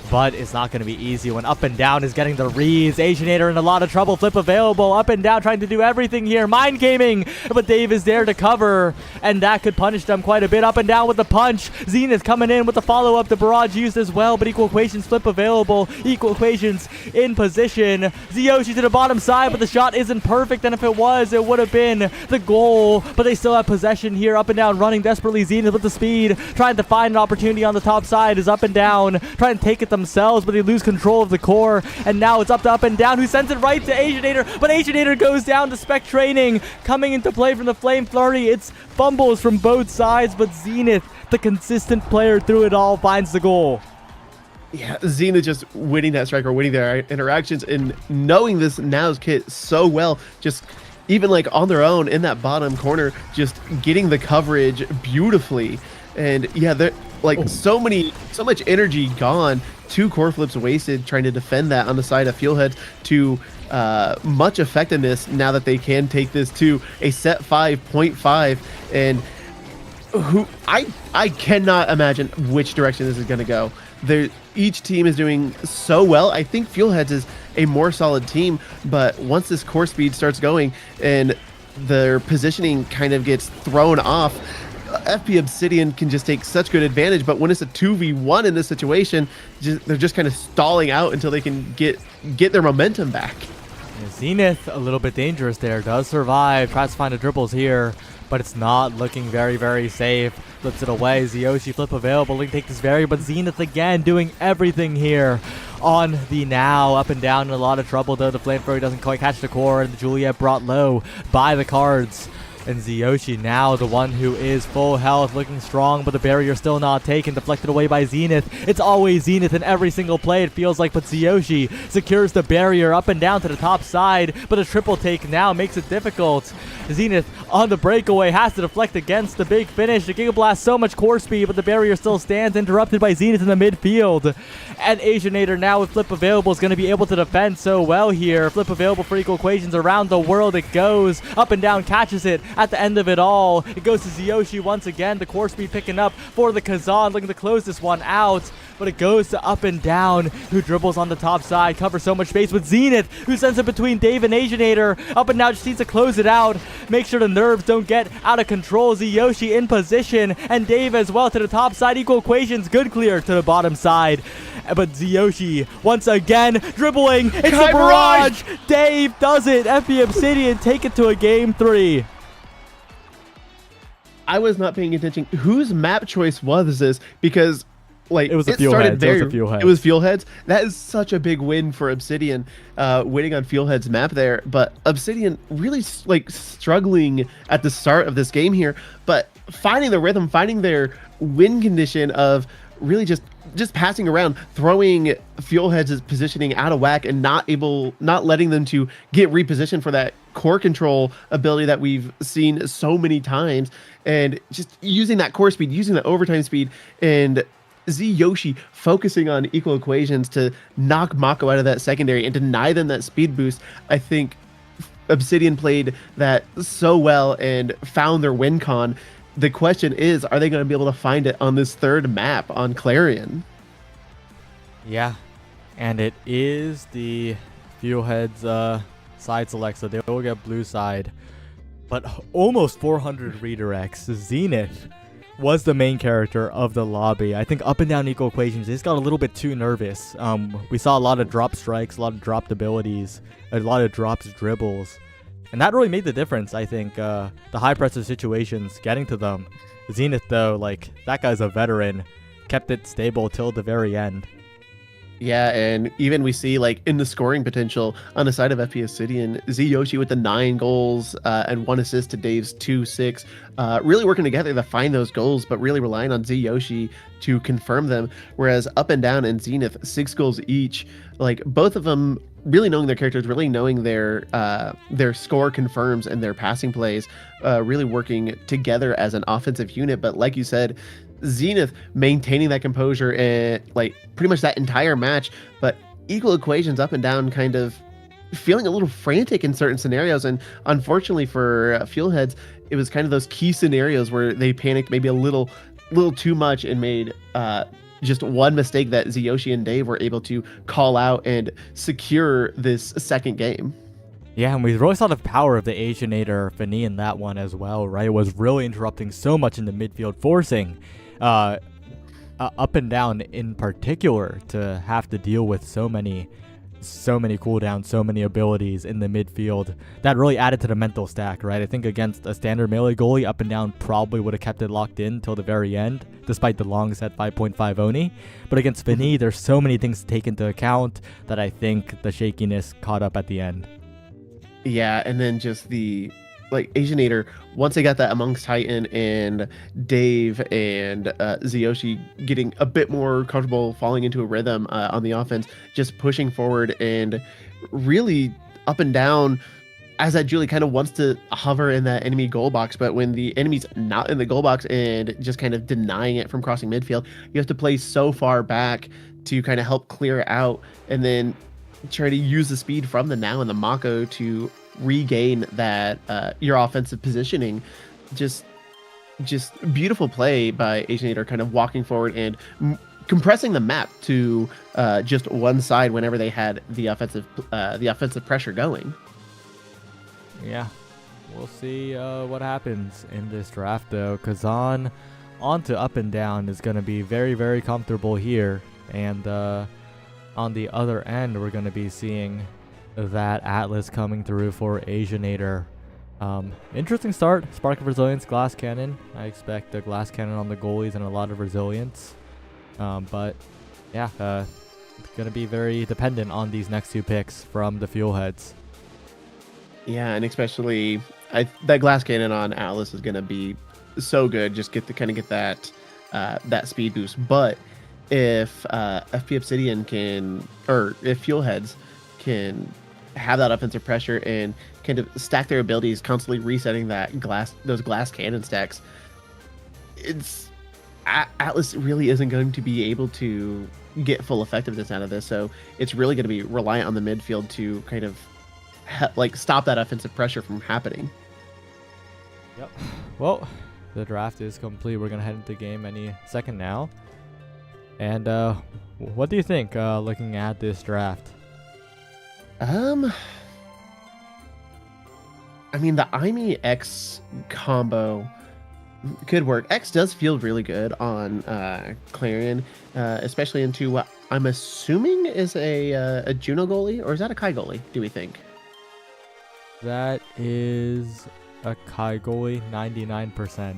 But it's not going to be easy when Up and Down is getting the reads. Asianator in a lot of trouble. Flip available. Up and Down trying to do everything here. Mind gaming. But Dave is there to cover. And that could punish them quite a bit. Up and Down with the punch. Zenith coming in with the follow-up. The barrage used as well. But Equal Equations flip available. Equal Equations in position. Zyoshi to the bottom side. But the shot isn't perfect. And if it was, it would have been the goal. But they still have possession here. Up and Down running desperately. Zenith with the speed. Trying to find an opportunity on the top side is Up and Down. Trying to take it themselves, but they lose control of the core, and now it's Up and Down, who sends it right to Asianator, but Asianator goes down to Spec Training, coming into play from the Flame Flurry. It's fumbles from both sides, but Zenith, the consistent player through it all, finds the goal. Yeah, Zenith just winning that strike or winning their interactions and knowing this Now's kit so well, just even like on their own in that bottom corner, just getting the coverage beautifully. And yeah, they're like so much energy gone. 2 core flips wasted trying to defend that on the side of Fuelheads to much effectiveness now that they can take this to a set 5.5. And who I cannot imagine which direction this is going to go. Each team is doing so well. I think Fuelheads is a more solid team, but once this core speed starts going and their positioning kind of gets thrown off, FP Obsidian can just take such good advantage. But when it's a 2v1 in this situation, they're just kind of stalling out until they can get their momentum back. Yeah, Zenith, a little bit dangerous there, does survive, tries to find the dribbles here, but it's not looking very, very safe. Flips it away. Zyoshi flip available. Link take this very, but Zenith again doing everything here on the Now. Up and Down in a lot of trouble though. The Flame Flurry doesn't quite catch the core, and the Juliet brought low by the cards. And Zyoshi now the one who is full health, looking strong, but the barrier still not taken, deflected away by Zenith. It's always Zenith in every single play, it feels like, but Zyoshi secures the barrier Up and Down to the top side, but a triple take now makes it difficult. Zenith on the breakaway has to deflect against the big finish. The Giga Blast so much core speed, but the barrier still stands, interrupted by Zenith in the midfield. And Asianator now with flip available is going to be able to defend so well here. Flip available for Equal Equations, around the world it goes. Up and Down catches it. At the end of it all, it goes to Zyoshi once again. The core speed picking up for the Kazan, looking to close this one out. But it goes to Up and Down, who dribbles on the top side, covers so much space with Zenith, who sends it between Dave and Asianator. Up and Down just needs to close it out. Make sure the nerves don't get out of control. Zyoshi in position, and Dave as well to the top side. Equal Equations, good clear to the bottom side. But Zyoshi once again dribbling. It's a barrage. Dave does it. FP Obsidian take it to a game 3. I was not paying attention. Whose map choice was this? Because like it was Fuelheads. It was Fuelheads. That is such a big win for Obsidian, winning on Fuelheads map there. But Obsidian really like struggling at the start of this game here, but finding the rhythm, finding their win condition of really just passing around, throwing Fuelheads' positioning out of whack, and not letting them to get repositioned for that core control ability that we've seen so many times, and just using that core speed, using the overtime speed, and Zyoshi focusing on Equal Equations to knock Mako out of that secondary and deny them that speed boost. I think Obsidian played that so well and found their win con. The question is, are they going to be able to find it on this third map on Clarion? Yeah, and it is the Fuelheads side select, so they will get blue side. But almost 400 redirects. Zenith was the main character of the lobby. I think Up and Down Equal Equations, they just got a little bit too nervous. We saw a lot of drop strikes, a lot of dropped abilities, a lot of drops dribbles. And that really made the difference, I think. The high pressure situations, getting to them. Zenith, though, like, that guy's a veteran. Kept it stable till the very end. Yeah, and even we see like in the scoring potential on the side of FP Obsidian, Z Yoshi with the 9 goals and 1 assist to Dave's 2-6, really working together to find those goals, but really relying on Z Yoshi to confirm them. Whereas Up and Down and Zenith, 6 goals each, like both of them really knowing their characters, really knowing their score confirms and their passing plays, really working together as an offensive unit. But like you said, Zenith maintaining that composure and like pretty much that entire match, but equal equations Up and Down kind of feeling a little frantic in certain scenarios. And unfortunately for Fuelheads, it was kind of those key scenarios where they panicked maybe a little too much and made just one mistake that Ziyoshi and Dave were able to call out and secure this second game. Yeah, and we really saw the power of the Asianator Fini in that one as well, right? It was really interrupting so much in the midfield, forcing Up and Down in particular to have to deal with so many cooldowns, so many abilities in the midfield. That really added to the mental stack, right? I think against a standard melee goalie, Up and Down probably would have kept it locked in till the very end, despite the long set 5.5 Oni. But against Fini, there's so many things to take into account that I think the shakiness caught up at the end. Yeah, and then just the like Asianator, once they got that amongst Titan and Dave and Ziyoshi getting a bit more comfortable falling into a rhythm on the offense, just pushing forward and really Up and Down as that Julie kind of wants to hover in that enemy goal box, but when the enemy's not in the goal box and just kind of denying it from crossing midfield, you have to play so far back to kind of help clear out and then try to use the speed from the Now and the Mako to regain that your offensive positioning. Just beautiful play by Asianator, kind of walking forward and compressing the map to just one side whenever they had the offensive pressure going. Yeah, we'll see what happens in this draft though. Kazan onto Up and Down is going to be very, very comfortable here, and on the other end we're going to be seeing that Atlas coming through for Asianator. Interesting start. Spark of Resilience, Glass Cannon. I expect a Glass Cannon on the goalies and a lot of resilience. But yeah, it's going to be very dependent on these next two picks from the Fuelheads. Yeah, and especially that Glass Cannon on Atlas is going to be so good. Just get that that speed boost. But if FP Obsidian can, or if Fuelheads can have that offensive pressure and kind of stack their abilities, constantly resetting those glass cannon stacks, Atlas really isn't going to be able to get full effectiveness out of this. So it's really going to be reliant on the midfield to kind of stop that offensive pressure from happening. Yep. Well, the draft is complete. We're gonna head into game any second now. And what do you think looking at this draft? I mean, the Aimi X combo could work. X does feel really good on Clarion, especially into what I'm assuming is a Juno goalie, or is that a Kai goalie, do we think? That is a Kai goalie, 99%.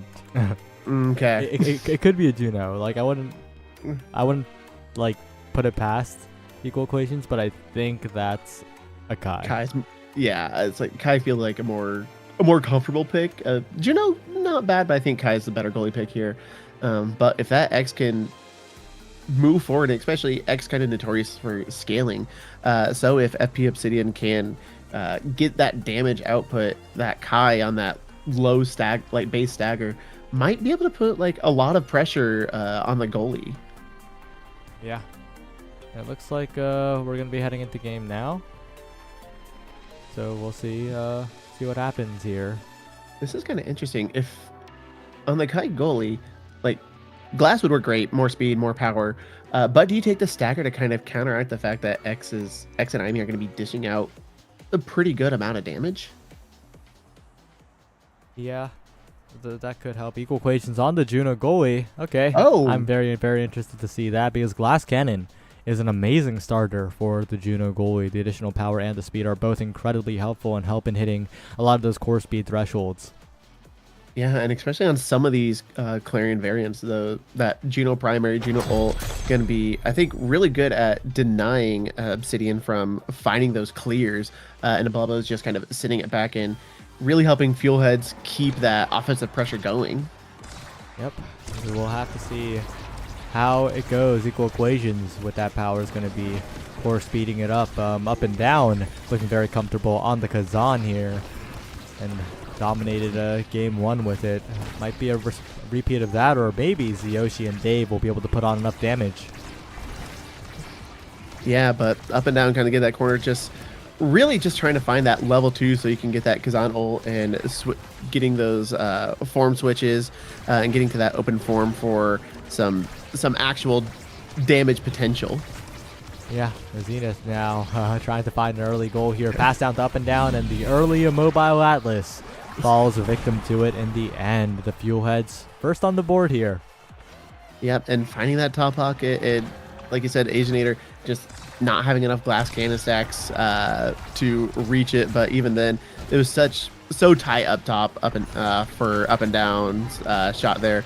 Okay. It could be a Juno. Like I wouldn't like put it past equal equations, but I think that's a Kai. Kai's, yeah, it's like Kai feels like a more comfortable pick. Juno, not bad, but I think Kai is the better goalie pick here. But if that X can move forward, and especially X kind of notorious for scaling, so if FP Obsidian can get that damage output, that Kai on that low base stagger might be able to put like a lot of pressure on the goalie. Yeah. It looks like we're gonna be heading into game now, so we'll see what happens here. This is kind of interesting. If on the Kai goalie, like Glass would work great, more speed, more power, but do you take the stagger to kind of counteract the fact that X and Aimi are going to be dishing out a pretty good amount of damage? Yeah, that could help. Equal equations on the Juno goalie. Okay. Oh, I'm very, very interested to see that, because Glass Cannon is an amazing starter for the Juno goalie. The additional power and the speed are both incredibly helpful and help in hitting a lot of those core speed thresholds. Yeah, and especially on some of these Clarion variants, though, that Juno primary, Juno ult, going to be, I think, really good at denying Obsidian from finding those clears, and Ababa is just kind of sitting it back in, really helping Fuelheads keep that offensive pressure going. Yep, we will have to see how it goes. Equal equations with that power is going to be, of course, speeding it up and down, looking very comfortable on the Kazan here, and dominated game 1 with it. Might be a repeat of that, or maybe Zyoshi and Dave will be able to put on enough damage. Yeah, but up and down kind of get that corner, just really just trying to find that level 2 so you can get that Kazan ult and getting those form switches and getting to that open form for some actual damage potential. Yeah, Zenith now trying to find an early goal here. Pass down to up and down, and the early Immobile Atlas falls a victim to it in the end. The Fuelheads first on the board here. Yep, and finding that top pocket, like you said, Asianator just not having enough glass cannon stacks to reach it, but even then, it was so tight up top, for up and down shot there.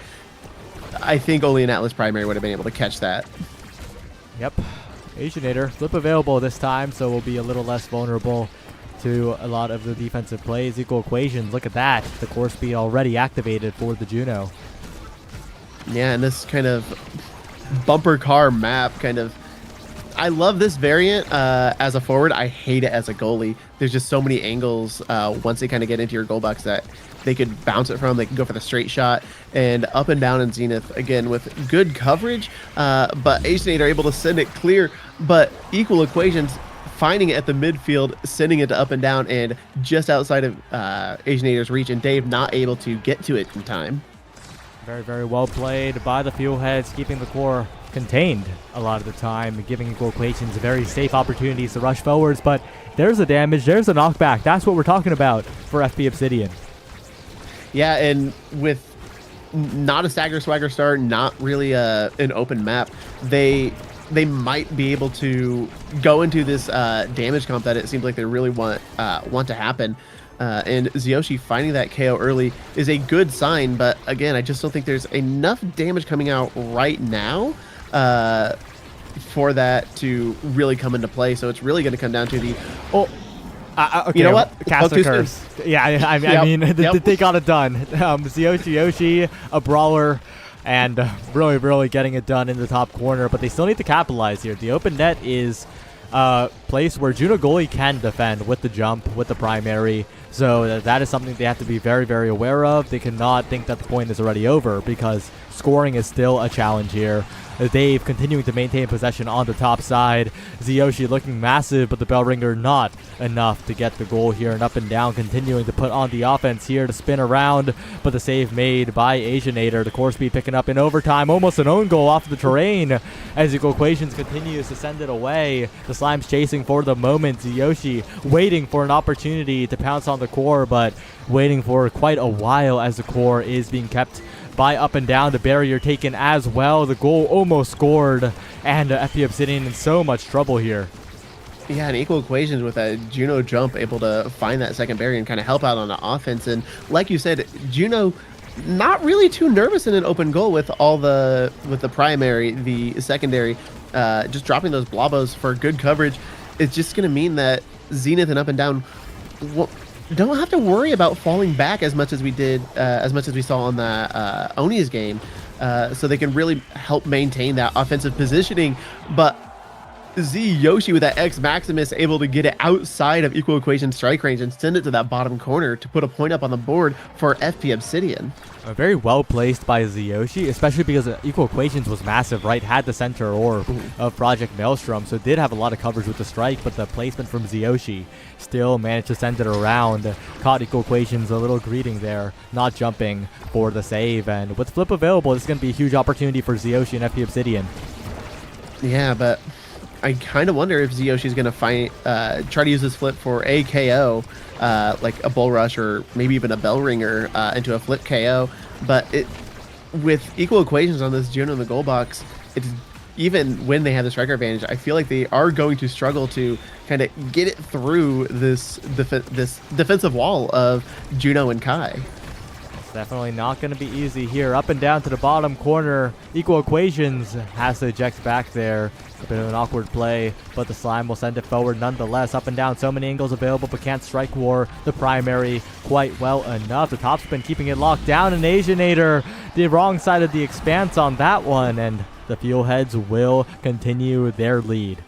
I think only an Atlas primary would have been able to catch that. Yep, Asianator flip available this time, so we'll be a little less vulnerable to a lot of the defensive plays. Equal equations, look at that. The core speed already activated for the Juno. Yeah, and this kind of bumper car map I love this variant as a forward. I hate it as a goalie. There's just so many angles once they kind of get into your goal box that they could bounce it from. They can go for the straight shot, and up and down in Zenith again with good coverage, but Asianator able to send it clear, but equal equations finding it at the midfield, sending it to up and down, and just outside of Asianator's reach, and Dave not able to get to it in time. Very, very well played by the Fuelheads, keeping the core contained a lot of the time, giving Equal Equations very safe opportunities to rush forwards, but there's the damage, there's the knockback. That's what we're talking about for FP Obsidian. Yeah, and with not a stagger swagger start, not really an open map, they might be able to go into this damage comp that it seems like they really want to happen. And Zyoshi finding that KO early is a good sign, but again, I just don't think there's enough damage coming out right now for that to really come into play. So it's really going to come down to the okay, you know what? Cast a curse. Yeah, I mean, they got it done. Yoshi, a brawler, and really, really getting it done in the top corner, but they still need to capitalize here. The open net is a place where Juno goalie can defend with the jump, with the primary, so that is something they have to be very, very aware of. They cannot think that the point is already over, because scoring is still a challenge here. Dave continuing to maintain possession on the top side. Zyoshi looking massive, but the bell ringer not enough to get the goal here. And up and down continuing to put on the offense here to spin around, but the save made by Asianator. The core speed picking up in overtime. Almost an own goal off the terrain as Equal Equations continues to send it away. The Slime's chasing for the moment. Zyoshi waiting for an opportunity to pounce on the core, but waiting for quite a while as the core is being kept by up and down. The barrier taken as well. The goal almost scored, and FP Obsidian in so much trouble here. Yeah, and Equal Equations with that Juno jump able to find that second barrier and kind of help out on the offense. And like you said, Juno not really too nervous in an open goal with the primary, the secondary, just dropping those blobos for good coverage. It's just going to mean that Zenith and up and down don't have to worry about falling back as much as we did, as much as we saw on the Oni's game, so they can really help maintain that offensive positioning. But Yoshi with that X Maximus able to get it outside of Equal Equation strike range and send it to that bottom corner to put a point up on the board for FP Obsidian. Very well placed by Zyoshi, especially because Equal Equations was massive, right? Had the center orb of Project Maelstrom, so did have a lot of coverage with the strike, but the placement from Zyoshi still managed to send it around. Caught Equal Equations a little greeting there, not jumping for the save. And with flip available, this is going to be a huge opportunity for Zyoshi and FP Obsidian. Yeah, but I kind of wonder if Zyoshi is going to try to use this flip for a KO, like a bull rush or maybe even a bell ringer into a flip KO. But with Equal Equations on this Juno in the goal box, it's even when they have the striker advantage, I feel like they are going to struggle to kind of get it through this defensive wall of Juno and Kai. It's definitely not going to be easy here. Up and down to the bottom corner. Equal Equations has to eject back there. A bit of an awkward play, but the slime will send it forward nonetheless. Up and down, so many angles available, but can't strike war the primary quite well enough. The top spin keeping it locked down, and Asianator the wrong side of the expanse on that one, and the Fuel Heads will continue their lead.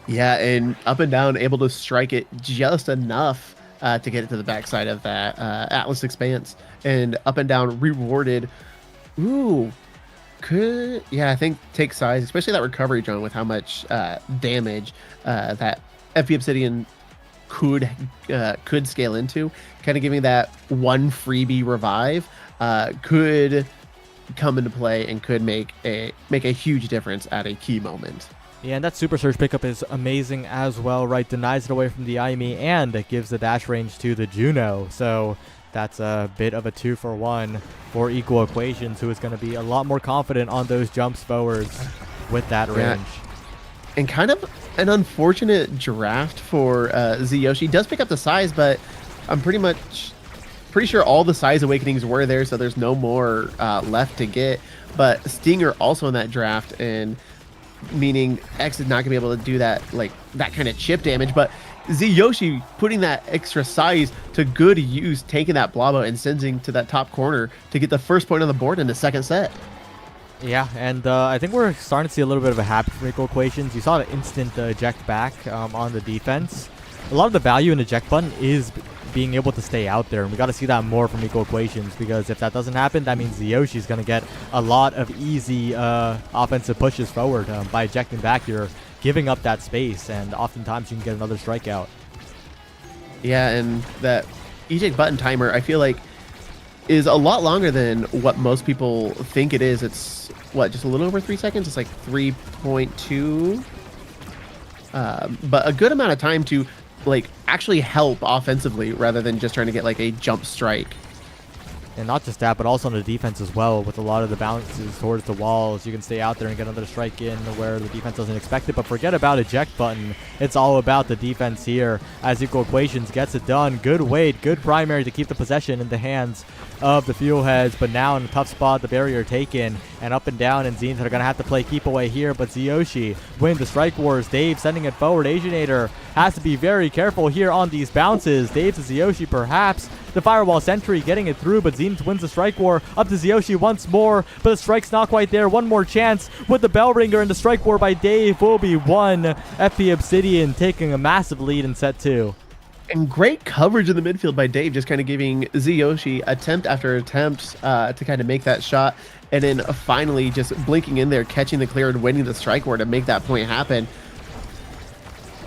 Yeah, and up and down, able to strike it just enough to get it to the backside of that Atlas expanse, and up and down rewarded. Ooh, I think take size, especially that recovery drone with how much damage that FP Obsidian could scale into, kind of giving that one freebie revive could come into play and could make a huge difference at a key moment. Yeah, and that Super Surge pickup is amazing as well, right? Denies it away from the IME and it gives the dash range to the Juno. So that's a bit of a 2-for-1 for Equal Equations, who is going to be a lot more confident on those jumps forwards with that range. And kind of an unfortunate draft for Yoshi. Does pick up the size, but I'm pretty sure all the size awakenings were there, so there's no more left to get. But Stinger also in that draft, and meaning X is not gonna be able to do that, like that kind of chip damage. But Yoshi putting that extra size to good use, taking that Blobbo and sending to that top corner to get the first point on the board in the second set. Yeah, and I think we're starting to see a little bit of a habit from Equal Equations. You saw the instant eject back on the defense. A lot of the value in eject button is being able to stay out there, and we got to see that more from Equal Equations, because if that doesn't happen, that means Yoshi's going to get a lot of easy offensive pushes forward. By ejecting back, you're giving up that space, and oftentimes you can get another strikeout. Yeah, and that eject button timer, I feel like, is a lot longer than what most people think it is. It's what, just a little over 3 seconds? It's like 3.2. But a good amount of time to like actually help offensively rather than just trying to get like a jump strike. And not just that, but also on the defense as well. With a lot of the bounces towards the walls, you can stay out there and get another strike in where the defense doesn't expect it. But forget about eject button. It's all about the defense here as Equal Equations gets it done. Good weight, good primary to keep the possession in the hands of the Fuel Heads. But now in a tough spot, the barrier taken, and up and down, and Zenith are going to have to play keep away here. But Yoshi win the strike wars. Dave sending it forward. Asianator has to be very careful here on these bounces. Dave to Yoshi perhaps. The Firewall Sentry getting it through, but Zenith wins the strike war. Up to Yoshi once more, but the strike's not quite there. One more chance with the bell ringer, and the strike war by Dave will be won. FP Obsidian taking a massive lead in set 2. And great coverage in the midfield by Dave, just kind of giving Yoshi attempt after attempt to kind of make that shot. And then finally just blinking in there, catching the clear and winning the strike war to make that point happen.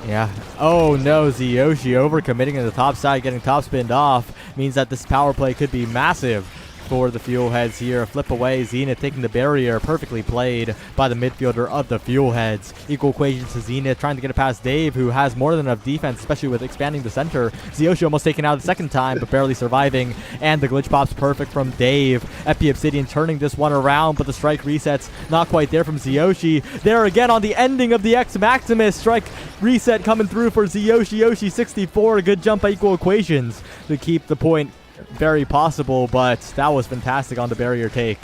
Yeah. Oh no, Yoshi overcommitting to the top side, getting top spinned off, means that this power play could be massive for the Fuel Heads here. Flip away, Zenith taking the barrier, perfectly played by the midfielder of the Fuel Heads. Equal Equations to Zenith, trying to get it past Dave, who has more than enough defense, especially with expanding the center. Yoshi almost taken out the second time, but barely surviving, and the glitch pop's perfect from Dave. FP Obsidian turning this one around, but the strike resets not quite there from Yoshi. There again on the ending of the X Maximus, strike reset coming through for Yoshi 64. A good jump by Equal Equations to keep the point very possible, but that was fantastic on the barrier take.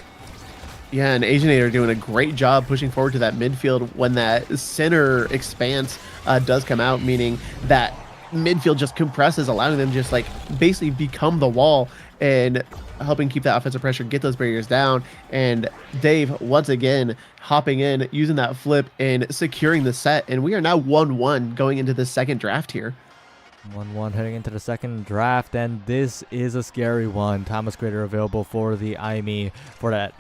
Yeah, and Asianator doing a great job pushing forward to that midfield when that center expanse does come out, meaning that midfield just compresses, allowing them just like basically become the wall and helping keep that offensive pressure, get those barriers down. And Dave once again hopping in, using that flip and securing the set, and we are now 1-1 going into the second draft here. 1-1 heading into the second draft, and this is a scary one. Thomas Grader available for the IME for that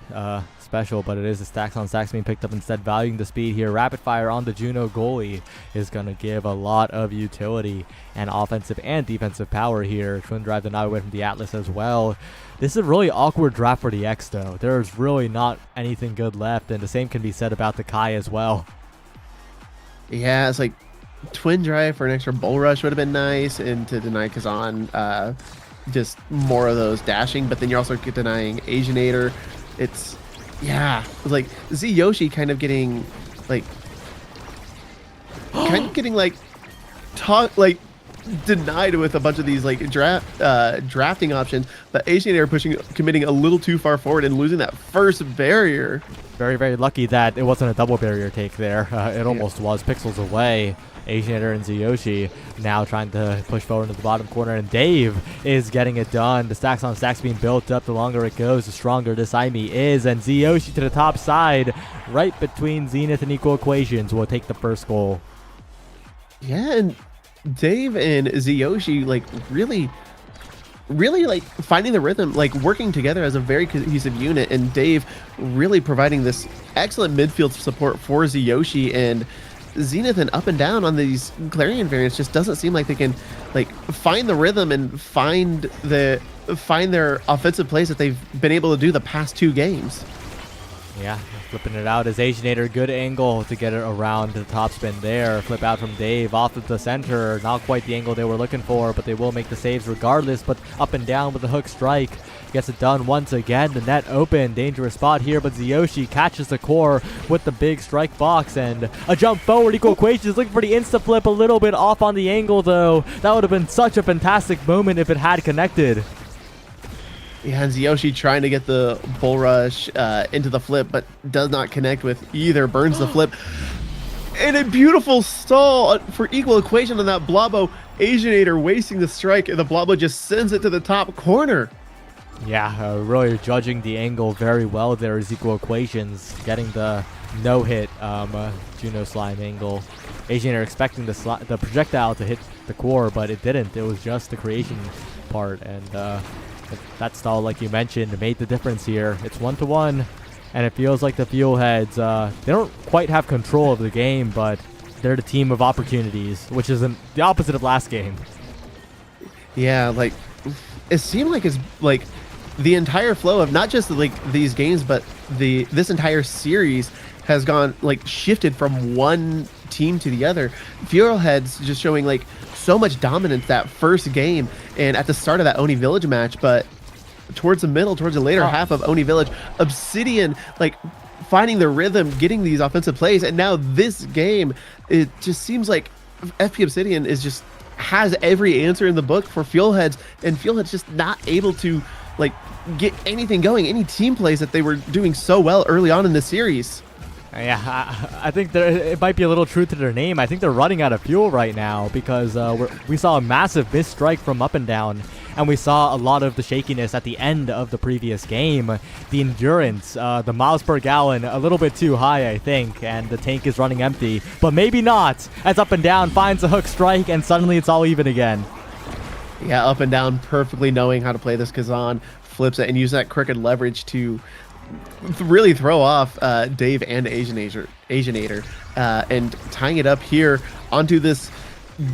special, but it is the stacks on stacks being picked up instead, valuing the speed here. Rapid fire on the Juno goalie is going to give a lot of utility and offensive and defensive power here. Twin drive the night away from the Atlas as well. This is a really awkward draft for the X though. There's really not anything good left, and the same can be said about the Kai as well. Yeah, it's like twin drive for an extra bull rush would have been nice, and to deny Kazan just more of those dashing, but then you're also denying Asianator. It's like Yoshi kind of getting like denied with a bunch of these like drafting options, but Asianator committing a little too far forward and losing that first barrier. Very, very lucky that it wasn't a double barrier take there. It almost was pixels away. Asianator and Zyoshi now trying to push forward into the bottom corner, and Dave is getting it done. The stacks on stacks being built up. The longer it goes, the stronger this IME is. And Zyoshi to the top side, right between Zenith and Equal Equations, will take the first goal. Yeah, and Dave and Zyoshi like really like finding the rhythm, like working together as a very cohesive unit, and Dave really providing this excellent midfield support for Zyoshi, and Zenith and Up and Down on these Clarion variants just doesn't seem like they can like find the rhythm and find their offensive plays that they've been able to do the past 2 games. Yeah, flipping it out as Asianator. Good angle to get it around the top spin there. Flip out from Dave off of the center. Not quite the angle they were looking for, but they will make the saves regardless. But Up and Down with the hook strike. Gets it done once again. The net open. Dangerous spot here, but Zyoshi catches the core with the big strike box and a jump forward. Equal Equations looking for the insta flip, a little bit off on the angle though. That would have been such a fantastic moment if it had connected. Yeah, and Zyoshi trying to get the bull rush into the flip, but does not connect with either. Burns the flip. And a beautiful stall for Equal Equation on that Blobbo. Asianator wasting the strike, and the Blobbo just sends it to the top corner. Yeah, really judging the angle very well there is Equal Equations, getting the no-hit Juno Slime angle. Asianator expecting the projectile to hit the core, but it didn't. It was just the creation part, and that stall, like you mentioned, made the difference here. It's 1-1, and it feels like the Fuel Heads, they don't quite have control of the game, but they're the team of opportunities, which is the opposite of last game. Yeah, like, it seemed like it's like the entire flow of not just like these games, but this entire series has gone like shifted from one team to the other. Fuel Heads just showing like so much dominance that first game and at the start of that Oni Village match, but towards the later half of Oni Village, Obsidian like finding the rhythm, getting these offensive plays, and now this game, it just seems like FP Obsidian has every answer in the book for Fuel Heads, and Fuel Heads just not able to like get anything going, any team plays that they were doing so well early on in the series. Yeah, I think it might be a little truth to their name. I think they're running out of fuel right now because we saw a massive miss strike from Up and Down, and we saw a lot of the shakiness at the end of the previous game. The endurance, the miles per gallon, a little bit too high, I think, and the tank is running empty. But maybe not, as Up and Down finds a hook strike, and suddenly it's all even again. Yeah, Up and Down perfectly knowing how to play this Kazan, flips it and use that crooked leverage to really throw off Dave and Asianator, and tying it up here onto this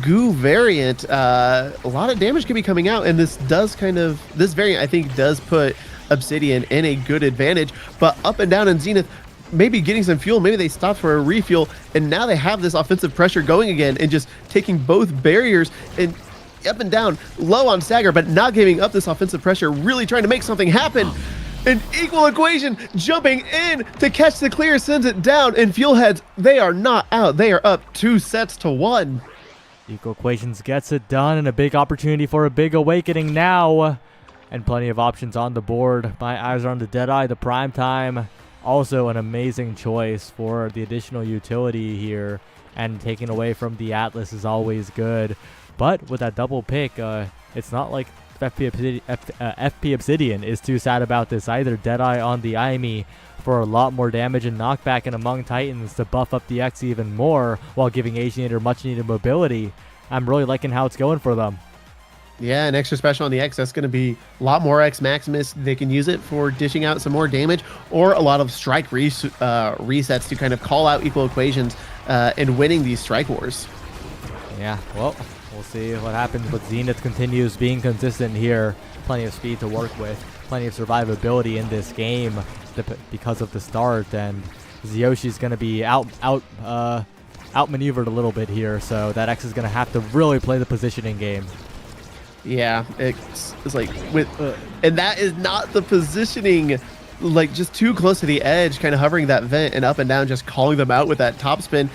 goo variant. A lot of damage could be coming out, and this variant I think does put Obsidian in a good advantage, but Up and Down and Zenith maybe getting some fuel, maybe they stopped for a refuel, and now they have this offensive pressure going again and just taking both barriers, and Up and Down low on stagger, but not giving up this offensive pressure, really trying to make something happen. An Equal Equation jumping in to catch the clear, sends it down, and Fuel Heads, they are not out. They are up 2-1. Equal Equations gets it done, and a big opportunity for a big awakening now. And plenty of options on the board. My eyes are on the Deadeye, the Prime Time. Also an amazing choice for the additional utility here. And taking away from the Atlas is always good. But with that double pick, it's not like FP Obsidian is too sad about this either. Deadeye on the IME for a lot more damage and knockback, and Among Titans to buff up the X even more while giving Asianator much needed mobility. I'm really liking how it's going for them. Yeah, an extra special on the X, that's going to be a lot more X Maximus. They can use it for dishing out some more damage, or a lot of strike resets to kind of call out Equal Equations and winning these strike wars. Yeah, well, we'll see what happens, but Zenith continues being consistent here. Plenty of speed to work with, plenty of survivability in this game because of the start, and Ziyoshi's going to be outmaneuvered a little bit here, so that X is going to have to really play the positioning game. Yeah, it's like and that is not the positioning, like just too close to the edge, kind of hovering that vent and Up and Down, just calling them out with that top spin.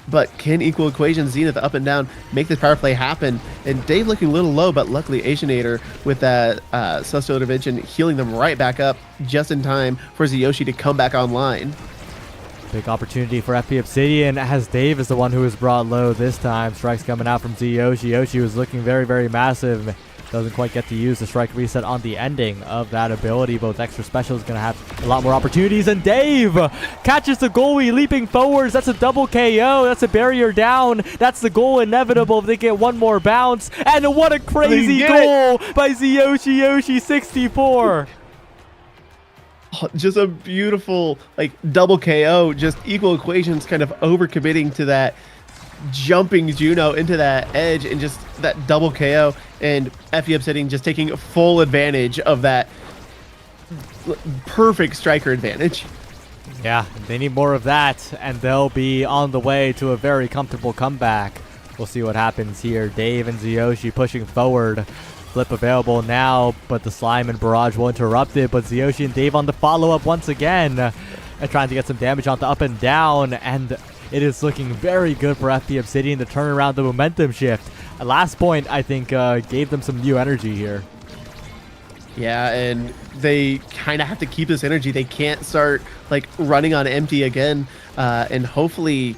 But can Equal Equations, Zenith up and down, make this power play happen? And Dave looking a little low, but luckily Asianator with that Celestial Intervention healing them right back up just in time for Zyoshi to come back online. Big opportunity for FP Obsidian as Dave is the one who was brought low this time. Strikes coming out from Zyoshi. Yoshi was looking very, very massive. Doesn't quite get to use the strike reset on the ending of that ability. Both extra special is going to have a lot more opportunities. And Dave catches the goalie leaping forwards. That's a double KO. That's a barrier down. That's the goal inevitable if they get one more bounce. And what a crazy goal by Zyoshi Yoshi 64. Oh, just a beautiful like double KO. Just Equal Equations kind of overcommitting to that, jumping Juno into that edge and just that double KO, and FE Obsidian just taking full advantage of that perfect striker advantage. Yeah, they need more of that, and they'll be on the way to a very comfortable comeback. We'll see what happens here. Dave and Zyoshi pushing forward. Flip available now, but the slime and barrage will interrupt it. But Zyoshi and Dave on the follow-up once again, and trying to get some damage on the up and down, and it is looking very good for FP Obsidian to turn around the momentum shift. Last point, I think, gave them some new energy here. Yeah, and they kind of have to keep this energy. They can't start like running on empty again. And hopefully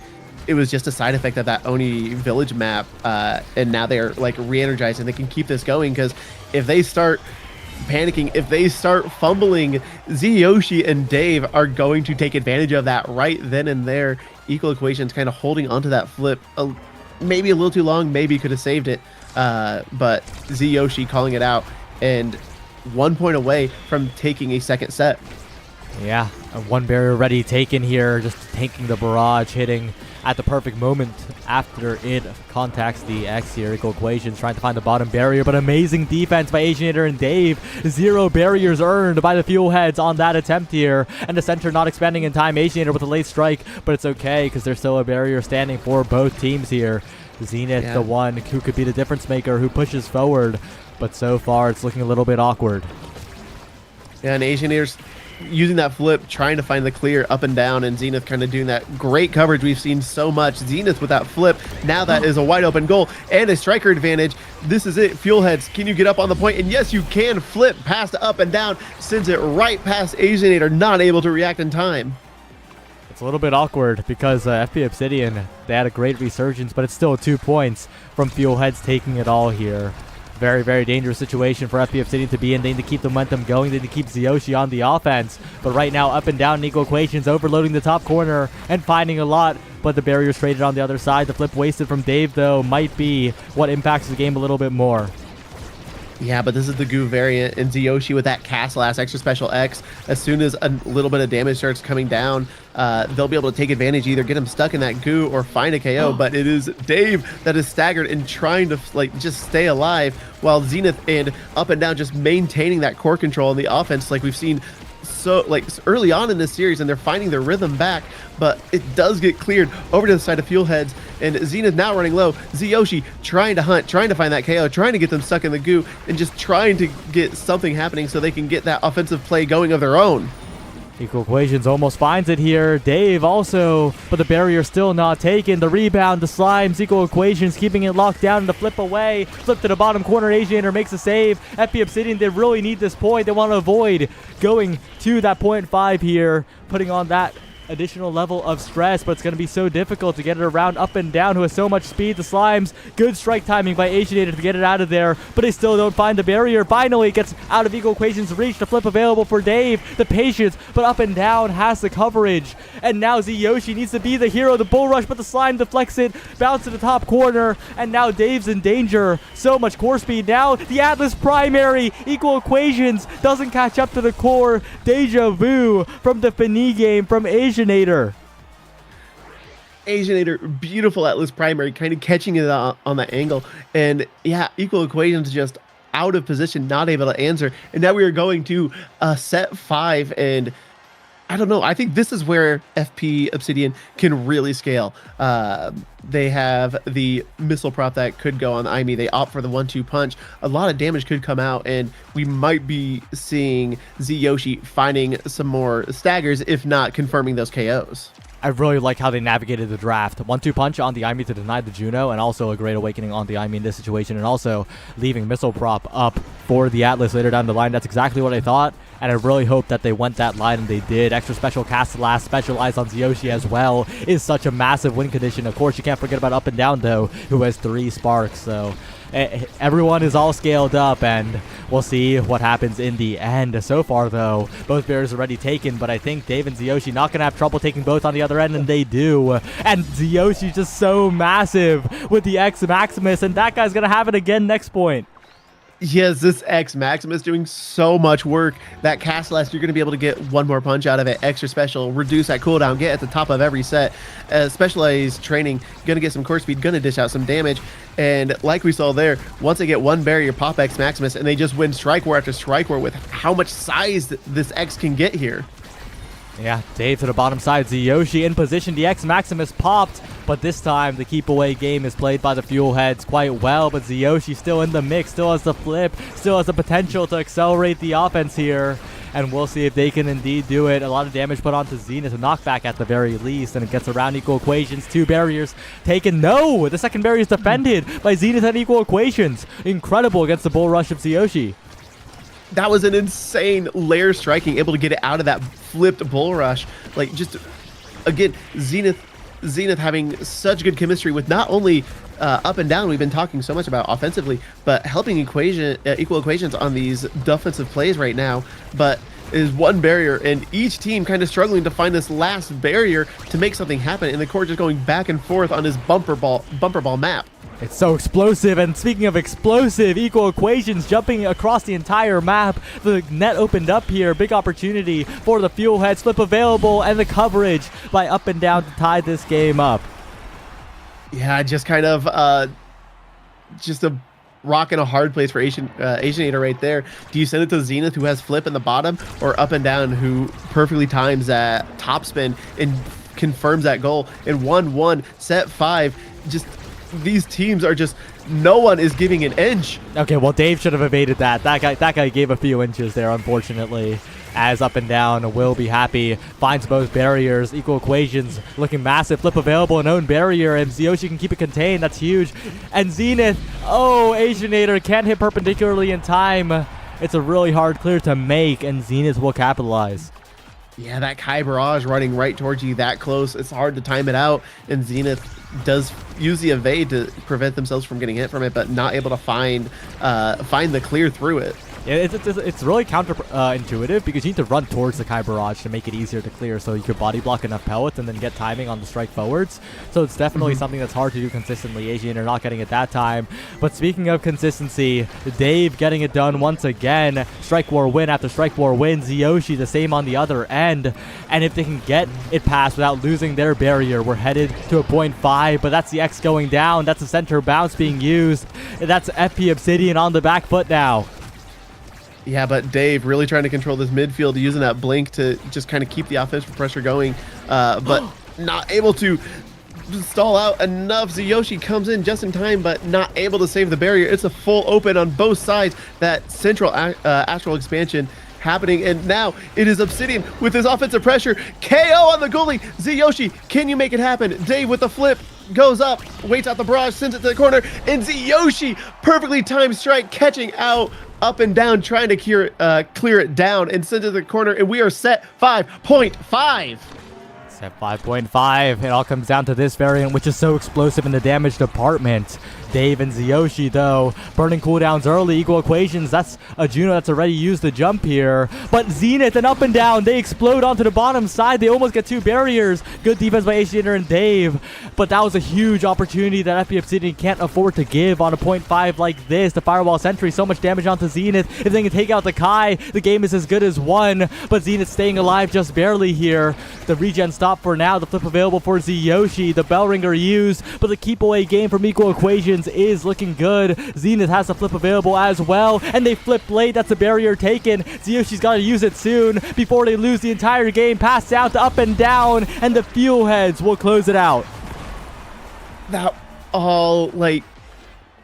it was just a side effect of that Oni village map. And now they're like re-energized and they can keep this going, because if they start panicking, if they start fumbling, Zyoshi and Dave are going to take advantage of that right then and there. Equal Equations kind of holding onto that flip maybe a little too long, maybe could have saved it, but Zyoshi calling it out and 1 point away from taking a second set. Yeah, one barrier ready taken here, just taking the barrage, hitting at the perfect moment after it contacts the X here. Equal Equations trying to find the bottom barrier, but amazing defense by Asianator and Dave. 0 barriers earned by the Fuel Heads on that attempt here, and the center not expanding in time. Asianator with a late strike, but it's okay because there's still a barrier standing for both teams here. Zenith, the one who could be the difference maker, who pushes forward, but so far it's looking a little bit awkward. Yeah, and Asianator's using that flip, trying to find the clear up and down, and Zenith kind of doing that great coverage we've seen so much. Zenith with that flip, now that is a wide open goal and a striker advantage. This is it. Fuel Heads, can you get up on the point? And yes, you can. Flip past up and down, sends it right past Asianator, not able to react in time. It's a little bit awkward because FP Obsidian, they had a great resurgence, but it's still 2 points from Fuel Heads taking it all here. Very, very dangerous situation for FP Obsidian to be in. They need to keep the momentum going. They need to keep Zyoshi on the offense. But right now, up and down Equal Equations, overloading the top corner and finding a lot. But the barrier's traded on the other side. The flip wasted from Dave, though, might be what impacts the game a little bit more. Yeah, but this is the goo variant, and Zyoshi with that cast last extra special X. As soon as a little bit of damage starts coming down, they'll be able to take advantage, either get him stuck in that goo or find a KO. But it is Dave that is staggered and trying to like just stay alive, while Zenith and up and down just maintaining that core control on the offense, like we've seen so like early on in this series, and they're finding their rhythm back. But it does get cleared over to the side of Fuel Heads, and Zenith now running low. Zyoshi trying to hunt, trying to find that KO, trying to get them stuck in the goo, and just trying to get something happening so they can get that offensive play going of their own. Equal Equations almost finds it here. Dave also, but the barrier still not taken. The rebound, the slimes, Equal Equations keeping it locked down, and the flip away. Flip to the bottom corner. Asianator makes a save. FP Obsidian, they really need this point. They want to avoid going to that 0.5 here, putting on that additional level of stress, but it's going to be so difficult to get it around up and down, who has so much speed. The slimes, good strike timing by Asianator to get it out of there, but they still don't find the barrier. Finally, it gets out of Equal Equations' reach. The flip available for Dave. The patience, but up and down has the coverage, and now Zyoshi needs to be the hero. The bull rush, but the slime deflects it, bounce to the top corner, and now Dave's in danger. So much core speed now. The Atlas primary, Equal Equations doesn't catch up to the core. Deja vu from the Fini game from Asianator. Asianator, beautiful Atlas primary, kind of catching it on that angle. And yeah, Equal Equations just out of position, not able to answer. And now we are going to set 5, and I don't know. I think this is where FP Obsidian can really scale. They have the missile prop that could go on the IME. They opt for the 1-2 punch. A lot of damage could come out, and we might be seeing Zyoshi finding some more staggers, if not confirming those KOs. I really like how they navigated the draft. 1-2 punch on the Imi to deny the Juno, and also a great awakening on the Imi in this situation, and also leaving missile prop up for the Atlas later down the line. That's exactly what I thought, and I really hope that they went that line, and they did. Extra special cast last, specialized on Zyoshi as well, is such a massive win condition. Of course, you can't forget about Up and Down, though, who has 3 sparks, so everyone is all scaled up, and we'll see what happens in the end. So far, though, both barriers are already taken, but I think Dave and Zyoshi not going to have trouble taking both on the other end, and they do. And Ziyoshi's just so massive with the X Maximus, and that guy's going to have it again next point. Yes, this X Maximus doing so much work. That cast last, you're going to be able to get 1 more punch out of it. Extra special, reduce that cooldown, get at the top of every set. Specialized training, going to get some core speed, going to dish out some damage. And like we saw there, once they get 1 barrier, pop X Maximus, and they just win Strike War after Strike War with how much size this X can get here. Yeah, Dave to the bottom side. Zyoshi in position. The X Maximus popped, but this time the keep away game is played by the Fuel Heads quite well. But Zyoshi still in the mix, still has the flip, still has the potential to accelerate the offense here. And we'll see if they can indeed do it. A lot of damage put onto Zenith, a knockback at the very least, and it gets around equal equations. 2 barriers taken. No! The second barrier is defended by Zenith at equal equations. Incredible against the bull rush of Zyoshi. That was an insane layer striking, able to get it out of that flipped bull rush. Like, just, again, Zenith having such good chemistry with not only Up and Down, we've been talking so much about offensively, but helping equal equations on these defensive plays right now, but is 1 barrier, and each team kind of struggling to find this last barrier to make something happen, and the core just going back and forth on his bumper ball map. It's so explosive, and speaking of explosive, equal equations jumping across the entire map. The net opened up here. Big opportunity for the Fuel Heads. Flip available, and the coverage by Up and Down to tie this game up. Yeah, just kind of just a rock and a hard place for Asianator right there. Do you send it to Zenith, who has flip in the bottom, or Up and Down, who perfectly times that top spin and confirms that goal in 1-1 set 5? Just these teams are just, no one is giving an inch. Okay, well, Dave should have evaded that. That guy gave a few inches there, unfortunately. As Up and Down will be happy. Finds both barriers. Equal equations looking massive. Flip available, an own barrier, and Zyoshi can keep it contained. That's huge. And Zenith, oh, Asianator can't hit perpendicularly in time. It's a really hard clear to make, and Zenith will capitalize. Yeah, that Kai Barrage running right towards you that close. It's hard to time it out, and Zenith does use the evade to prevent themselves from getting hit from it, but not able to find the clear through it. Yeah, it's really counterintuitive because you need to run towards the Kai Barrage to make it easier to clear, so you could body block enough pellets and then get timing on the strike forwards. So it's definitely something that's hard to do consistently. Asian are not getting it that time. But speaking of consistency, Dave getting it done once again. Strike War win after Strike War win. Zyoshi the same on the other end. And if they can get it past without losing their barrier, we're headed to a 0.5. But that's the X going down. That's the center bounce being used. That's FP Obsidian on the back foot now. Yeah, but Dave really trying to control this midfield, using that blink to just kind of keep the offensive pressure going, but not able to stall out enough. Zyoshi comes in just in time, but not able to save the barrier. It's a full open on both sides. That central astral expansion happening, and now it is Obsidian with his offensive pressure. KO on the goalie. Zyoshi, can you make it happen? Dave with the flip. Goes up, waits out the barrage, sends it to the corner, and Zyoshi, perfectly timed strike, catching out Up and Down, trying to clear it down, and sends it to the corner, and we are set 5.5. Set 5.5. It all comes down to this variant, which is so explosive in the damage department. Dave and Zyoshi, though, burning cooldowns early, equal equations. That's a Juno that's already used the jump here. But Zenith and Up and Down, they explode onto the bottom side. They almost get 2 barriers. Good defense by Asianator and Dave. But that was a huge opportunity that FP Obsidian can't afford to give on a 0.5 like this. The Firewall Sentry, so much damage onto Zenith. If they can take out the Kai, the game is as good as won. But Zenith staying alive just barely here. The regen stop for now. The flip available for Zyoshi. The bell ringer used. But the keep away game from equal equations is looking good. Zenith has the flip available as well, and they flip late. That's a barrier taken. Ziyoshi's got to use it soon before they lose the entire game. Pass out to Up and Down, and the Fuel Heads will close it out. That all, like,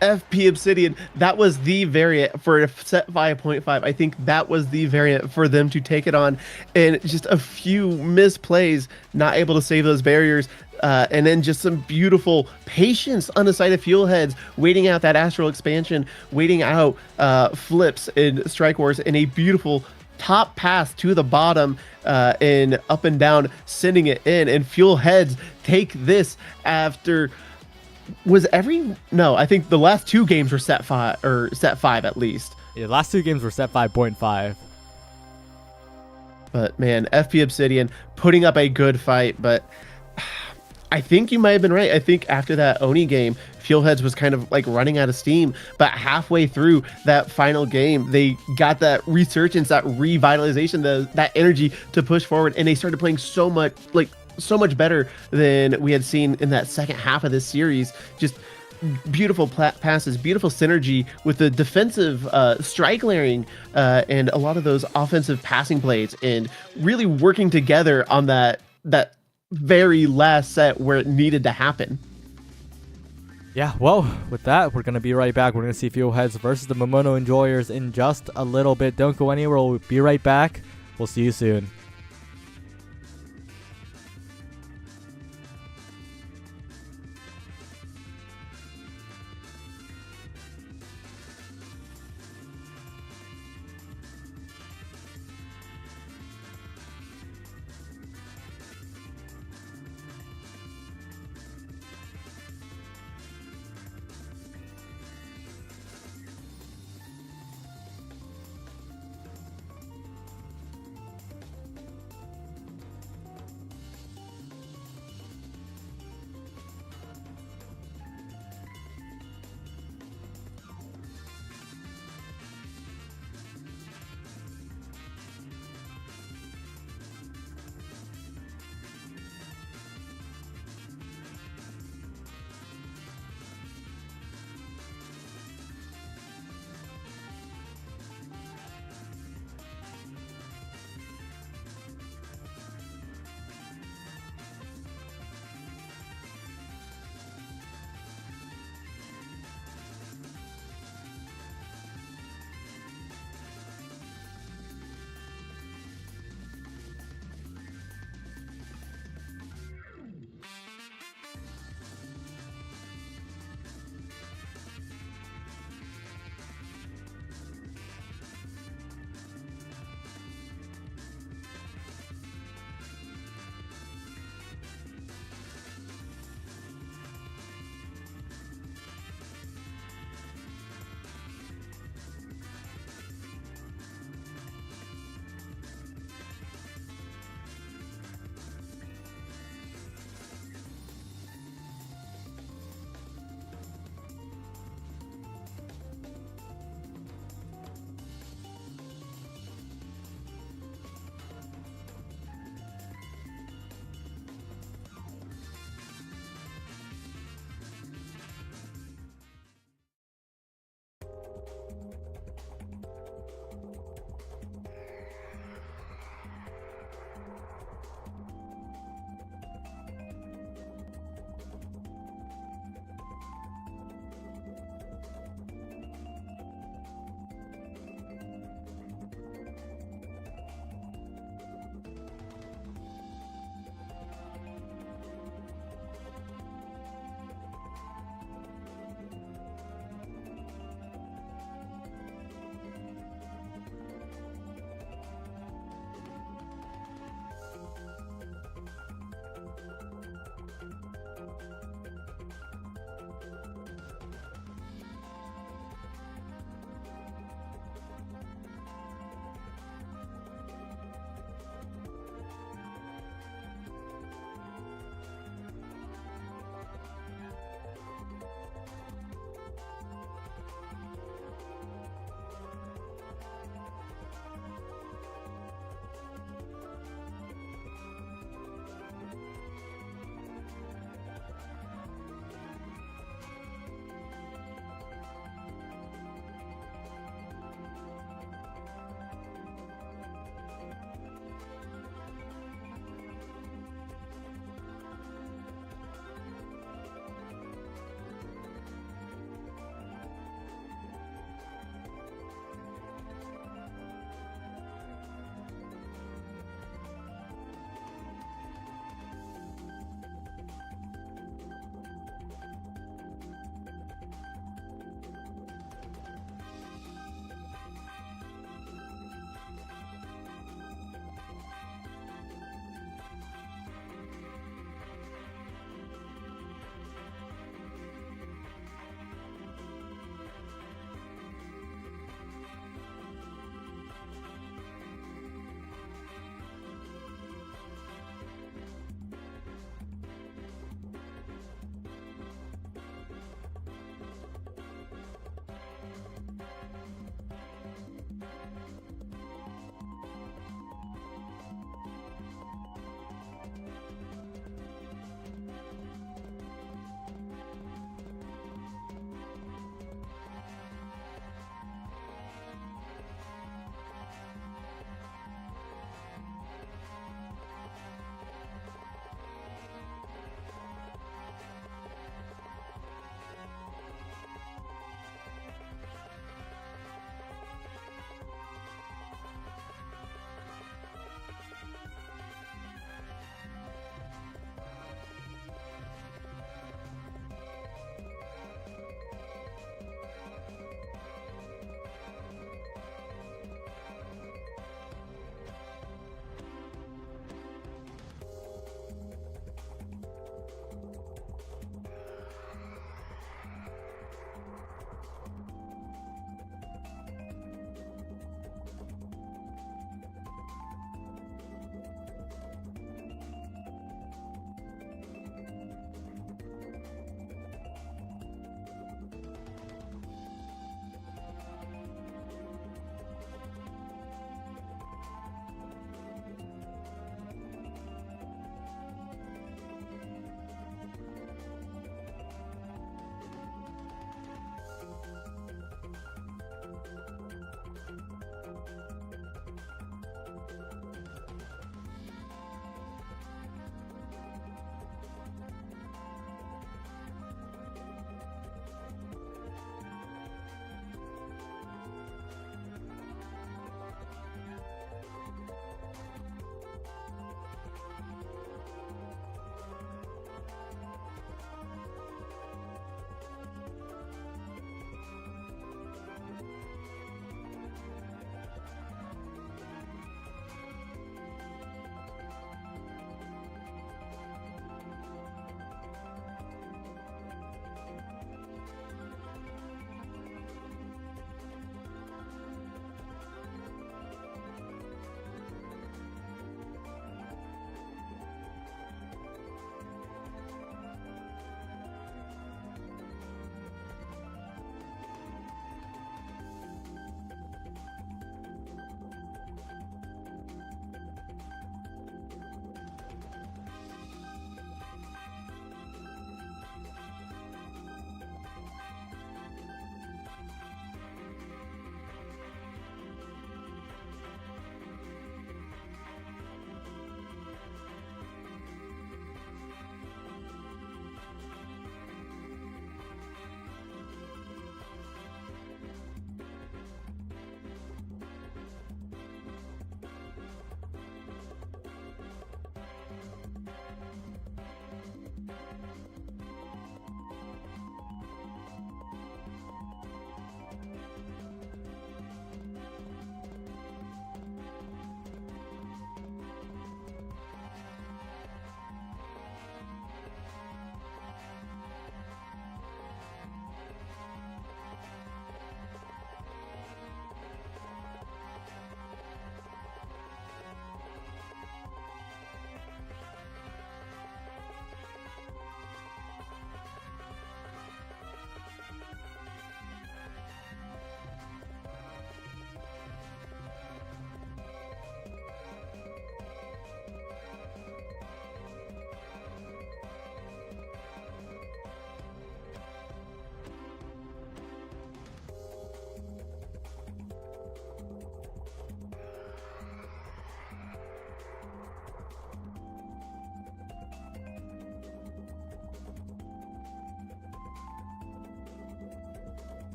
FP Obsidian, that was the variant for a set 5.5. I think that was the variant for them to take it on, and just a few misplays, not able to save those barriers. And then just some beautiful patience on the side of Fuel Heads, waiting out that astral expansion, waiting out flips in Strike Wars, and a beautiful top pass to the bottom and up and down, sending it in. And Fuel Heads take this after I think the last two games were set 5 or set 5 at least. Yeah, the last two games were set 5.5. But man, FP Obsidian putting up a good fight, but I think you might have been right. I think after that Oni game, Fuelheads was kind of like running out of steam, but halfway through that final game, they got that resurgence, that revitalization, that energy to push forward, and they started playing so much better than we had seen in that second half of this series. Just beautiful passes, beautiful synergy with the defensive strike layering and a lot of those offensive passing plays, and really working together on that very last set where it needed to happen. Yeah, well, with that, we're going to be right back. We're going to see Fuel Heads versus the Momono Enjoyers in just a little bit. Don't go anywhere. We'll be right back. We'll see you soon.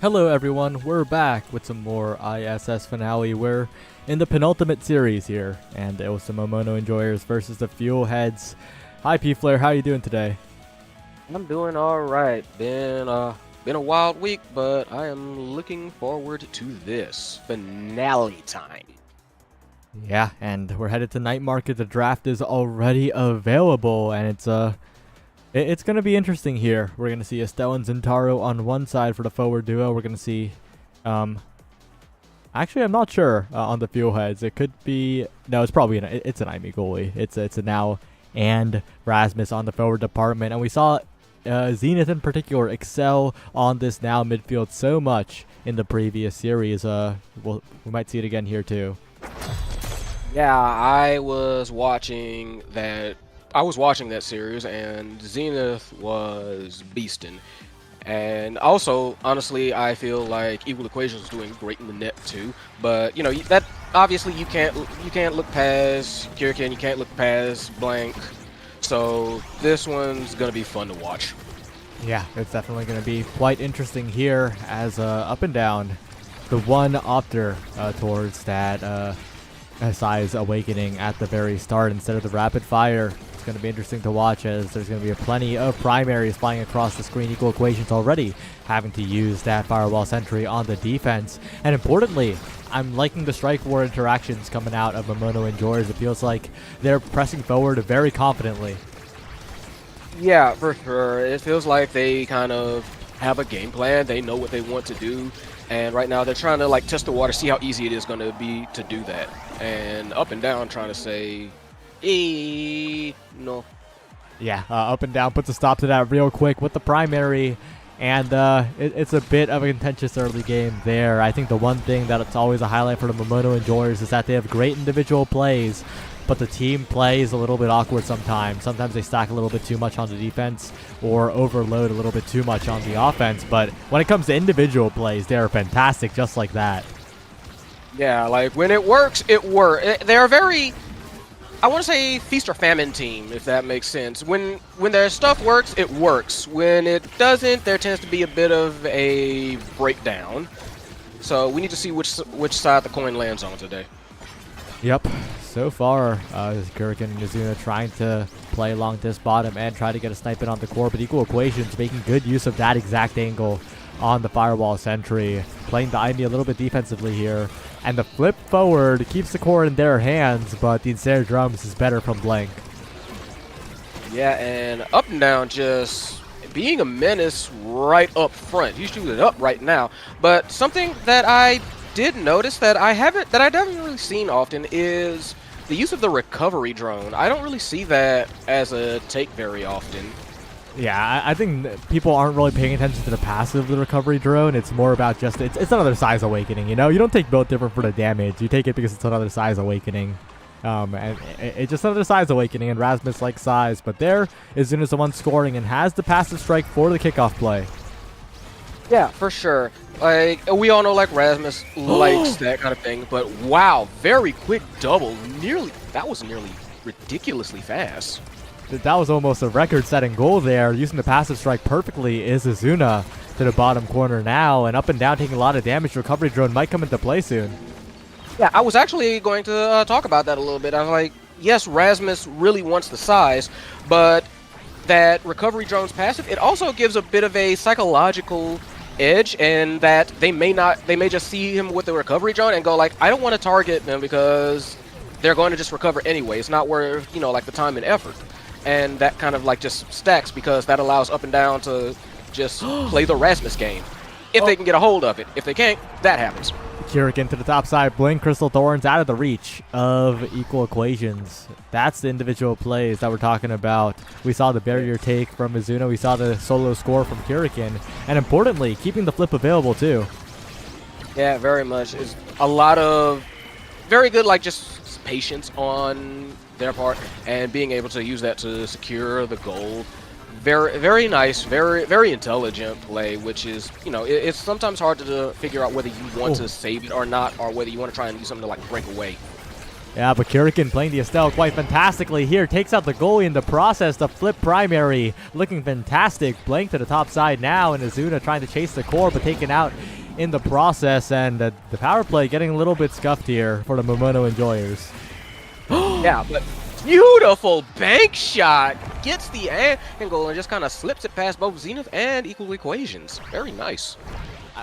Hello everyone, we're back with some more ISS finale. We're in the penultimate series here, and it was the Momono Enjoyers versus the Fuel Heads. Hi P-Flare, how are you doing today? I'm doing all right. Been a wild week, but I am looking forward to this finale time. Yeah, and we're headed to night market. The draft is already available, and it's going to be interesting here. We're going to see Estelle and Zintaro on one side for the forward duo. We're going to see, actually, I'm not sure on the Fuel Heads. It could be, no, it's probably, it's an Aimee goalie. It's a now and Rasmus on the forward department. And we saw Zenith in particular excel on this now midfield so much in the previous series. We might see it again here too. Yeah, I was watching that series, and Zenith was beasting. And also, honestly, I feel like Equal Equations is doing great in the net too. But that obviously you can't look past Kirikin, you can't look past Blank. So this one's gonna be fun to watch. Yeah, it's definitely going to be quite interesting here as up and down. The one opter towards that size awakening at the very start instead of the rapid fire. It's going to be interesting to watch as there's going to be plenty of primaries flying across the screen. Equal Equations already having to use that firewall sentry on the defense. And importantly, I'm liking the strike war interactions coming out of Momono Enjoyers. It feels like they're pressing forward very confidently. Yeah, for sure. It feels like they kind of have a game plan. They know what they want to do. And right now they're trying to test the water, see how easy it is going to be to do that. And up and down trying to say, no. Yeah, up and down puts a stop to that real quick with the primary. And it's a bit of a contentious early game there. I think the one thing that it's always a highlight for the Momono Enjoyers is that they have great individual plays, but the team play is a little bit awkward sometimes. Sometimes they stack a little bit too much on the defense or overload a little bit too much on the offense. But when it comes to individual plays, they are fantastic just like that. Yeah, when it works, it works. They're very, I want to say, feast or famine team, if that makes sense. When their stuff works, it works. When it doesn't, there tends to be a bit of a breakdown. So we need to see which side the coin lands on today. Yep. So far, Kurikan and Mizuna trying to play along this bottom and try to get a snipe in on the core, but Equal Equations making good use of that exact angle on the firewall sentry, playing the Aimee a little bit defensively here. And the flip forward keeps the core in their hands, but the Incendiary Drums is better from Blank. Yeah, and up and down just being a menace right up front. You shoot it up right now. But something that I did notice that I haven't really seen often is the use of the recovery drone. I don't really see that as a take very often. Yeah, I think people aren't really paying attention to the passive of the recovery drone. It's more about just, it's another size awakening, you know? You don't take build different for the damage. You take it because it's another size awakening. And it's just another size awakening, and Rasmus likes size. But there is Zuna's the one scoring and has the passive strike for the kickoff play. Yeah, for sure. We all know Rasmus likes that kind of thing. But wow, very quick double. That was nearly ridiculously fast. That was almost a record-setting goal there. Using the passive strike perfectly is Azuna to the bottom corner now, and up and down taking a lot of damage. Recovery drone might come into play soon. Yeah, I was actually going to talk about that a little bit. I was like, yes, Rasmus really wants the size, but that recovery drone's passive, it also gives a bit of a psychological edge, and that they may just see him with the recovery drone and go I don't want to target them because they're going to just recover anyway. It's not worth, the time and effort. And that kind of just stacks because that allows up and down to just play the Rasmus game. If they can get a hold of it. If they can't, that happens. Kurikan to the top side. Blink Crystal Thorns out of the reach of Equal Equations. That's the individual plays that we're talking about. We saw the barrier take from Mizuno. We saw the solo score from Kurikan. And importantly, keeping the flip available too. Yeah, very much. It's a lot of very good, just patience on their part, and being able to use that to secure the goal. Very, very nice, very, very intelligent play, which is, it's sometimes hard to figure out whether you want to save it or not, or whether you want to try and do something to break away. Yeah, but Kurikan playing the Estelle quite fantastically here. Takes out the goalie in the process. The flip primary looking fantastic. Blank to the top side now, and Azuna trying to chase the core, but taken out in the process. And the power play getting a little bit scuffed here for the Momono enjoyers. Yeah, but beautiful bank shot. Gets the angle and just kind of slips it past both Zenith and Equal Equations. Very nice.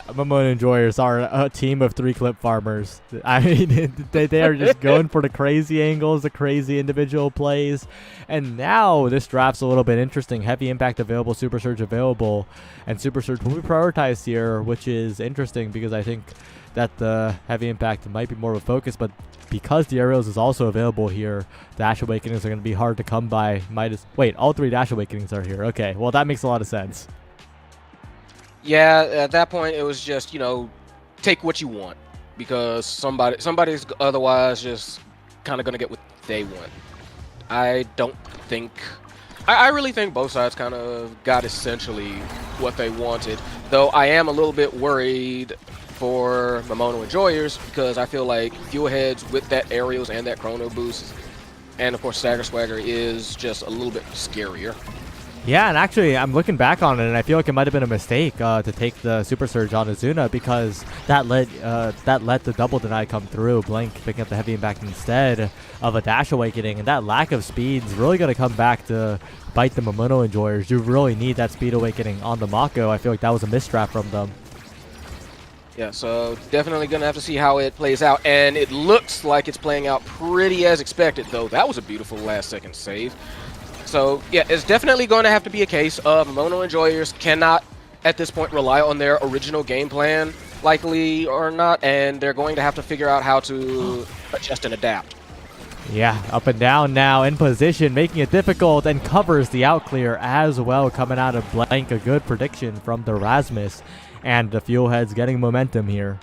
Momono enjoyers are a team of 3 clip farmers. I mean, they are just going for the crazy angles, the crazy individual plays. And now this draft's a little bit interesting. Heavy impact available, Super Surge available. And Super Surge will be prioritized here, which is interesting because I think that the heavy impact might be more of a focus. But because the Aerials is also available here, Dash Awakenings are going to be hard to come by. Wait, all 3 Dash Awakenings are here. Okay, well, that makes a lot of sense. Yeah, at that point, it was just, take what you want. Because somebody's otherwise just kind of going to get what they want. I really think both sides kind of got essentially what they wanted. Though I am a little bit worried for Momono enjoyers because I feel like Fuelheads with that Aerials and that Chrono Boost, and of course Stagger Swagger is just a little bit scarier. Yeah, and actually, I'm looking back on it, and I feel like it might have been a mistake to take the Super Surge on Azuna because that let the double deny come through. Blank picking up the heavy impact instead of a Dash Awakening, and that lack of speed is really going to come back to bite the Momono enjoyers. You really need that Speed Awakening on the Mako. I feel like that was a misstrap from them. Yeah, so definitely going to have to see how it plays out, and it looks like it's playing out pretty as expected, though. That was a beautiful last-second save. So, yeah, it's definitely going to have to be a case of Mono enjoyers cannot, at this point, rely on their original game plan, likely or not, and they're going to have to figure out how to adjust and adapt. Yeah, up and down now in position, making it difficult, and covers the out clear as well, coming out of Blank. A good prediction from the Rasmus, and the Fuelheads getting momentum here.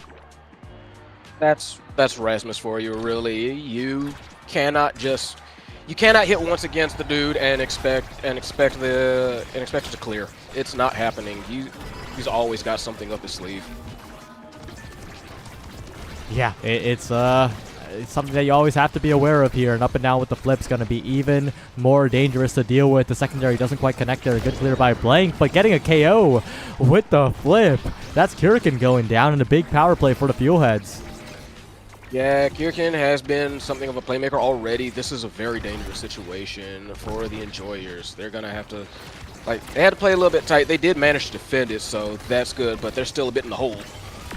That's Rasmus for you, really. You cannot hit once against the dude and expect it to clear. It's not happening. He's always got something up his sleeve. Yeah, it's something that you always have to be aware of here. And up and down with the flip's going to be even more dangerous to deal with. The secondary doesn't quite connect there. Good clear by Blank, but getting a KO with the flip. That's Kurikan going down in a big power play for the Fuelheads. Yeah, Kurikan has been something of a playmaker already. This is a very dangerous situation for the enjoyers. They're going to have to, they had to play a little bit tight. They did manage to defend it, so that's good, but they're still a bit in the hole.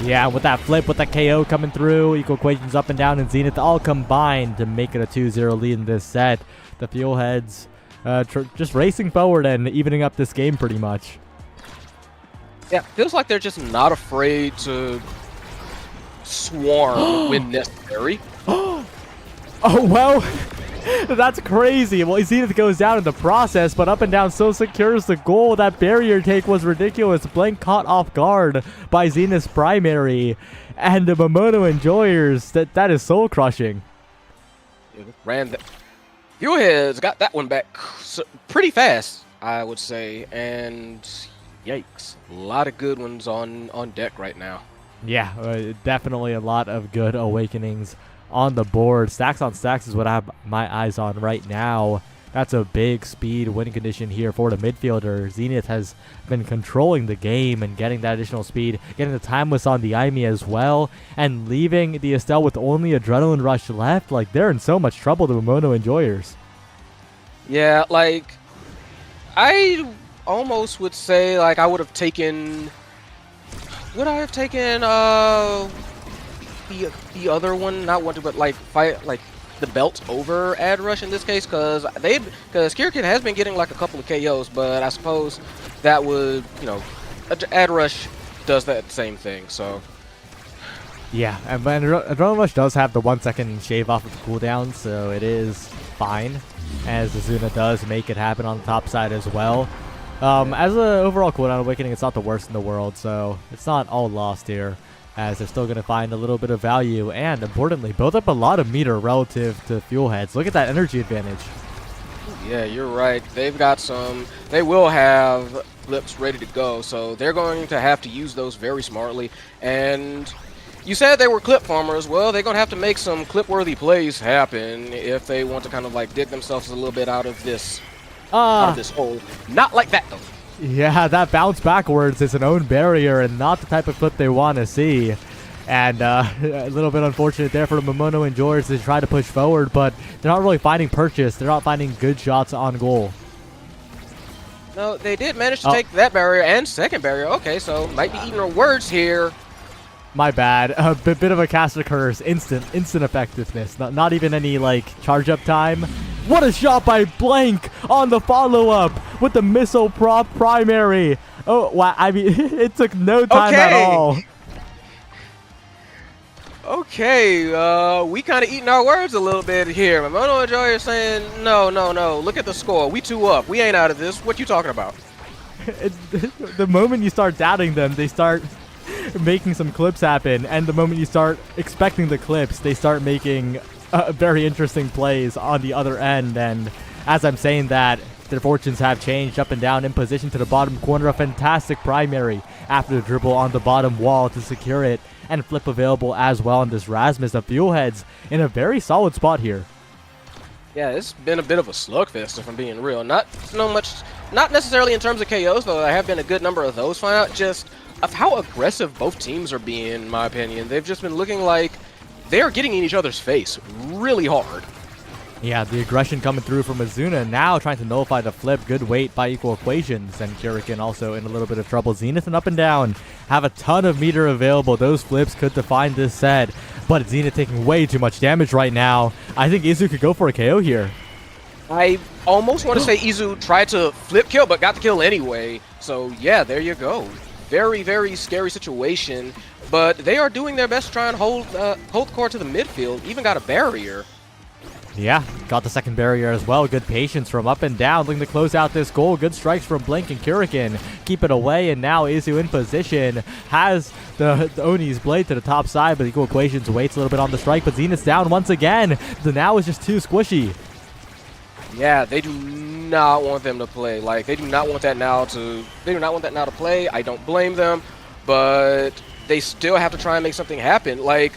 Yeah, with that flip, with that KO coming through, Equal Equations up and down, and Zenith all combined to make it a 2-0 lead in this set. The Fuelheads just racing forward and evening up this game pretty much. Yeah, feels like they're just not afraid to swarm when necessary. Oh, well, that's crazy. Well, Zenith goes down in the process, but up and down still secures the goal. That barrier take was ridiculous. Blank caught off guard by Zenith's primary, and the Momono enjoyers. That is soul crushing. Fuelheads got that one back pretty fast, I would say, and yikes, a lot of good ones on deck right now. Yeah, definitely a lot of good awakenings on the board. Stacks on stacks is what I have my eyes on right now. That's a big speed win condition here for the midfielder. Zenith has been controlling the game and getting that additional speed, getting the timeless on the Aimi as well, and leaving the Estelle with only Adrenaline Rush left. They're in so much trouble, the Momono enjoyers. Yeah, I almost would say, I would have taken... Would I have taken the other one? Not one, but the belt over Ad Rush in this case, because Kurikan has been getting a couple of KOs, but I suppose that would Ad Rush does that same thing. So yeah, and Adrenaline Rush does have the 1 second shave off of the cooldown, so it is fine, as Azuna does make it happen on the top side as well. As an overall cooldown awakening, it's not the worst in the world, so it's not all lost here, as they're still going to find a little bit of value, and importantly, build up a lot of meter relative to Fuelheads. Look at that energy advantage. Yeah, you're right. They've got they will have flips ready to go, so they're going to have to use those very smartly, and You said they were clip farmers. Well, they're going to have to make some clip-worthy plays happen if they want to kind of like dig themselves a little bit out of this hole. Not like that, though. Yeah, that bounce backwards is an own barrier and not the type of clip they want to see. And a little bit unfortunate there for the Momono Enjoyers to try to push forward, but they're not really finding purchase. They're not finding good shots on goal. No, they did manage to take that barrier and second barrier. Okay, so might be eating her words here. My bad. A bit of a caster curse. Instant effectiveness. Not even any like charge up time. What a shot by Blank on the follow up with the missile prop primary. Oh wow! I mean, it took no time at all. Okay, we kind of eating our words a little bit here. Momono Enjoyer saying, no. Look at the score. We 2 up. We ain't out of this. What you talking about? The moment you start doubting them, they start making some clips happen, and the moment you start expecting the clips, they start making very interesting plays on the other end. And as I'm saying that, their fortunes have changed up and down in position to the bottom corner. A fantastic primary after the dribble on the bottom wall to secure it, and flip available as well on this Rasmus. The Fuelheads in a very solid spot here. Yeah, it's been a bit of a slugfest, if I'm being real. Not necessarily in terms of KOs, though. There have been a good number of those. Find out just of how aggressive both teams are being, in my opinion. They've just been looking like they're getting in each other's face really hard. Yeah, the aggression coming through from Azuna, now trying to nullify the flip. Good weight by equal equations, and Kurikan also in a little bit of trouble. Zenith and Up and Down have a ton of meter available. Those flips could define this set, but Zenith taking way too much damage right now. I think Izu could go for a KO here. I almost want to say Izu tried to flip kill, but got the kill anyway. So yeah, there you go. Very, very scary situation, but they are doing their best to try and hold the core to the midfield. Even got a barrier. Yeah, got the second barrier as well. Good patience from Up and Down, looking to close out this goal. Good strikes from Blink and Kurikan. Keep it away, and now Izu in position. Has the Oni's blade to the top side, but equal equations waits a little bit on the strike, but Zenith's down once again. The now is just too squishy. Yeah, they do not want them to play. Like, they do not want that now to play. I don't blame them, but they still have to try and make something happen. Like,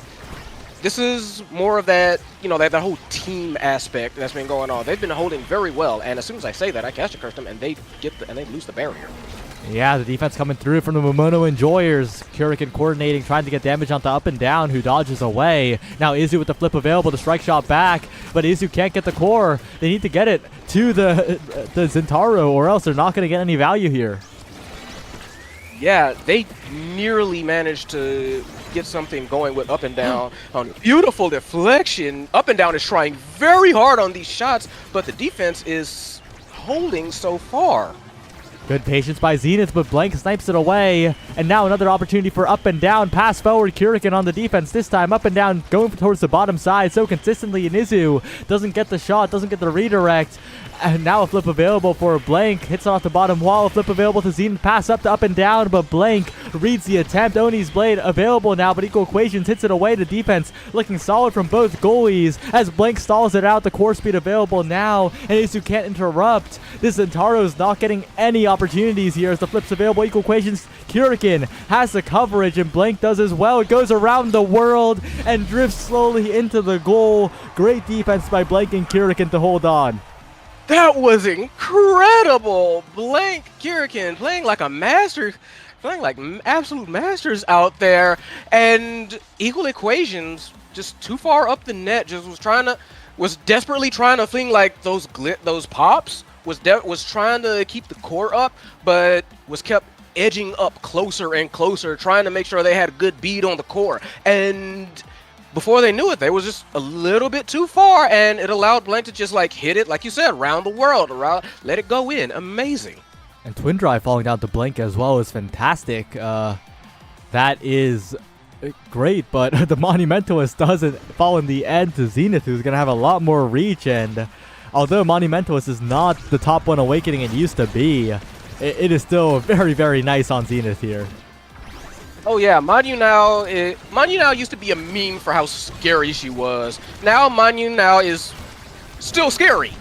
this is more of that, you know, that whole team aspect that's been going on. They've been holding very well, and as soon as I say that, I caster curse them, and they lose the barrier. Yeah, the defense coming through from the Momono Enjoyers. Kurikan coordinating, trying to get damage onto Up and Down, who dodges away. Now Izu with the flip available, the strike shot back, but Izu can't get the core. They need to get it to the Zentaro, or else they're not going to get any value here. Yeah, they nearly managed to get something going with Up and Down on beautiful deflection. Up and Down is trying very hard on these shots, but the defense is holding so far. Good patience by Zenith, but Blank snipes it away. And now another opportunity for Up and Down. Pass forward, Kurikan on the defense. This time Up and Down going towards the bottom side so consistently. Nizu doesn't get the shot, doesn't get the redirect. And now a flip available for Blank. Hits it off the bottom wall. A flip available to Zenith. Pass up to Up and Down, but Blank reads the attempt. Oni's blade available now, but equal equations hits it away to defense. Looking solid from both goalies as Blank stalls it out. The core speed available now, and Izu can't interrupt. This Zentaro's not getting any opportunities here as the flips available. Equal equations. Kurikan has the coverage, and Blank does as well. It goes around the world and drifts slowly into the goal. Great defense by Blank and Kurikan to hold on. That was incredible! Blank Kurikan playing like a master, playing like absolute masters out there, and equal equations just too far up the net. Just was desperately trying to fling like those pops. Was trying to keep the core up, but was kept edging up closer and closer, trying to make sure they had a good bead on the core. And before they knew it, they was just a little bit too far, and it allowed Blank to just like hit it, like you said, around the world, let it go in. Amazing. And Twin Drive falling down to Blank as well is fantastic. That is great, but the Monumentalist doesn't fall in the end to Zenith, who's going to have a lot more reach. And although Monumentalist is not the top one awakening it used to be, it is still very, very nice on Zenith here. Oh yeah, Manu now used to be a meme for how scary she was. Now Manu now is still scary.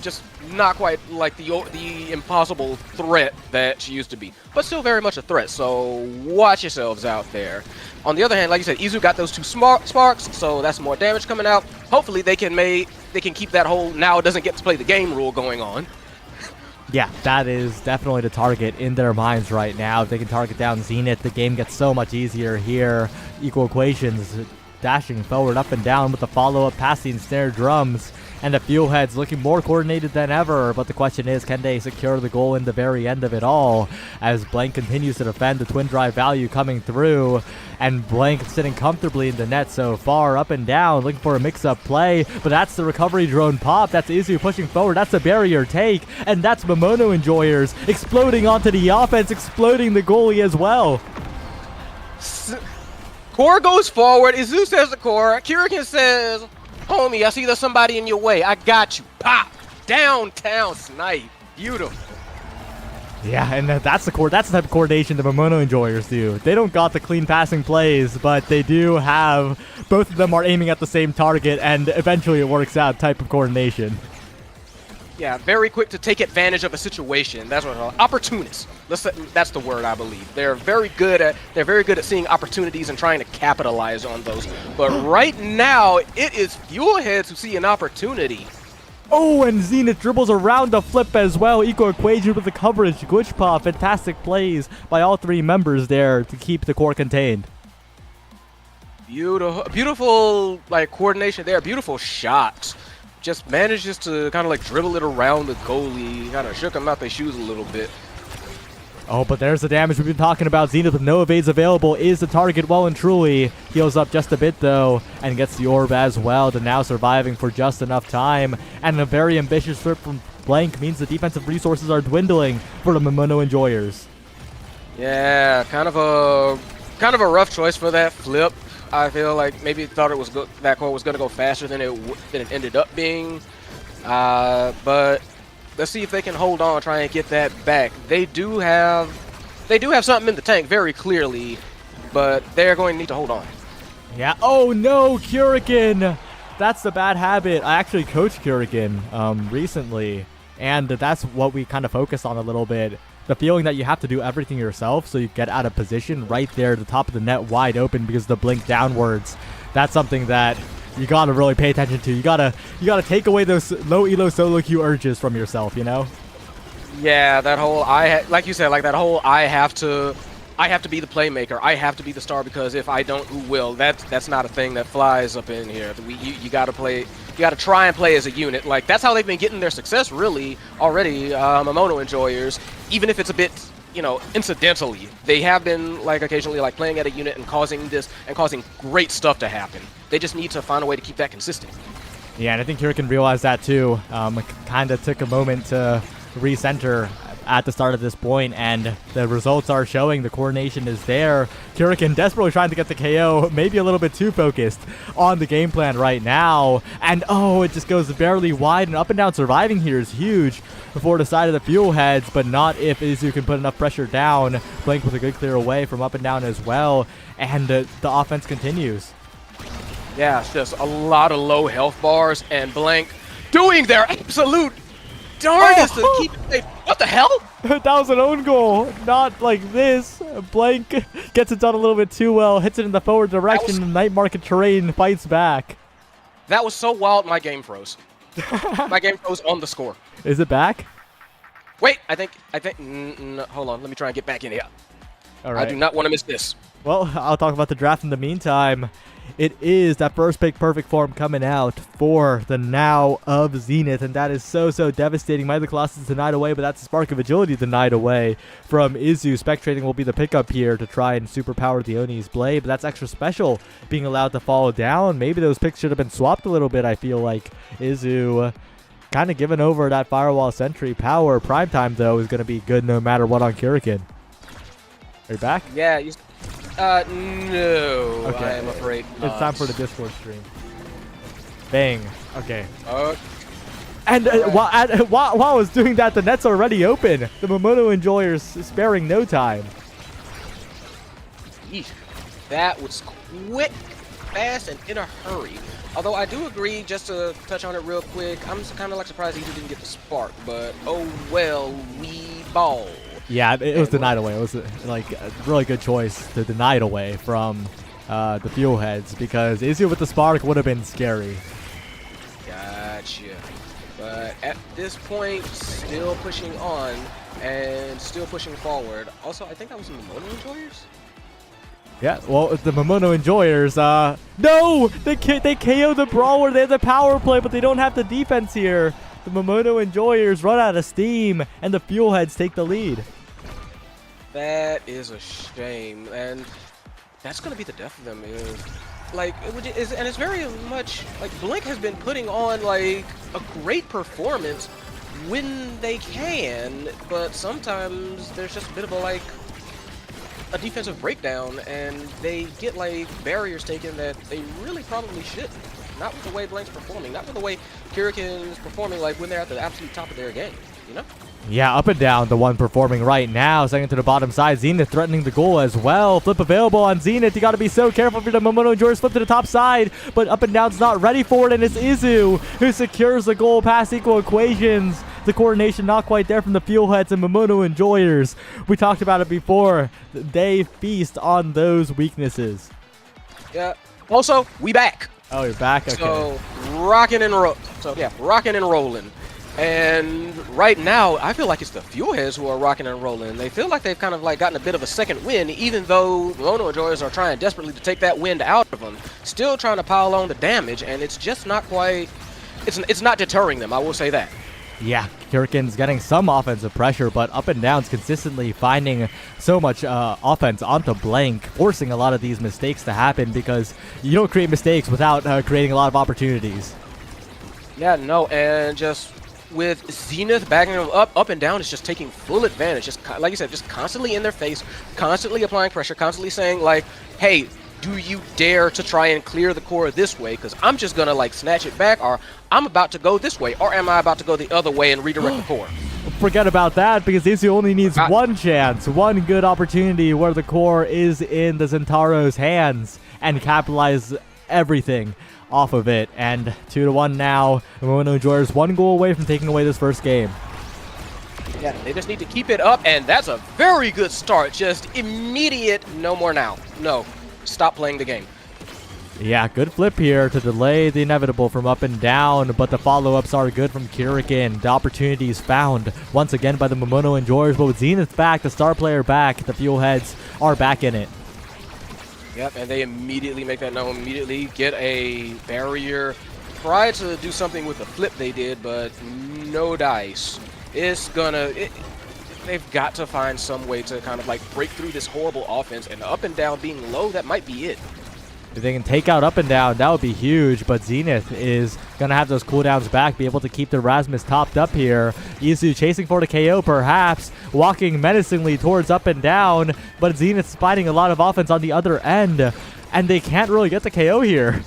just not quite like the impossible threat that she used to be, but still very much a threat. So watch yourselves out there. On the other hand, like you said, Izu got those 2 sparks, so that's more damage coming out. Hopefully they can keep that whole now doesn't get to play the game rule going on. Yeah, that is definitely the target in their minds right now. If they can target down Zenith, the game gets so much easier here. Equal equations, dashing forward, up and down with the follow-up past the ensnared drums. And the Fuelheads looking more coordinated than ever, but the question is, can they secure the goal in the very end of it all? As Blank continues to defend the twin drive value coming through, and Blank sitting comfortably in the net so far, up and down, looking for a mix-up play, but that's the recovery drone pop, that's Izu pushing forward, that's the barrier take, and that's Momono Enjoyers exploding onto the offense, exploding the goalie as well. Core goes forward, Izu says to Core, Kyrikan says, homie, I see there's somebody in your way. I got you. Pop. Downtown snipe. Beautiful. Yeah, and that's the type of coordination the Momono Enjoyers do. They don't got the clean passing plays, but they do have, both of them are aiming at the same target, and eventually it works out type of coordination. Yeah, very quick to take advantage of a situation. That's what opportunists. That's the word, I believe. They're very good at seeing opportunities and trying to capitalize on those. But right now, it is Fuelheads who see an opportunity. Oh, and Zenith dribbles around the flip as well. Equal equation with the coverage. Glitch pop. Fantastic plays by all 3 members there to keep the core contained. Beautiful like coordination there. Beautiful shots. Just manages to kind of like dribble it around the goalie. Kind of shook him out their shoes a little bit. Oh, but there's the damage we've been talking about. Zenith with no evades available is the target well and truly. Heals up just a bit though and gets the orb as well. To now surviving for just enough time. And a very ambitious flip from Blank means the defensive resources are dwindling for the Momono Enjoyers. Yeah, kind of a rough choice for that flip. I feel like maybe thought it was that core was going to go faster than it ended up being. But let's see if they can hold on, try and get that back. They do have something in the tank very clearly, but they're going to need to hold on. Yeah. Oh no, Kyrikan! That's the bad habit. I actually coached Kyrikan recently, and that's what we kind of focused on a little bit. The feeling that you have to do everything yourself, so you get out of position right there at the top of the net wide open because of the blink downwards. That's something that you gotta really pay attention to. You gotta take away those low elo solo queue urges from yourself, you know? Yeah, that whole like you said, like that whole I have to be the playmaker. I have to be the star because if I don't, who will? That's not a thing that flies up in here. You gotta play. You gotta try and play as a unit. Like that's how they've been getting their success really already. Momono Enjoyers, even if it's a bit, incidentally, they have been like occasionally like playing at a unit and causing great stuff to happen. They just need to find a way to keep that consistent. Yeah, and I think Kyrikan realized that too. Kind of took a moment to recenter at the start of this point, and the results are showing. The coordination is there. Kyrikan desperately trying to get the KO, maybe a little bit too focused on the game plan right now, and oh, it just goes barely wide, and up and down surviving here is huge for the side of the Fuelheads, but not if Izu can put enough pressure down. Blank with a good clear away from up and down as well, and the offense continues. Yeah, it's just a lot of low health bars, and Blank doing their absolute darndest to keep it safe. What the hell? That was an own goal. Not like this. Blank gets it done a little bit too well. Hits it in the forward direction. The night market terrain fights back. That was so wild. My game froze. My game froze on the score. Is it back? Wait, I think. Hold on. Let me try and get back in here. All right. I do not want to miss this. Well, I'll talk about the draft in the meantime. It is that first pick perfect form coming out for the now of Zenith, and that is so devastating. Might of the Colossus denied away, but that's a spark of agility denied away from Izu. Spectrating will be the pickup here to try and superpower the Oni's blade, but that's extra special being allowed to fall down. Maybe those picks should have been swapped a little bit. I feel like Izu kind of giving over that firewall sentry power. Primetime, though, is going to be good no matter what on Kyrikan. Are you back? Yeah, no. Okay. I am afraid not. It's time for the Discord stream. Bang. Okay. Okay. And while I was doing that, the net's already open. The Momono Enjoyers sparing no time. Eesh. That was quick, fast, and in a hurry. Although I do agree, just to touch on it real quick, I'm kind of like surprised he didn't get the spark, but oh well, we ball. Yeah, it was denied away. It was like a really good choice to deny it away from the fuel heads, because Izzy with the spark would have been scary. Gotcha. But at this point, still pushing on and still pushing forward. Also, I think that was the Momono Enjoyers. Yeah, well, the Momono Enjoyers, no! They KO the Brawler. They have the power play, but they don't have the defense here. The Momono Enjoyers run out of steam, and the Fuel Heads take the lead. That is a shame, and that's going to be the death of them. Like, and it's very much, like, Blink has been putting on, like, a great performance when they can, but sometimes there's just a bit of a defensive breakdown, and they get like barriers taken that they really probably shouldn't. Not with the way Blink's performing, not with the way Kirikin's performing, like when they're at the absolute top of their game, you know? Yeah, up and down, the one performing right now. Second to the bottom side, Zenith threatening the goal as well. Flip available on Zenith. You got to be so careful for the Momono Enjoyers. Flip to the top side, but up and down's not ready for it, and it's Izu who secures the goal past equal equations. The coordination not quite there from the Fuel Heads and Momono Enjoyers. We talked about it before. They feast on those weaknesses. Yeah. Also, we back. Oh, you're back? Okay. So, rocking and rolling. And right now, I feel like it's the Fuel Heads who are rocking and rolling. They feel like they've kind of like gotten a bit of a second win, even though Momono Enjoyers are trying desperately to take that wind out of them. Still trying to pile on the damage, and it's just not quite... It's not deterring them, I will say that. Yeah, Kirikin's getting some offensive pressure, but up and down's consistently finding so much offense onto Blank, forcing a lot of these mistakes to happen, because you don't create mistakes without creating a lot of opportunities. Yeah, no, and just with Zenith backing them up and down, is just taking full advantage. Just like you said, just constantly in their face, constantly applying pressure, constantly saying like, hey, do you dare to try and clear the core this way? Because I'm just going to like snatch it back, or I'm about to go this way, or am I about to go the other way and redirect the core? Forget about that, because Izzy only needs one chance, one good opportunity where the core is in the Zentaro's hands, and capitalize everything off of it. And 2-1 now. The Momono Enjoyers 1 goal away from taking away this first game. Yeah, they just need to keep it up, and that's a very good start. Just immediate, no more now. No, stop playing the game. Yeah, good flip here to delay the inevitable from up and down, but the follow-ups are good from Kirikin. The opportunities found once again by the Momono Enjoyers, but with Zenith back, the star player back, the Fuel Heads are back in it. Yep, and they immediately make that known, immediately get a barrier. Tried to do something with the flip they did, but no dice. It's gonna... They've got to find some way to kind of like break through this horrible offense, and up and down being low, that might be it. If they can take out up and down, that would be huge, but Zenith is going to have those cooldowns back, be able to keep the Rasmus topped up here. Izu chasing for the KO perhaps, walking menacingly towards up and down, but Zenith's fighting a lot of offense on the other end, and they can't really get the KO here.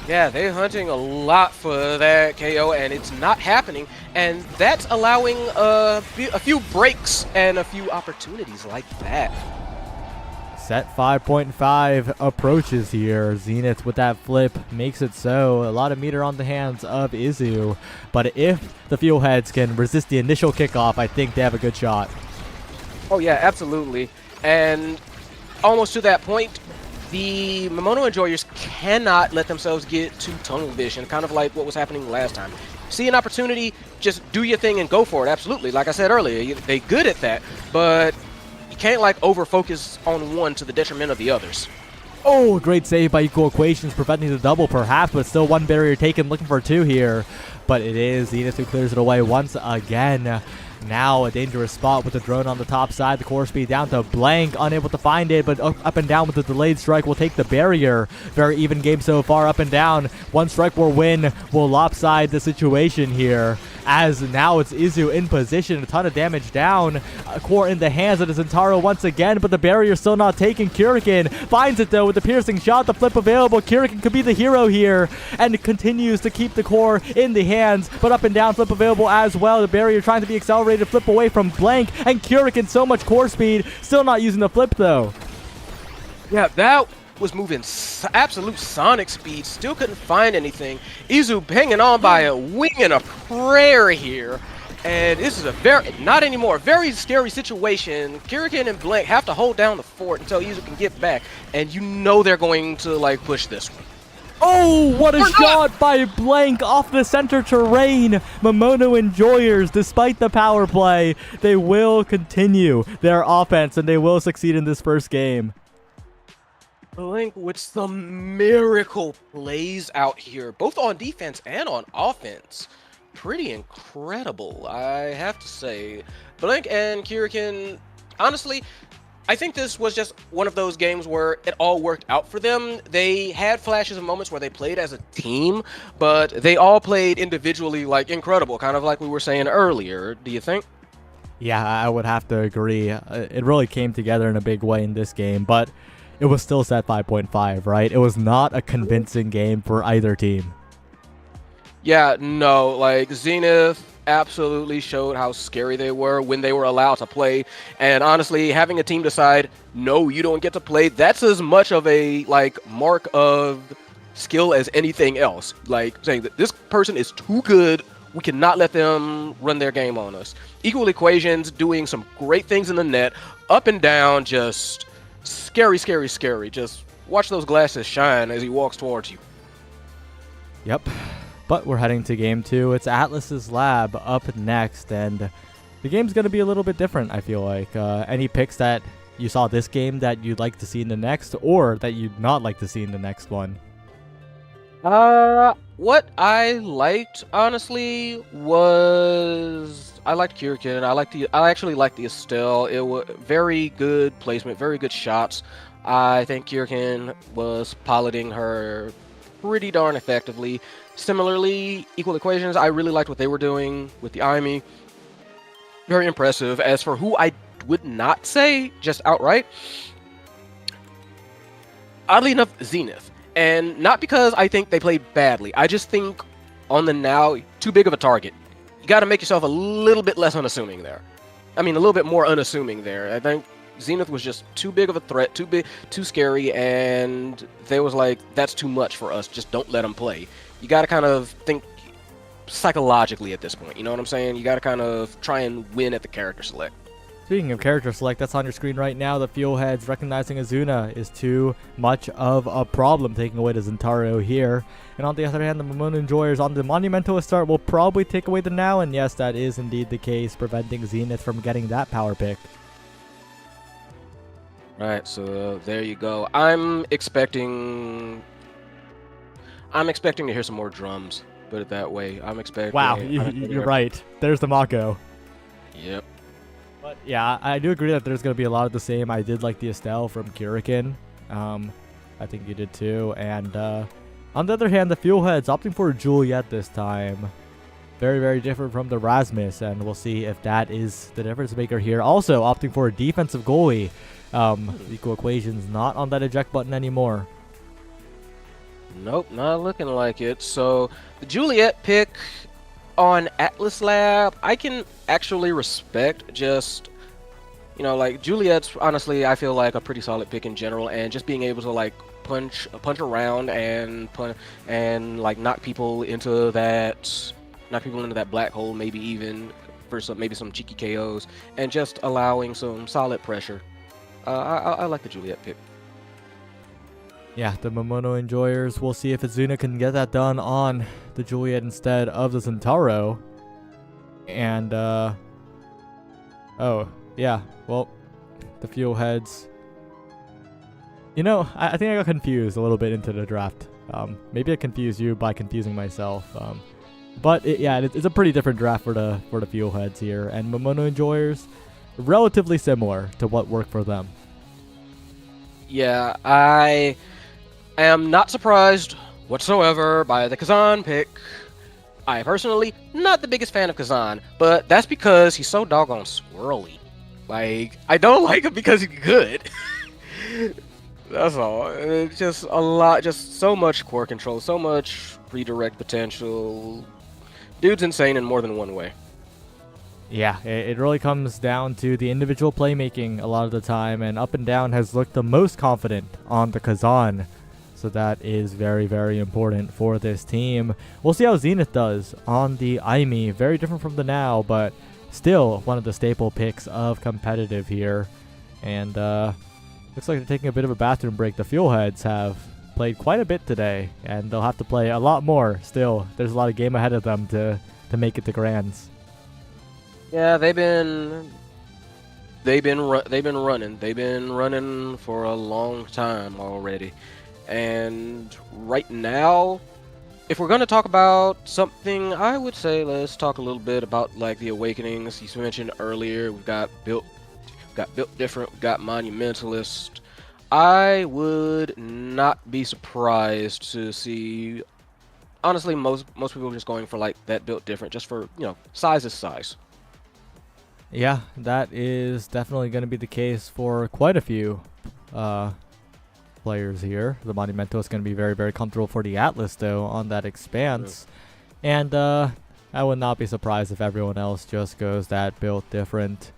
Yeah, they're hunting a lot for that KO, and it's not happening, and that's allowing a few breaks and a few opportunities like that. Set 5.5 approaches here. Zenith with that flip makes it so. A lot of meter on the hands of Izu. But if the Fuel Heads can resist the initial kickoff, I think they have a good shot. Oh yeah, absolutely. And almost to that point, the Momono Enjoyers cannot let themselves get to tunnel vision, kind of like what was happening last time. See an opportunity, just do your thing and go for it. Absolutely. Like I said earlier, they're good at that, but you can't like over-focus on one to the detriment of the others. Oh, great save by equal equations, preventing the double perhaps, but still one barrier taken, looking for 2 here. But it is Zenith who clears it away once again. Now a dangerous spot with the drone on the top side. The core speed down to Blank, unable to find it, but up and down with the delayed strike will take the barrier. Very even game so far, up and down. One strike will win, will lopside the situation here. As now it's Izu in position, a ton of damage down. Core in the hands of the Zentaro once again, but the barrier still not taken. Kirikin finds it though with the piercing shot, the flip available. Kirikin could be the hero here, and continues to keep the core in the hands, but up and down flip available as well. The barrier trying to be accelerated, flip away from Blank, and Kirikin so much core speed, still not using the flip though. Yeah, that was moving absolute sonic speed, still couldn't find anything. Izu hanging on by a wing and a prayer here. And this is a not anymore, very scary situation. Kirikin and Blank have to hold down the fort until Izu can get back. And you know they're going to, like, push this one. Oh, what a Or not. shot by Blank off the center terrain. Momono Enjoyers, despite the power play, they will continue their offense and they will succeed in this first game. Blank with some miracle plays out here, both on defense and on offense. Pretty incredible, I have to say. Blank and Kirikin, honestly, I think this was just one of those games where it all worked out for them. They had flashes of moments where they played as a team, but they all played individually, like, incredible, kind of like we were saying earlier. Do you think? Yeah, I would have to agree. It really came together in a big way in this game, but it was still set 5.5, right? It was not a convincing game for either team. Yeah, no, like, Zenith absolutely showed how scary they were when they were allowed to play. And honestly, having a team decide, no, you don't get to play, that's as much of a, like, mark of skill as anything else. Like, saying that this person is too good, we cannot let them run their game on us. Equal Equations doing some great things in the net, up and down, just scary, scary, scary. Just watch those glasses shine as he walks towards you. Yep. But we're heading to game 2. It's Atlas's Lab up next, and the game's going to be a little bit different, I feel like. Any picks that you saw this game that you'd like to see in the next, or that you'd not like to see in the next one? What I liked, honestly, was I liked Kirikin. I actually liked the Estelle. It was very good placement, very good shots. I think Kirikin was piloting her pretty darn effectively. Similarly, Equal Equations, I really liked what they were doing with the Aimi. Very impressive. As for who I would not say, just outright, oddly enough, Zenith. And not because I think they played badly. I just think on the now, too big of a target. You got to make yourself a little bit less unassuming there. I mean, a little bit more unassuming there. I think Zenith was just too big of a threat, too big, too scary, and they was like, that's too much for us. Just don't let them play. You got to kind of think psychologically at this point. You know what I'm saying? You got to kind of try and win at the character select. Speaking of character select, that's on your screen right now. The Fuelheads recognizing Azuna is too much of a problem, taking away the Zentaro here. And on the other hand, the Momono Enjoyers on the Monumental start will probably take away the Now, and yes, that is indeed the case, preventing Zenith from getting that power pick. Right, so there you go. I'm expecting to hear some more drums. Put it that way. I'm expecting. Wow, you're right. There's the Mako. Yep. But yeah, I do agree that there's going to be a lot of the same. I did like the Estelle from Kirikin. I think you did too. And on the other hand, the Fuelheads opting for Juliet this time. Very, very different from the Rasmus, and we'll see if that is the difference maker here. Also opting for a defensive goalie. Equal Equations not on that eject button anymore. Nope, not looking like it. So the Juliet pick on Atlas Lab, I can actually respect. Just, you know, like, Juliet's honestly, I feel like a pretty solid pick in general, and just being able to, like, punch around and like knock people into that black hole, maybe even for some cheeky KOs, and just allowing some solid pressure. I like the Juliet pick. Yeah, the Momono Enjoyers. We'll see if Azuna can get that done on the Juliet instead of the Centauro. And, oh, yeah, well, the Fuelheads. You know, I think I got confused a little bit into the draft. Maybe I confused you by confusing myself. But, it's a pretty different draft for the Fuelheads here. And Momono Enjoyers, relatively similar to what worked for them. Yeah, I am not surprised whatsoever by the Kazan pick. I personally, not the biggest fan of Kazan, but that's because he's so doggone swirly. Like, I don't like him because he's good. That's all. It's just a lot, just so much core control, so much redirect potential. Dude's insane in more than one way. Yeah, it really comes down to the individual playmaking a lot of the time, and Up and Down has looked the most confident on the Kazan. So that is very, very important for this team. We'll see how Zenith does on the Aimi. Very different from the Now, but still one of the staple picks of competitive here. And looks like they're taking a bit of a bathroom break. The Fuelheads have played quite a bit today, and they'll have to play a lot more still. There's a lot of game ahead of them to make it to Grands. Yeah, they've been running for a long time already. And right now, if we're going to talk about something, I would say let's talk a little bit about like the Awakenings. You mentioned earlier, we've got built different, we've got Monumentalist. I would not be surprised to see, honestly, most people are just going for like that built different, just for, you know, size is size. Yeah, that is definitely going to be the case for quite a few players here. The Monumental is going to be very, very comfortable for the Atlas, though, on that expanse. And I would not be surprised if everyone else just goes that built different.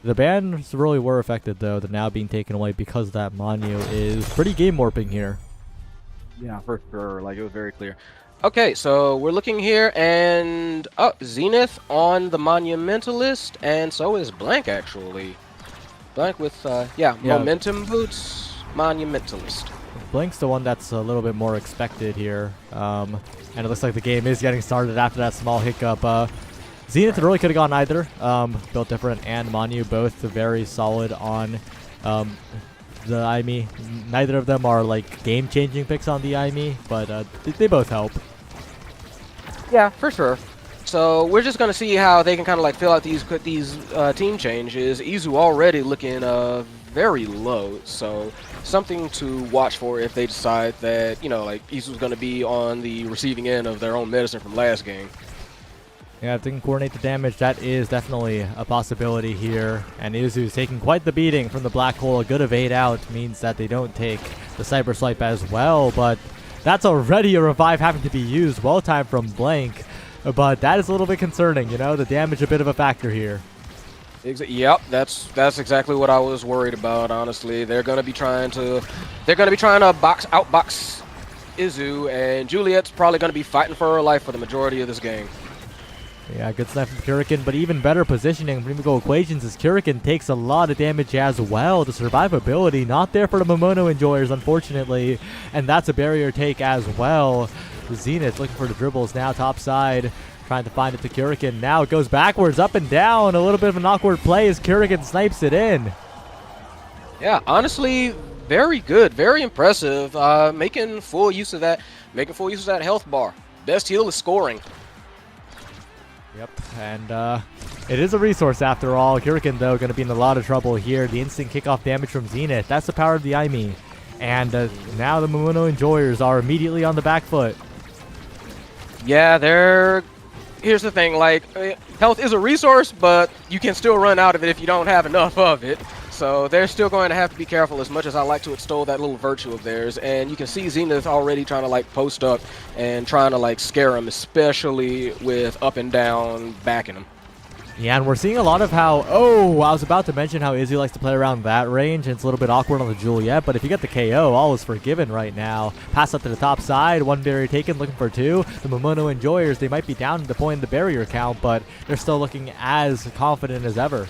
The bans really were affected, though. The Now being taken away because that Manu is pretty game warping here. Yeah, for sure. Like, it was very clear. Okay, so we're looking here, and Zenith on the Monumentalist, and so is Blank, actually. Blank with, Momentum Boots, Monumentalist. Blank's the one that's a little bit more expected here, and it looks like the game is getting started after that small hiccup. Zenith really could have gone either. Built Different and Manu both very solid on the IME. Neither of them are like game-changing picks on the IME, but they both help. Yeah, for sure. So we're just gonna see how they can kind of like fill out these team changes. Izu already looking very low, so something to watch for if they decide that, you know, like Izu's gonna be on the receiving end of their own medicine from last game. Yeah, if they can coordinate the damage, that is definitely a possibility here. And Izu's taking quite the beating from the Black Hole. A good evade out means that they don't take the Cyber Swipe as well, but that's already a revive having to be used. Well timed from Blank, but that is a little bit concerning, you know, the damage a bit of a factor here. Yep, that's exactly what I was worried about, honestly. They're gonna be trying to outbox Izu, and Juliet's probably gonna be fighting for her life for the majority of this game. Yeah, good snipe from Kurikan, but even better positioning from Mimigo Equations as Kurikan takes a lot of damage as well. The survivability not there for the Momono enjoyers, unfortunately, and that's a barrier take as well. Zenith looking for the dribbles now, top side, trying to find it to Kurikan. Now it goes backwards, up and down, a little bit of an awkward play as Kurikan snipes it in. Yeah, honestly, very good, very impressive. Making full use of that health bar. Best heal is scoring. Yep, and it is a resource after all. Kurikan, though, going to be in a lot of trouble here. The instant kickoff damage from Zenith. That's the power of the IME. And now the Momono enjoyers are immediately on the back foot. Yeah, here's the thing, like, health is a resource, but you can still run out of it if you don't have enough of it. So they're still going to have to be careful, as much as I like to extol that little virtue of theirs. And you can see Zenith already trying to like post up and trying to like scare them, especially with Up and Down backing them. Yeah, and we're seeing a lot of how, I was about to mention how Izzy likes to play around that range, and it's a little bit awkward on the Juliet, but if you get the KO, all is forgiven right now. Pass up to the top side, one barrier taken, looking for two. The Momono enjoyers, they might be down at the point of the barrier count, but they're still looking as confident as ever.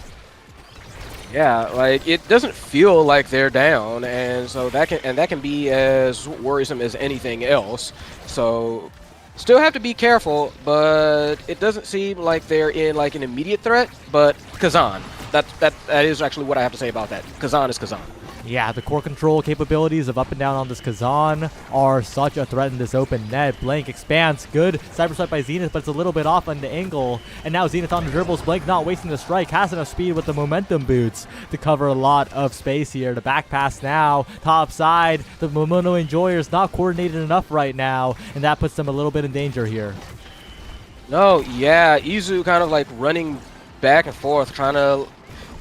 Yeah, like it doesn't feel like they're down, and so that can be as worrisome as anything else. So still have to be careful, but it doesn't seem like they're in like an immediate threat. But Kazan, that is actually what I have to say about that. Kazan is Kazan. Yeah, the core control capabilities of Up and Down on this Kazan are such a threat in this open net. Blank expands. Good cyber swipe by Zenith, but it's a little bit off on the angle. And now Zenith on the dribbles. Blank not wasting the strike. Has enough speed with the momentum boots to cover a lot of space here. The back pass now. Top side. The Momono enjoyers not coordinated enough right now. And that puts them a little bit in danger here. No, yeah. Izu kind of like running back and forth, trying to...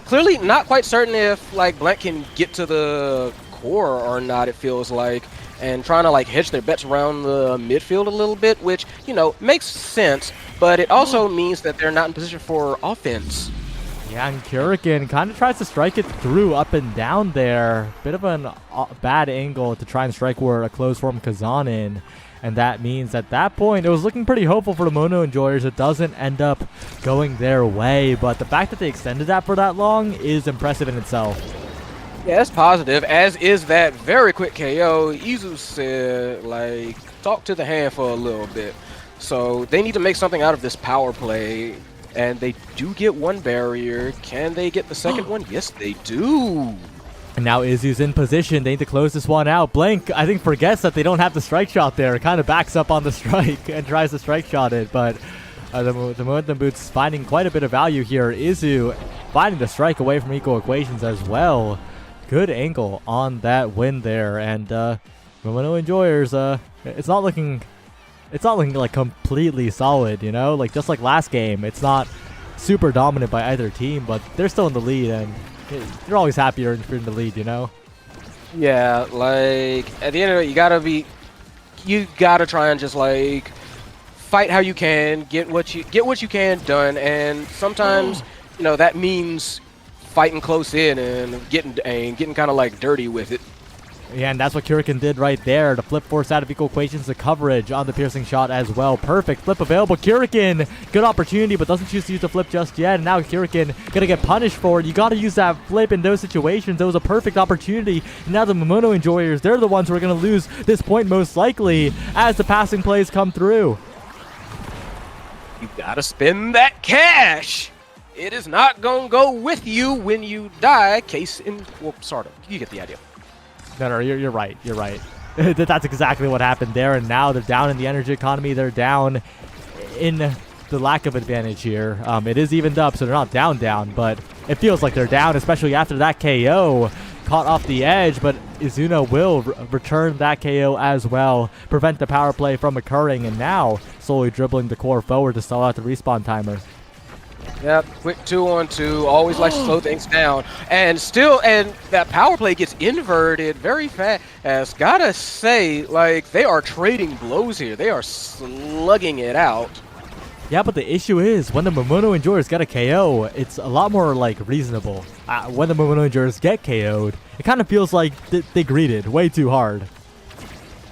Clearly not quite certain if like Blank can get to the core or not, it feels like. and trying to like hedge their bets around the midfield a little bit, which, you know, makes sense, but it also means that they're not in position for offense. Yeah, and Kurikan kind of tries to strike it through up and down there. Bit of a bad angle to try and strike where a close form Kazan in. And that means at that point, it was looking pretty hopeful for the Mono Enjoyers. It doesn't end up going their way, but the fact that they extended that for that long is impressive in itself. Yeah, that's positive, as is that very quick KO. Izu said, like, talk to the hand for a little bit. So they need to make something out of this power play, and they do get one barrier. Can they get the second one? Yes, they do. And now Izu's in position. They need to close this one out. Blank, I think, forgets that they don't have the strike shot there. Kind of backs up on the strike and tries to strike shot it, but the Momentum Boots finding quite a bit of value here. Izu finding the strike away from Equal Equations as well. Good angle on that win there, and Mono Enjoyers, it's not looking like completely solid, you know? Like, just like last game, it's not super dominant by either team, but they're still in the lead, and you're always happier if you're in the lead, you know? Yeah, like, at the end of it, you gotta try and just, like, fight how you can, get what you can done, and sometimes, you know, that means fighting close in and getting kind of, like, dirty with it. Yeah, and that's what Kurikan did right there. To flip force out of Equal Equations, the coverage on the piercing shot as well. Perfect flip available. Kurikan, good opportunity, but doesn't choose to use the flip just yet. And now Kurikan gonna get punished for it. You gotta use that flip in those situations. It was a perfect opportunity. And now the Momono Enjoyers, they're the ones who are gonna lose this point most likely as the passing plays come through. You gotta spend that cash. It is not gonna go with you when you die. Case in, well, sort of. You get the idea. No, you're right. You're right. That's exactly what happened there. And now they're down in the energy economy. They're down in the lack of advantage here. It is evened up, so they're not down, but it feels like they're down, especially after that KO caught off the edge. But Izuna will return that KO as well, prevent the power play from occurring, and now slowly dribbling the core forward to stall out the respawn timer. Yep, quick 2-on-2, always likes to slow things down. And that power play gets inverted very fast. As gotta say, like, they are trading blows here. They are slugging it out. Yeah, but the issue is, when the Momono Enjoyers get a KO, it's a lot more, like, reasonable. When the Momono Enjoyers get KO'd, it kind of feels like they greeted way too hard.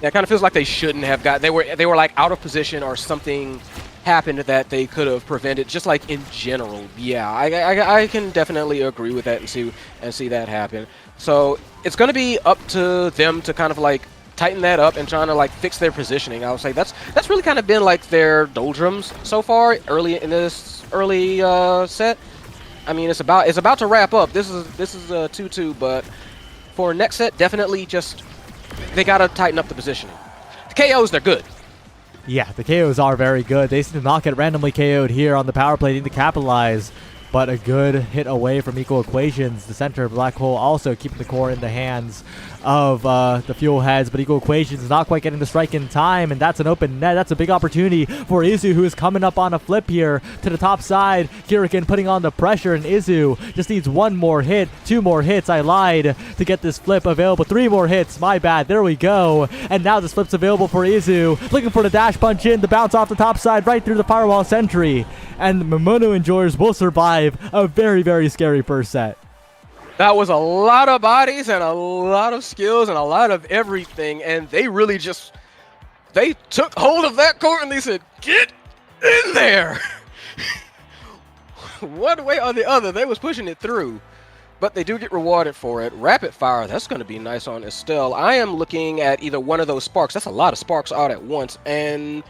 Yeah, it kind of feels like they shouldn't have got. They were like out of position, or something happened that they could have prevented. Just like in general, yeah, I can definitely agree with that and see that happen. So it's going to be up to them to kind of like tighten that up and trying to like fix their positioning. I would say that's really kind of been like their doldrums so far early in this early set. I mean, it's about to wrap up. This is a 2-2, but for next set, definitely just they gotta tighten up the positioning. The KOs, they're good. Yeah, the KOs are very good. They seem to not get randomly KO'd here on the power play, need to capitalize. But a good hit away from Equal Equations. The center of Black Hole also keeping the core in the hands of the Fuel Heads, but Equal Equations not quite getting the strike in time, and that's an open net. That's a big opportunity for Izu, who is coming up on a flip here to the top side. Kurikan putting on the pressure, and Izu just needs one more hit, 2 more hits. I lied to get this flip available. 3 more hits, my bad. There we go. And now this flip's available for Izu, looking for the dash punch in, the bounce off the top side right through the firewall sentry. And the Momono Enjoyers will survive a very, very scary first set. That was a lot of bodies and a lot of skills and a lot of everything, and they really just they took hold of that court and they said, "Get in there!" One way or the other, they was pushing it through, but they do get rewarded for it. Rapid fire, that's going to be nice on Estelle. I am looking at either one of those sparks. That's a lot of sparks out at once, and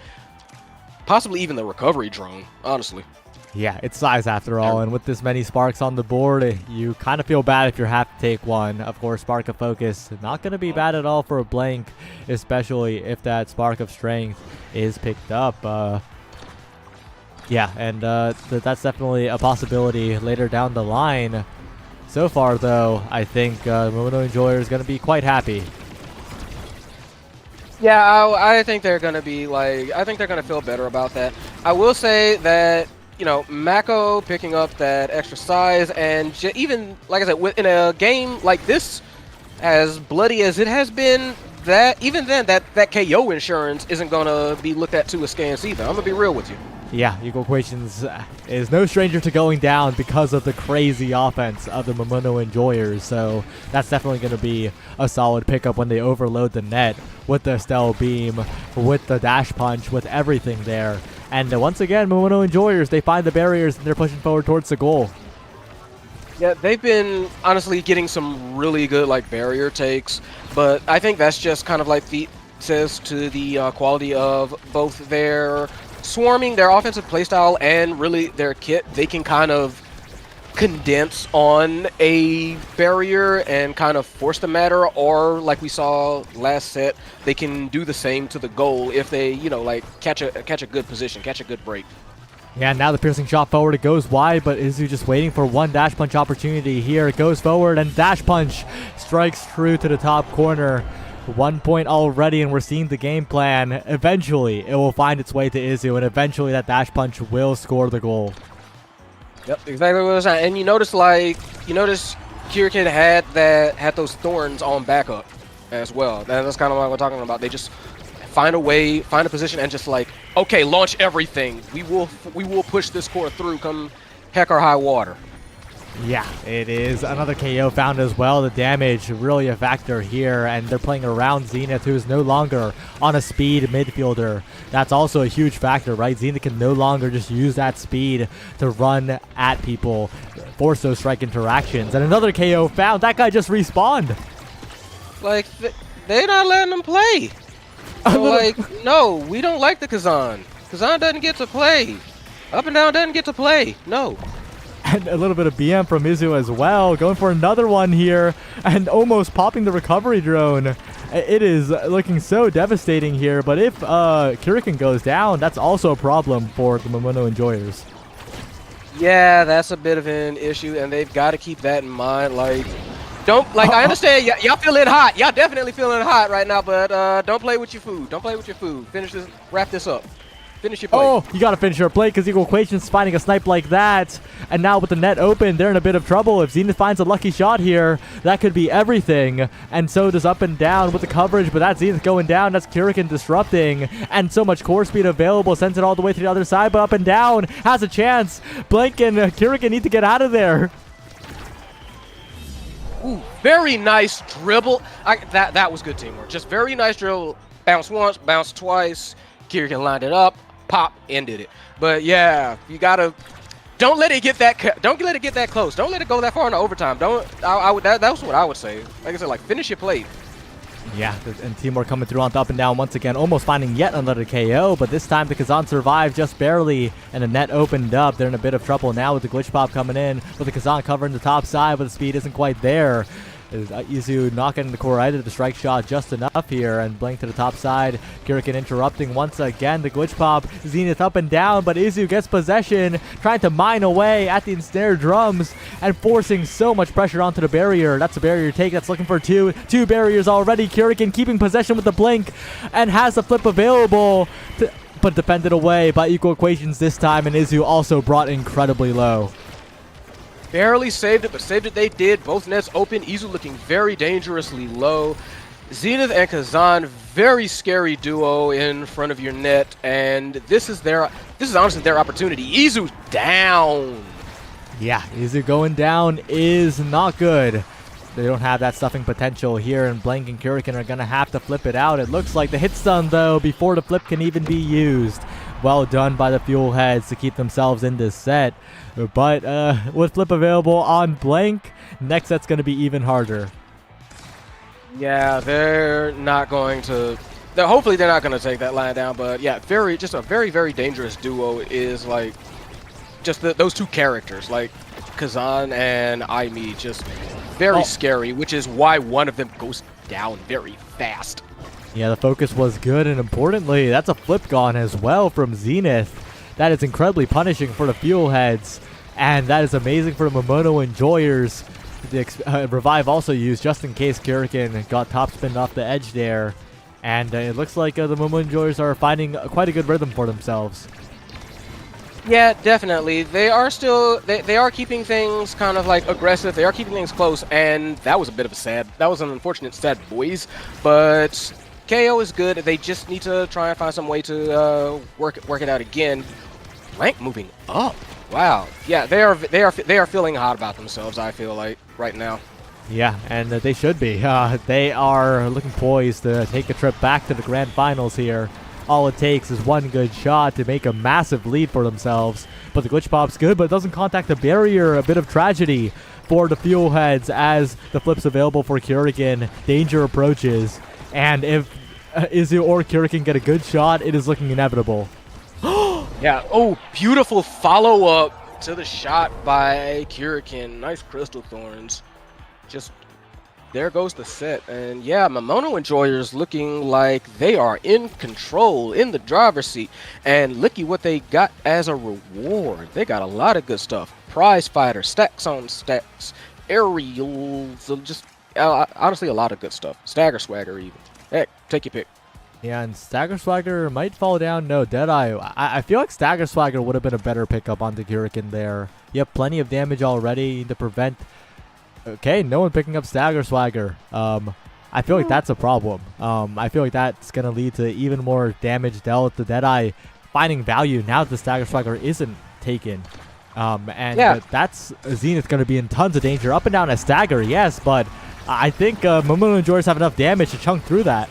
possibly even the recovery drone, honestly. Yeah, it's size after all, and with this many sparks on the board, you kind of feel bad if you have to take one. Of course, Spark of Focus, not going to be bad at all for a blank, especially if that Spark of Strength is picked up. Yeah, and that's definitely a possibility later down the line. So far, though, I think Momono Enjoyer is going to be quite happy. Yeah, I think they're going to be like, I think they're going to feel better about that. I will say that, you know, Mako picking up that extra size, and even, like I said, in a game like this, as bloody as it has been, that even then, that KO insurance isn't gonna be looked at too askance either. I'm gonna be real with you. Yeah, Equal Equations is no stranger to going down because of the crazy offense of the Momono Enjoyers, so that's definitely going to be a solid pickup when they overload the net with the Estelle Beam, with the Dash Punch, with everything there. And once again, Momono Enjoyers, they find the barriers and they're pushing forward towards the goal. Yeah, they've been honestly getting some really good like barrier takes, but I think that's just kind of like says to the quality of both their swarming, their offensive playstyle, and really their kit. They can kind of condense on a barrier and kind of force the matter, or like we saw last set, they can do the same to the goal if they, like catch a good position, catch a good break. Yeah, now the piercing shot forward, it goes wide, but Izu just waiting for one Dash Punch opportunity here. It goes forward, and Dash Punch strikes true to the top corner. 1 point already, and we're seeing the game plan. Eventually, it will find its way to Izu, and eventually that Dash Punch will score the goal. Yep, exactly what I was saying. And you notice Kirikin had those thorns on backup as well. That's kind of what we're talking about. They just find a way, find a position, and just like, okay, launch everything. We will push this core through, come heck or high water. Yeah, it is another KO found as well. The damage really a factor here, and they're playing around Zenith, who is no longer on a speed midfielder. That's also a huge factor, right? Zenith can no longer just use that speed to run at people, force those strike interactions. And another KO found. That guy just respawned. Like, they're not letting them play. So, like, no, we don't like the Kazan. Kazan doesn't get to play. Up and down doesn't get to play. No. And a little bit of BM from Izu as well, going for another one here, and almost popping the recovery drone. It is looking so devastating here, but if Kirikin goes down, that's also a problem for the Momono Enjoyers. Yeah, that's a bit of an issue, and they've got to keep that in mind. Like, I understand y'all feeling hot. Y'all definitely feeling hot right now, but don't play with your food. Don't play with your food. Wrap this up. Finish your play. Oh, you got to finish your play because Equal Equations finding a snipe like that. And now with the net open, they're in a bit of trouble. If Zenith finds a lucky shot here, that could be everything. And so does Up and Down with the coverage, but that's Zenith going down. That's Kirikin disrupting. And so much core speed available. Sends it all the way to the other side, but Up and Down has a chance. Blank and Kirikin need to get out of there. Ooh, very nice dribble. That was good teamwork. Just very nice dribble. Bounce once, bounce twice. Kirikin lined it up. Pop, ended it. But yeah, you gotta don't let it get that close. Don't let it go that far into overtime. That's what I would say. Like I said, like finish your play. Yeah, and teamwork coming through on Up and Down once again, almost finding yet another KO, but this time the Kazan survived just barely, and the net opened up. They're in a bit of trouble now with the glitch pop coming in, with the Kazan covering the top side, but the speed isn't quite there. Izu knocking the core out of the strike shot just enough here, and Blank to the top side. Kirikin interrupting once again the glitch pop. Zenith Up and Down, but Izu gets possession, trying to mine away at the ensnared drums and forcing so much pressure onto the barrier. That's a barrier take that's looking for two barriers already. Kirikin keeping possession with the blink and has the flip available, but defended away by Equal Equations this time, and Izu also brought incredibly low. Barely saved it, but saved it they did. Both nets open. Izu looking very dangerously low. Zenith and Kazan, very scary duo in front of your net, and this is honestly their opportunity. Izu down. Yeah, Izu going down is not good. They don't have that stuffing potential here, and Blank and Kirikin are gonna have to flip it out. It looks like the hit stun though before the flip can even be used. Well done by the Fuel Heads to keep themselves in this set. But with flip available on Blank, next set's going to be even harder. Yeah, they're not going to... hopefully they're not going to take that line down. But yeah, just a very, very dangerous duo is like... just those two characters, like Kazan and Aimi, just very scary, which is why one of them goes down very fast. Yeah, the focus was good, and importantly, that's a flip gone as well from Zenith. That is incredibly punishing for the Fuel Heads, and that is amazing for the Momono Enjoyers. The revive also used just in case Kirikin got top spinned off the edge there, and it looks like the Momono Enjoyers are finding quite a good rhythm for themselves. Yeah, definitely. They are still they are keeping things kind of like aggressive. They are keeping things close, and that was a bit of a that was an unfortunate sad boys. But KO is good. They just need to try and find some way to work it out again. Blank moving up. Wow. Yeah, they are feeling hot about themselves. I feel like right now. Yeah, and they should be. They are looking poised to take a trip back to the grand finals here. All it takes is one good shot to make a massive lead for themselves. But the glitch pop's good, but it doesn't contact the barrier. A bit of tragedy for the fuel heads as the flip's available for Kurikan. Danger approaches. And if Izu or Kurikan get a good shot, it is looking inevitable. Yeah. Oh, beautiful follow-up to the shot by Kurikan. Nice crystal thorns. Just there goes the set. And yeah, Momono Enjoyers looking like they are in control, in the driver's seat. And looky what they got as a reward. They got a lot of good stuff. Prize fighter, stacks on stacks, aerials, just honestly a lot of good stuff. Stagger swagger even. Heck, take your pick. Yeah, and Stagger Swagger might fall down. No, Deadeye. I feel like Stagger Swagger would have been a better pickup on the Kurikan there. You have plenty of damage already to prevent. Okay, no one picking up Stagger Swagger. I feel like that's a problem. I feel like that's going to lead to even more damage dealt to Deadeye finding value now that the Stagger Swagger isn't taken. And yeah. That's Zenith going to be in tons of danger. Up and down a Stagger, yes, but I think Momono and Joyce have enough damage to chunk through that.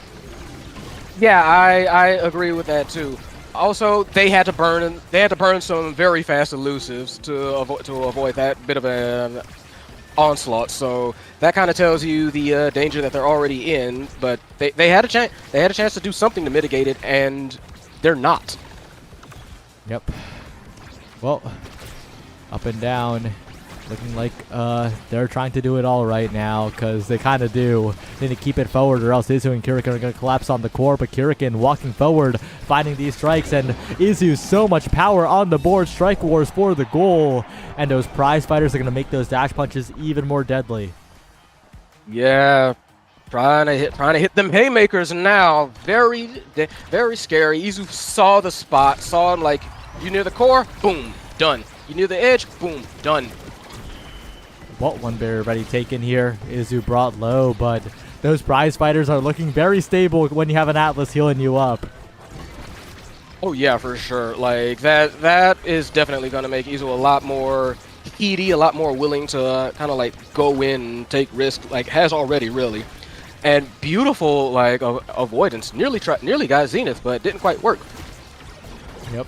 Yeah, I agree with that too. Also, they had to burn some very fast elusives to avoid that bit of an onslaught. So that kind of tells you the danger that they're already in. But they had a chance. They had a chance to do something to mitigate it, and they're not. Yep. Well, up and down. Looking like they're trying to do it all right now, because they kind of do. They need to keep it forward, or else Izu and Kurikan are going to collapse on the core. But Kurikan walking forward, finding these strikes, and Izu so much power on the board. Strike wars for the goal, and those prize fighters are going to make those dash punches even more deadly. Yeah, trying to hit them haymakers now. Very scary. Izu saw the spot, saw him like, you near the core, boom, done. You near the edge, boom, done. Well, one barrier already taken here. Izu brought low, but those prize fighters are looking very stable when you have an Atlas healing you up. Oh yeah, for sure. Like that is definitely going to make Izu a lot more heady, a lot more willing to kind of like go in and take risks, like has already really. And beautiful like avoidance. Nearly got Zenith, but didn't quite work. Yep.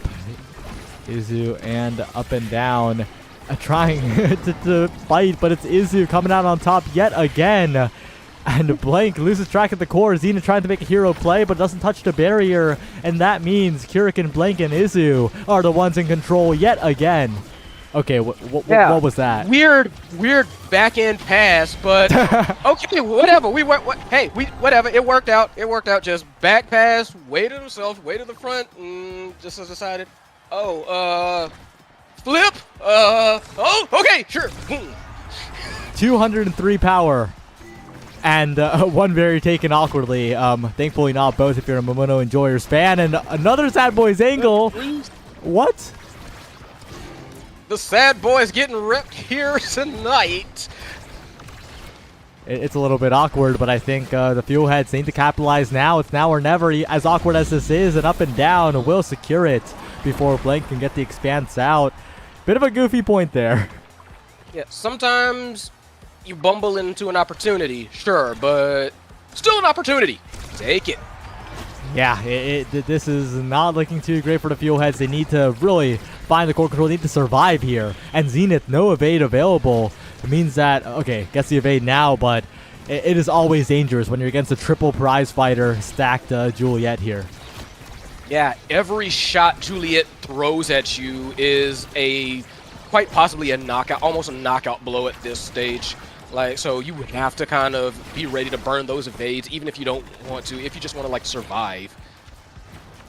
Izu and up and down. Trying to fight, but it's Izu coming out on top yet again. And Blank loses track of the core. Xena trying to make a hero play, but doesn't touch the barrier. And that means Kurikan, Blank, and Izu are the ones in control yet again. Okay, what was that? Weird back end pass, but okay, whatever. Whatever. It worked out. Just back pass, way to himself, way to the front, and just decided, flip. Okay, sure. 203 power. And one very taken awkwardly. Thankfully not both if you're a Momono Enjoyers fan. And another Sad Boys angle. What? The Sad Boys getting ripped here tonight. It's a little bit awkward, but I think the Fuel Heads need to capitalize now. It's now or never. As awkward as this is, and up and down will secure it before Blank can get the expanse out. Bit of a goofy point there. Yeah, sometimes you bumble into an opportunity, sure, but still an opportunity. Take it. Yeah, this is not looking too great for the Fuel Heads. They need to really find the core control. They need to survive here. And Zenith, no evade available. It means that, okay, gets the evade now, but it is always dangerous when you're against a triple prize fighter stacked Juliet here. Yeah, every shot Juliet throws at you is quite possibly a knockout, almost a knockout blow at this stage. Like, so you have to kind of be ready to burn those evades, even if you don't want to, if you just want to, like, survive.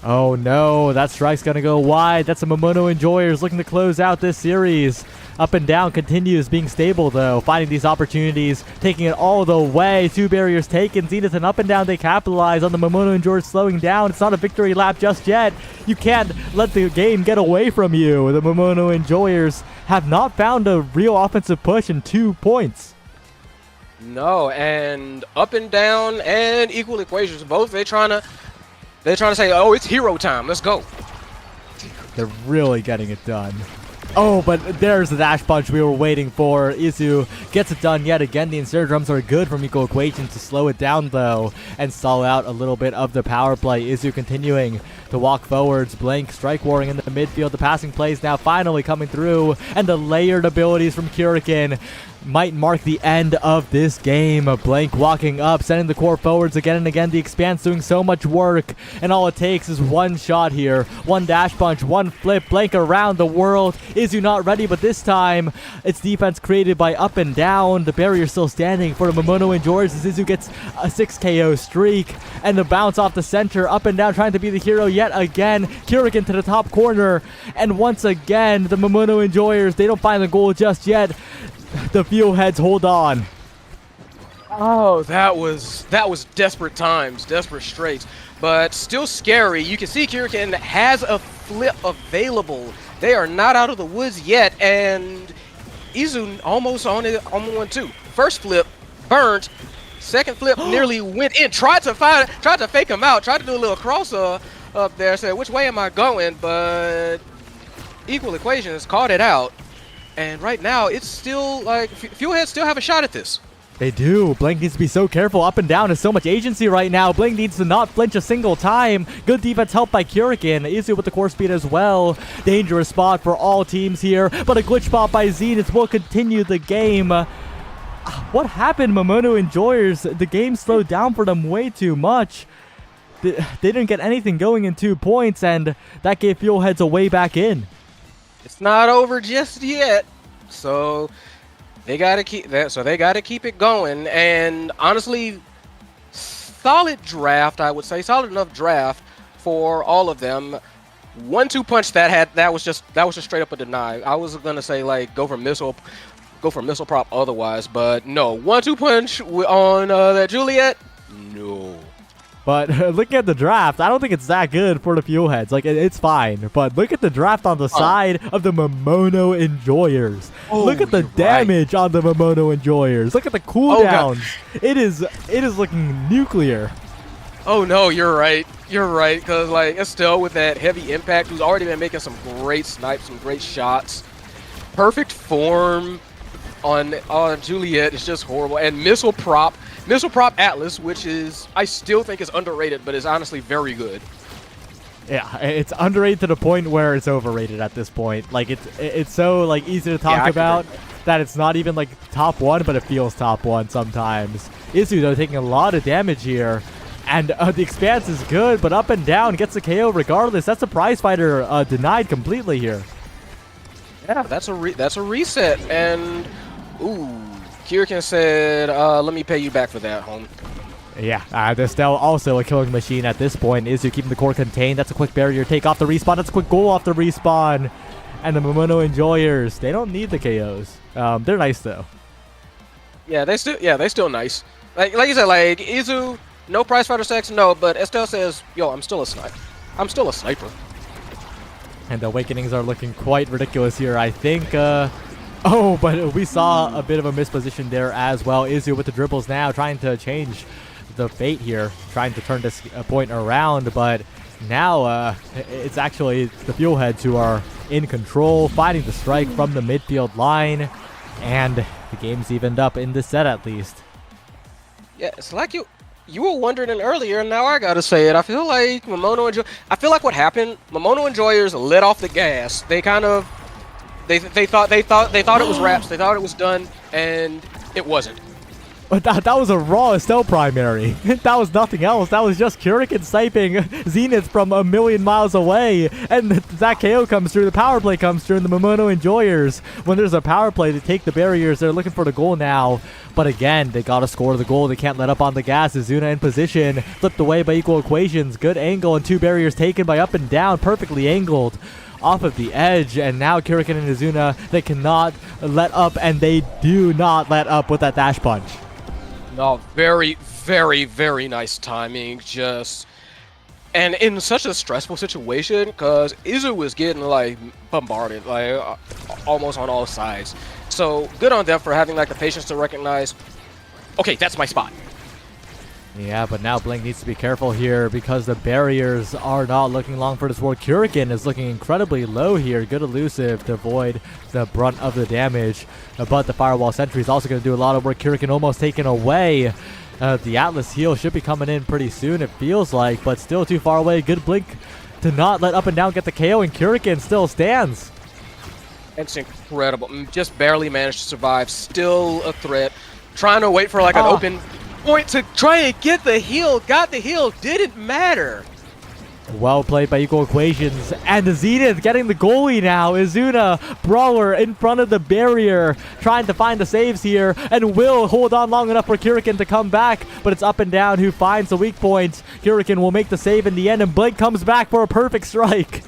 Oh no, that strike's gonna go wide. That's a Momono Enjoyers looking to close out this series. Up and Down continues being stable, though, finding these opportunities, taking it all the way. 2 barriers taken. Zenith and Up and Down, they capitalize on the Momono and George slowing down. It's not a victory lap just yet. You can't let the game get away from you. The Momono Enjoyers have not found a real offensive push in 2 points. No, and Up and Down and Equal Equations, both they're trying to say, oh, it's hero time. Let's go. They're really getting it done. Oh, but there's the dash punch we were waiting for. Izu gets it done yet again. The Insert Drums are good from Equal Equations to slow it down, though, and stall out a little bit of the power play. Izu continuing to walk forwards. Blank strike warring in the midfield. The passing plays now finally coming through, and the layered abilities from Kurikan might mark the end of this game. Blank walking up, sending the core forwards again and again. The Expanse doing so much work, and all it takes is one shot here. One dash punch, one flip. Blank around the world. Izu not ready, but this time it's defense created by Up and Down. The barrier still standing for the Momono and George as Izu gets a 6 KO streak, and the bounce off the center. Up and Down trying to be the hero yet again. Kurikan to the top corner, and once again the Momono Enjoyers, they don't find the goal just yet. The Fuelheads hold on. Oh, that was desperate times, desperate straits, but still scary. You can see Kurikan has a flip available. They are not out of the woods yet, and Izu almost on one too. First flip burnt. Second flip nearly went in. Tried to fake him out. Tried to do a little cross up there. Said, which way am I going? But Equal Equations caught it out. And right now, it's still like Fuelheads still have a shot at this. They do. Blank needs to be so careful. Up and Down has so much agency right now. Blank needs to not flinch a single time. Good defense helped by Kurikan. Izu with the core speed as well. Dangerous spot for all teams here. But a glitch spot by Zenith will continue the game. What happened, Momono Enjoyers? The game slowed down for them way too much. They didn't get anything going in 2 points, and that gave Fuelheads a way back in. It's not over just yet, so they gotta keep that. So they gotta keep it going. And honestly, solid draft, I would say, solid enough draft for all of them. 1-2 punch that was just straight up a deny. I was gonna say like go for missile prop otherwise, but no. 1-2 punch on that Juliet, no. But looking at the draft, I don't think it's that good for the Fuelheads. Like, it's fine. But look at the draft on the side of the Momono Enjoyers. Oh, look at the damage on the Momono Enjoyers. Look at the cooldowns. It is looking nuclear. Oh no, you're right. You're right, because like Estelle with that heavy impact, who's already been making some great snipes, some great shots. Perfect form on Juliet is just horrible. And Missile Prop Atlas, which is, I still think is underrated, but is honestly very good. Yeah, it's underrated to the point where it's overrated at this point. Like, it's so like easy to talk about that it's not even like top 1, but it feels top 1 sometimes. Izu, though, taking a lot of damage here. And the Expanse is good, but Up and Down gets a KO regardless. That's a prize fighter denied completely here. Yeah, that's a reset. And, ooh. Kurikan said, let me pay you back for that, home. Yeah, Estelle also a killing machine at this point. Izu keeping the core contained. That's a quick barrier take off the respawn. That's a quick goal off the respawn. And the Momono Enjoyers, they don't need the KOs. They're nice, though. Yeah, they still nice. Like you said, like, Izu, no prize fighter sex, no, but Estelle says, yo, I'm still a sniper. I'm still a sniper. And the Awakenings are looking quite ridiculous here, I think. Oh, but we saw a bit of a misposition there as well. Izu with the dribbles now, trying to change the fate here, trying to turn this point around, but now it's actually the Fuelheads who are in control, fighting the strike from the midfield line, and the game's evened up in this set at least. Yeah, it's like you were wondering earlier, and now I gotta say it. I feel like what happened, Momono Enjoyers let off the gas. They kind of They thought it was wraps. They thought it was done, and it wasn't. But that was a raw Estelle primary. That was nothing else. That was just Kurikan sniping Zenith from a million miles away. And that KO comes through. The power play comes through. And the Momono Enjoyers, when there's a power play to take the barriers, they're looking for the goal now. But again, they got to score the goal. They can't let up on the gas. Azuna in position. Flipped away by Equal Equations. Good angle and 2 barriers taken by Up and Down. Perfectly angled. off of the edge, and now Kurikan and Izuna, they cannot let up, and they do not let up with that dash punch. No, very, very, very nice timing. Just, and in such a stressful situation, because Izu was getting like bombarded, like almost on all sides. So good on them for having like the patience to recognize, okay, that's my spot. Yeah, but now Blink needs to be careful here because the barriers are not looking long for this world. Kurikan is looking incredibly low here. Good elusive to avoid the brunt of the damage. But the Firewall Sentry is also going to do a lot of work. Kurikan almost taken away. The Atlas heal should be coming in pretty soon, it feels like, but still too far away. Good Blink to not let up and down get the KO, and Kurikan still stands. It's incredible. Just barely managed to survive. Still a threat. Trying to wait for like an open point to try and get the heal. Got the heal. Didn't matter. Well played by Equal Equations. And Zenith getting the goalie now. Izuna, Brawler in front of the barrier. Trying to find the saves here. And will hold on long enough for Kurikan to come back. But it's up and down who finds the weak point. Kurikan will make the save in the end. And Blink comes back for a perfect strike.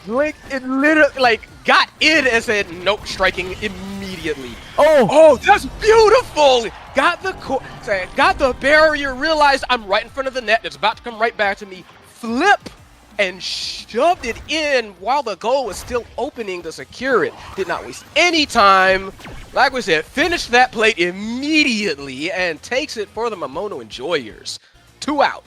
Blink, it literally like got in and said nope, striking immediately. Oh, that's beautiful. Got the barrier. Realized I'm right in front of the net. It's about to come right back to me. Flip and shoved it in while the goal was still opening to secure it. Did not waste any time. Like we said, finished that plate immediately and takes it for the Momono Enjoyers. 2 out.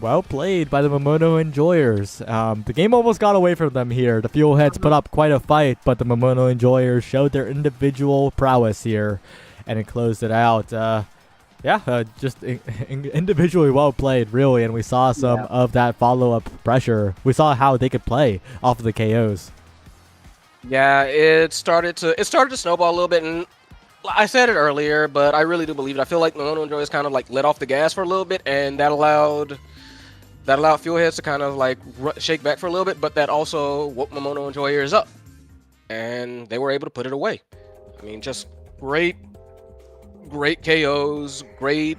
well played by the Momono Enjoyers. The game almost got away from them here. The Fuelheads put up quite a fight, but the Momono Enjoyers showed their individual prowess here, and it closed it out. Just individually well played, really, and we saw some of that follow-up pressure. We saw how they could play off of the KOs. Yeah, it started to snowball a little bit, and I said it earlier, but I really do believe it. I feel like Momono Enjoyers kind of like let off the gas for a little bit, and that allowed Fuelheads to kind of like shake back for a little bit, but that also woke Momono Enjoyers up, and they were able to put it away. I mean, just great KOs,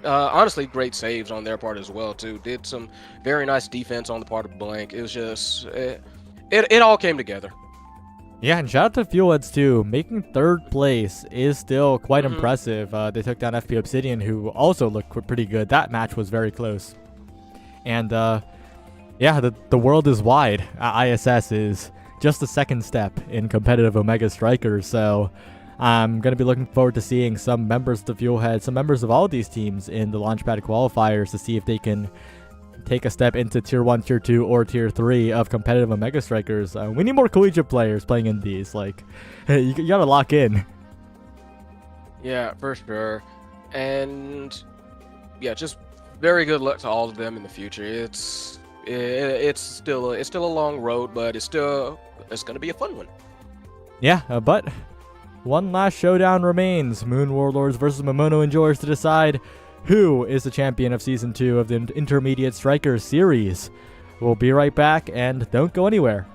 honestly, great saves on their part as well too. Did some very nice defense on the part of Blank. It was just it all came together. Yeah, and shout out to Fuelheads too. Making third place is still quite impressive. They took down FP Obsidian, who also looked pretty good. That match was very close. And the world is wide. ISS is just the second step in competitive Omega Strikers. So I'm going to be looking forward to seeing some members of the Fuelhead, some members of all of these teams in the Launchpad qualifiers to see if they can take a step into Tier 1, Tier 2, or Tier 3 of competitive Omega Strikers. We need more collegiate players playing in these. Like, you got to lock in. Yeah, for sure. And yeah, just very good luck to all of them in the future. It's still a long road, but it's going to be a fun one. Yeah, but one last showdown remains. Moon Warlords versus Momono Enjoyers to decide who is the champion of Season 2 of the Intermediate Strikers series. We'll be right back, and don't go anywhere.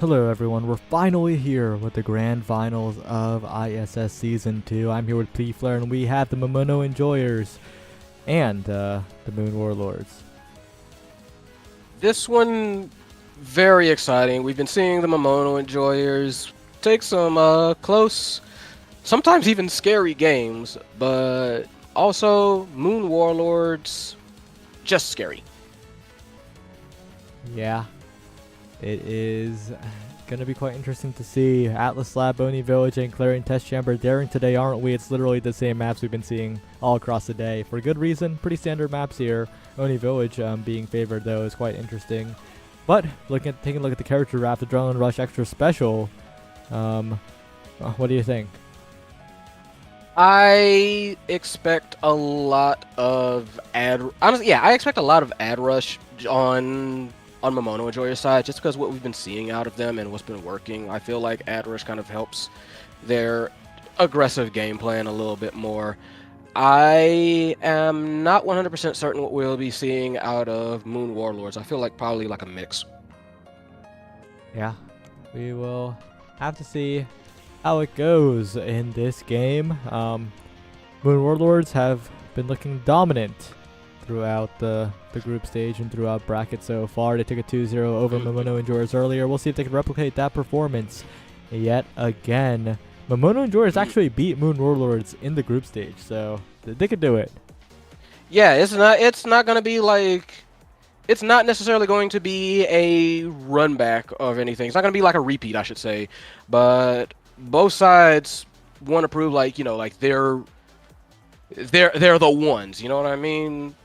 Hello everyone, we're finally here with the grand finals of ISS Season 2. I'm here with P-Flare and we have the Momono Enjoyers and the Moon Warlords. This one, very exciting. We've been seeing the Momono Enjoyers take some close, sometimes even scary games, but also Moon Warlords, just scary. Yeah, it is going to be quite interesting to see. Atlas Lab, Boney Village, and Clarion Test Chamber daring today, aren't we? It's literally the same maps we've been seeing all across the day. For good reason, pretty standard maps here. Boney Village being favored, though, is quite interesting. But taking a look at the character draft, Adrenaline Rush Extra Special, what do you think? I expect a lot of I expect a lot of ad rush on Momono Enjoyer side, just because what we've been seeing out of them and what's been working. I feel like ad rush kind of helps their aggressive game plan a little bit more. I am not 100% certain what we'll be seeing out of Moon Warlords. I feel like probably like a mix. Yeah, we will have to see how it goes in this game. Moon Warlords have been looking dominant throughout the group stage and throughout bracket so far. They took a 2-0 over Momono Enjoyers earlier. We'll see if they can replicate that performance yet again. Momono Enjoyers actually beat Moon Warlords in the group stage, so they could do it. Yeah, it's not going to be like, it's not necessarily going to be a run back of anything. It's not going to be like a repeat, I should say. But both sides want to prove, like, you know, like they're the ones, you know what I mean?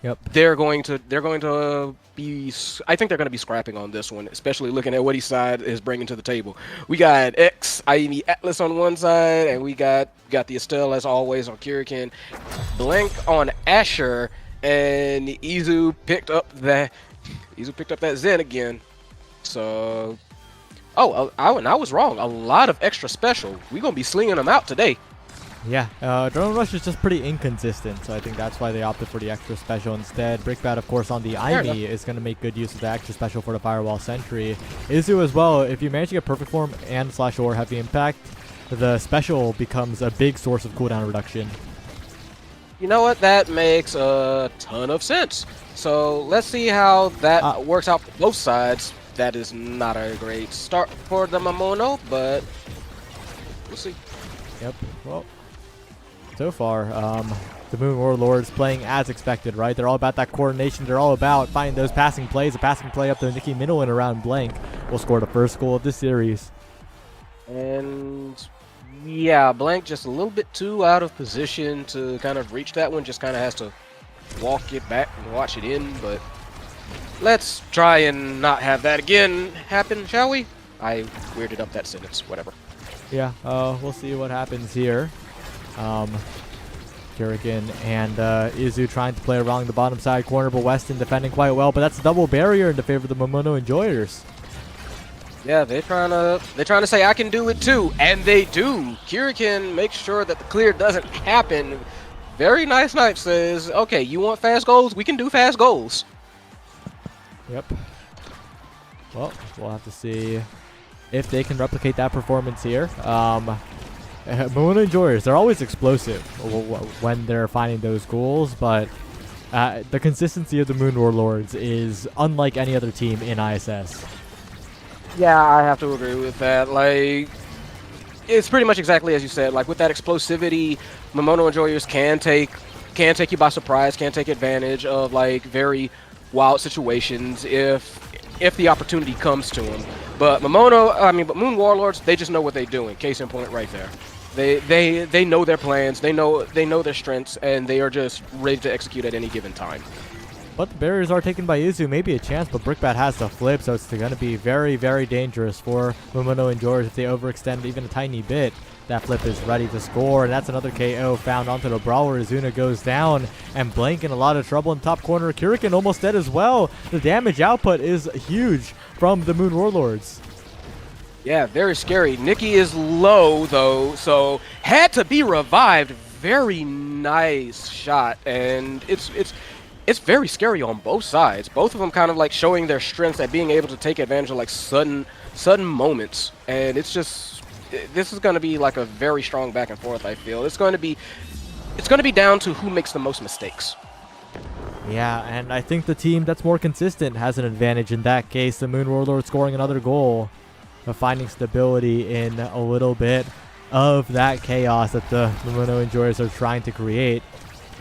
Yep. They're going to be, I think they're going to be scrapping on this one, especially looking at what each side is bringing to the table. We got X, i.e. Atlas on one side, and we got the Estelle as always on Kurikan, Blank on Asher, and Izu picked up that Zen again. So, I was wrong. A lot of extra special. We're gonna be slinging them out today. Yeah, Drone Rush is just pretty inconsistent, so I think that's why they opted for the extra special instead. Brickbat, of course, on the Ivy is going to make good use of the extra special for the Firewall Sentry. Izu as well, if you manage to get Perfect Form and /or Heavy Impact, the special becomes a big source of cooldown reduction. You know what? That makes a ton of sense. So let's see how that works out for both sides. That is not a great start for the Momono, but we'll see. Yep, well, so far, the Moon Warlords playing as expected, right? They're all about that coordination. They're all about finding those passing plays. A passing play up to Nikki Middle and around Blank will score the first goal of this series. And yeah, Blank just a little bit too out of position to kind of reach that one. Just kind of has to walk it back and watch it in. But let's try and not have that again happen, shall we? I weirded up that sentence. Whatever. Yeah, we'll see what happens here. Kurikan and Izu trying to play around the bottom side corner, but Weston defending quite well. But that's a double barrier in favor of the Momono Enjoyers. Yeah, they're trying to say I can do it too, and they do. Kurikan makes sure that the clear doesn't happen. Very nice knife says, okay, you want fast goals? We can do fast goals. Yep. Well, we'll have to see if they can replicate that performance here. Momono Enjoyers, they're always explosive when they're finding those goals, but the consistency of the Moon Warlords is unlike any other team in ISS. Yeah, I have to agree with that. Like, it's pretty much exactly as you said. Like, with that explosivity, Momono Enjoyers can take you by surprise, can take advantage of like very wild situations if the opportunity comes to them. But Moon Warlords, they just know what they're doing. Case in point, right there. They know their plans, they know their strengths, and they are just ready to execute at any given time. But the barriers are taken by Izu, maybe a chance, but Brickbat has the flip, so it's going to be very, very dangerous for Momono Enjoyers if they overextend even a tiny bit. That flip is ready to score, and that's another KO found onto the brawler. Izuna goes down, and Blank in a lot of trouble in top corner. Kurikan almost dead as well. The damage output is huge from the Moon Warlords. Yeah, very scary. Nikki is low, though, so had to be revived. Very nice shot, and it's it's very scary on both sides. Both of them kind of like showing their strengths at being able to take advantage of like sudden moments, and it's just this is going to be like a very strong back and forth. I feel it's going to be down to who makes the most mistakes. Yeah, and I think the team that's more consistent has an advantage in that case. The Moon Warlord scoring another goal, but finding stability in a little bit of that chaos that the Momono Enjoyers are trying to create.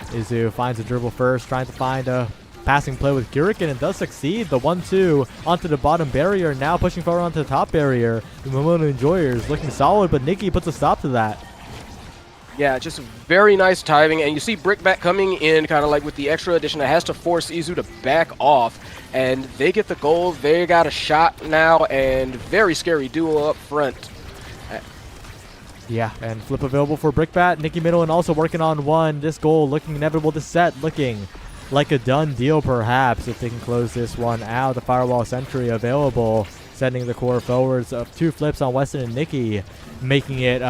Izu finds a dribble first, trying to find a passing play with Kyrikin, and does succeed. The 1-2 onto the bottom barrier, now pushing forward onto the top barrier. The Momono Enjoyers looking solid, but Nikki puts a stop to that. Yeah, just very nice timing, and you see Brickbat coming in kind of like with the extra addition that has to force Izu to back off, and they get the goal. They got a shot now, and very scary duo up front. Yeah, and flip available for Brickbat. Nikki Middleton also working on one. This goal looking inevitable to set, looking like a done deal perhaps if they can close this one out. The Firewall Sentry available, sending the core forwards of 2 flips on Weston and Nikki, making it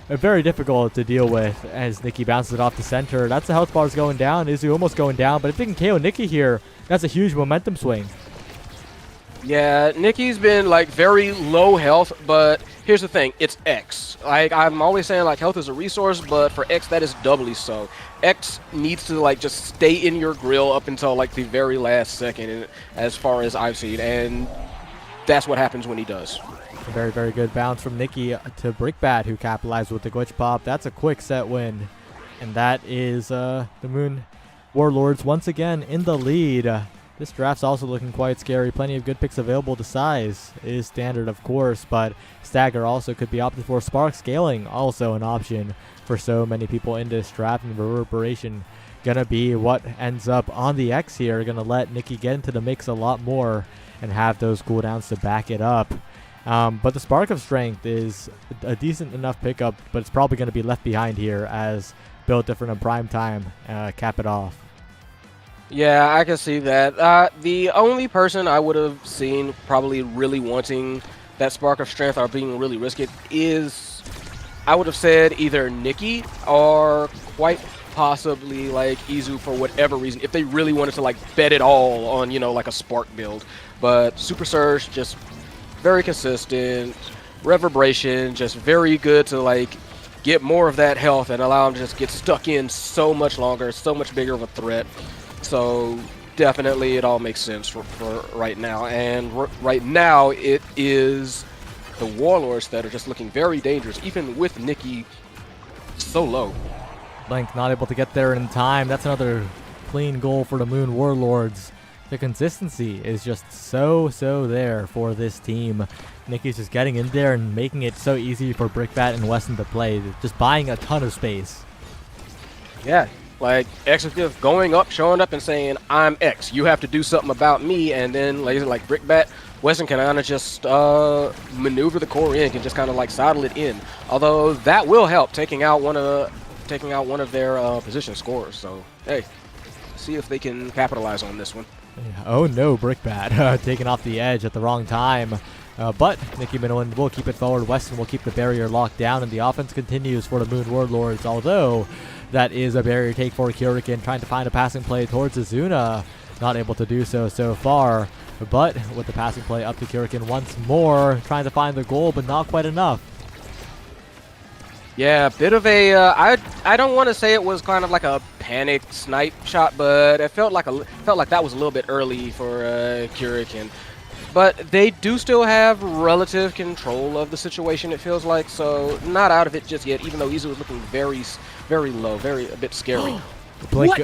very difficult to deal with as Nikki bounces it off the center. That's the health bars going down. Izu almost going down, but if they can KO Nikki here, that's a huge momentum swing. Yeah, Nikki's been like very low health, but here's the thing, it's X. Like I'm always saying, like health is a resource, but for X that is doubly so. X needs to like just stay in your grill up until like the very last second, as far as I've seen, and that's what happens when he does. A very, very good bounce from Nikki to Brickbat, who capitalized with the glitch pop. That's a quick set win. And that is the Moon Warlords once again in the lead. This draft's also looking quite scary. Plenty of good picks available. The size is standard, of course, but Stagger also could be opted for. Spark scaling also an option for so many people in this draft. And Reverberation gonna be what ends up on the X here. Gonna let Nikki get into the mix a lot more and have those cooldowns to back it up. But the Spark of Strength is a decent enough pickup, but it's probably going to be left behind here as Built Different and Prime Time cap it off. Yeah, I can see that. The only person I would have seen probably really wanting that Spark of Strength or being really risky is, I would have said either Nikki or quite possibly like Izu for whatever reason, if they really wanted to like bet it all on, you know, like a Spark build. But Super Surge, just very consistent. Reverberation, just very good to like get more of that health and allow him to just get stuck in so much longer, so much bigger of a threat. So definitely it all makes sense for right now. And right now it is the Warlords that are just looking very dangerous, even with Nikki so low. Blank not able to get there in time. That's another clean goal for the Moon Warlords. The consistency is just so there for this team. Nikki's just getting in there and making it so easy for Brickbat and Weston to play, just buying a ton of space. Yeah, like Executive going up, showing up and saying, I'm X, you have to do something about me, and then like Brickbat, Weston can kind of just maneuver the core in, can just kind of like saddle it in. Although that will help taking out one of their position scorers. So hey, see if they can capitalize on this one. Oh no, Brickbat taking off the edge at the wrong time. But Nikki Middleton will keep it forward. Weston will keep the barrier locked down, and the offense continues for the Moon Warlords. Although that is a barrier take for Kyrikin, trying to find a passing play towards Azuna. Not able to do so far. But with the passing play up to Kyrikin once more, trying to find the goal, but not quite enough. Yeah, a bit of a, I don't want to say it was kind of like a panic snipe shot, but it felt like that was a little bit early for Kyrikin. But they do still have relative control of the situation, it feels like, so not out of it just yet, even though Izu was looking very low, a bit scary. Blank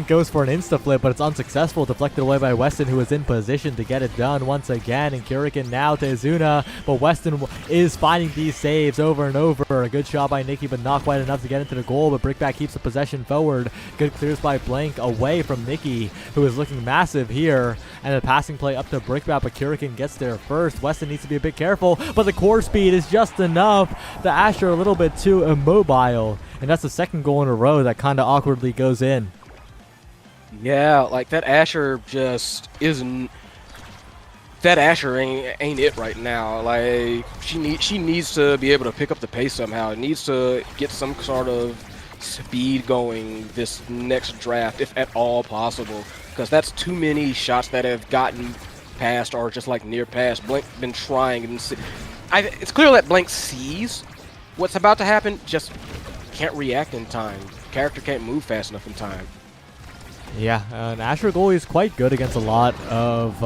goes for an insta-flip, but it's unsuccessful. Deflected away by Weston, who is in position to get it done once again. And Kyrikin now to Azuna, but Weston is finding these saves over and over. A good shot by Nikki, but not quite enough to get into the goal. But Brickbat keeps the possession forward. Good clears by Blank away from Nikki, who is looking massive here. And a passing play up to Brickbat, but Kyrikin gets there first. Weston needs to be a bit careful, but the core speed is just enough. The Asher a little bit too immobile. And that's the second goal in a row that kind of awkwardly goes in. Yeah, like that Asher just isn't. That Asher ain't it right now. Like she needs to be able to pick up the pace somehow. It needs to get some sort of speed going this next draft, if at all possible, because that's too many shots that have gotten past or just like near past. Blank been trying, and it's clear that Blank sees what's about to happen, just can't react in time. Character can't move fast enough in time. Yeah, and Asher goalie is quite good against a lot of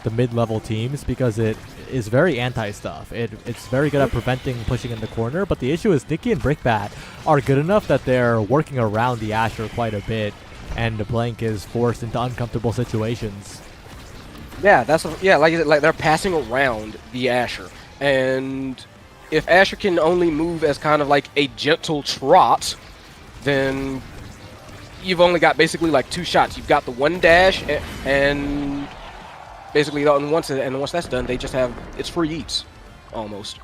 the mid-level teams because it is very anti-stuff. It's very good at preventing pushing in the corner, but the issue is Nikki and Brickbat are good enough that they're working around the Asher quite a bit, and Blank is forced into uncomfortable situations. Yeah, like they're passing around the Asher, and if Asher can only move as kind of like a gentle trot, then you've only got basically like 2 shots. You've got the 1 dash, and basically once that's done, they just have it's free eats, almost.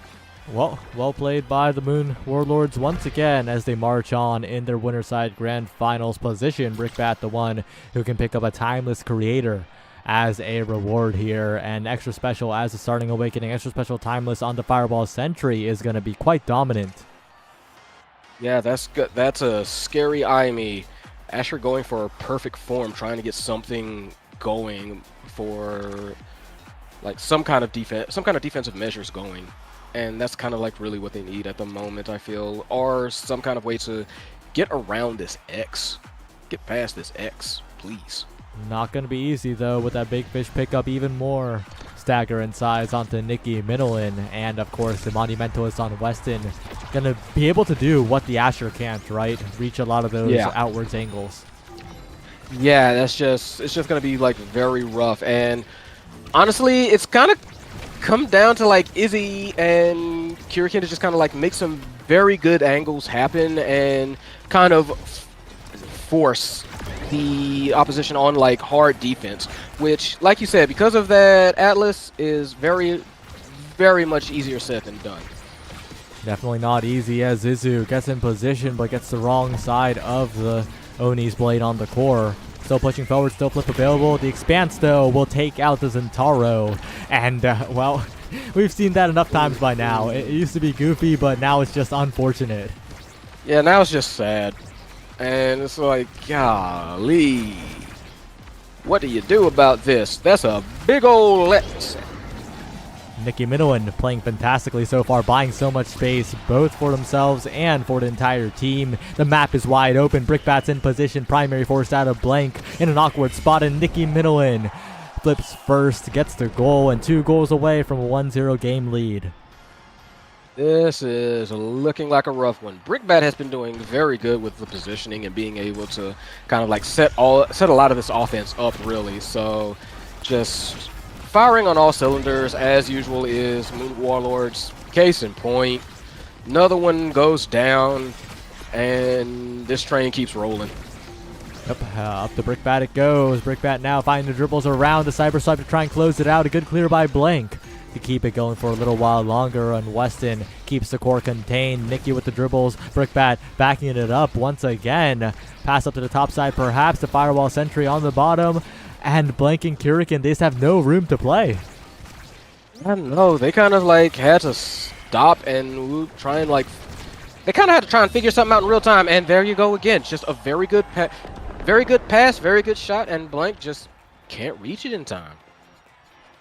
Well played by the Moon Warlords once again as they march on in their Winterside Grand Finals position. Brickbat, the one who can pick up a Timeless Creator as a reward here, and extra special as a starting awakening. Extra special Timeless on the Fireball Sentry is going to be quite dominant. Yeah, that's good. That's a scary IME. Asher going for a perfect form, trying to get something going for like some kind of defensive measures going, and that's kind of like really what they need at the moment, I feel, or some kind of way to get around this X, get past this X, please. Not going to be easy though with that big fish pickup, even more stagger in size onto Nikki Minolin, and of course the Monumentalist on Weston gonna be able to do what the Asher can't, right? Reach a lot of those outwards angles. Yeah, it's just gonna be like very rough, and honestly, it's kind of come down to like Izzy and Kirikin to just kind of like make some very good angles happen and kind of force the opposition on like hard defense, which, like you said, because of that Atlas, is very, very much easier said than done. Definitely not easy as Izu gets in position but gets the wrong side of the Oni's blade on the core. Still pushing forward, still flip available. The Expanse, though, will take out the Zentaro. And, well, we've seen that enough times by now. It used to be goofy, but now it's just unfortunate. Yeah, now it's just sad. And it's like, golly. What do you do about this? That's a big old let. Nikki Minolin playing fantastically so far, buying so much space, both for themselves and for the entire team. The map is wide open. Brickbat's in position, primary forced out of Blank in an awkward spot, and Nikki Minolin flips first, gets the goal, and 2 goals away from a 1-0 game lead. This is looking like a rough one. Brickbat has been doing very good with the positioning and being able to kind of like set a lot of this offense up, really. So just firing on all cylinders as usual is Moon Warlords. Case in point, another one goes down, and this train keeps rolling. Yep, up to Brickbat it goes. Brickbat now finding the dribbles around the Cyber Swipe to try and close it out. A good clear by Blank to keep it going for a little while longer, and Weston keeps the core contained. Nikki with the dribbles. Brickbat backing it up once again. Pass up to the top side, perhaps the Firewall Sentry on the bottom. And Blank and Kurikan, they just have no room to play. I don't know. They kind of like had to stop and try and like. They kind of had to try and figure something out in real time. And there you go again. Just a very good pass, very good shot, and Blank just can't reach it in time.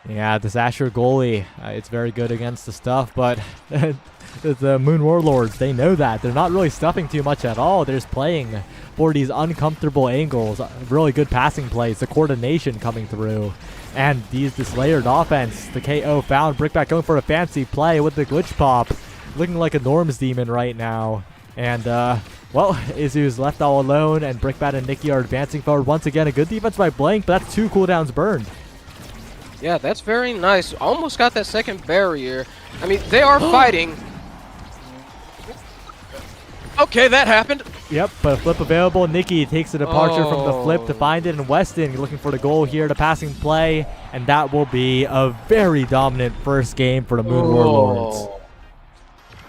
Yeah, this Asher goalie, it's very good against the stuff, but the Moon Warlords, they know that. They're not really stuffing too much at all. They're just playing for these uncomfortable angles, really good passing plays, the coordination coming through, and this layered offense. The KO found. Brickbat going for a fancy play with the glitch pop, looking like a Norm's demon right now. And, well, Izu's left all alone, and Brickbat and Nikki are advancing forward once again. A good defense by Blank, but that's 2 cooldowns burned. Yeah, that's very nice. Almost got that second barrier. I mean, they are fighting. Okay, that happened. Yep, but a flip available. Nikki takes a departure from the flip to find it, and Weston looking for the goal here, the passing play, and that will be a very dominant first game for the Moon Warlords.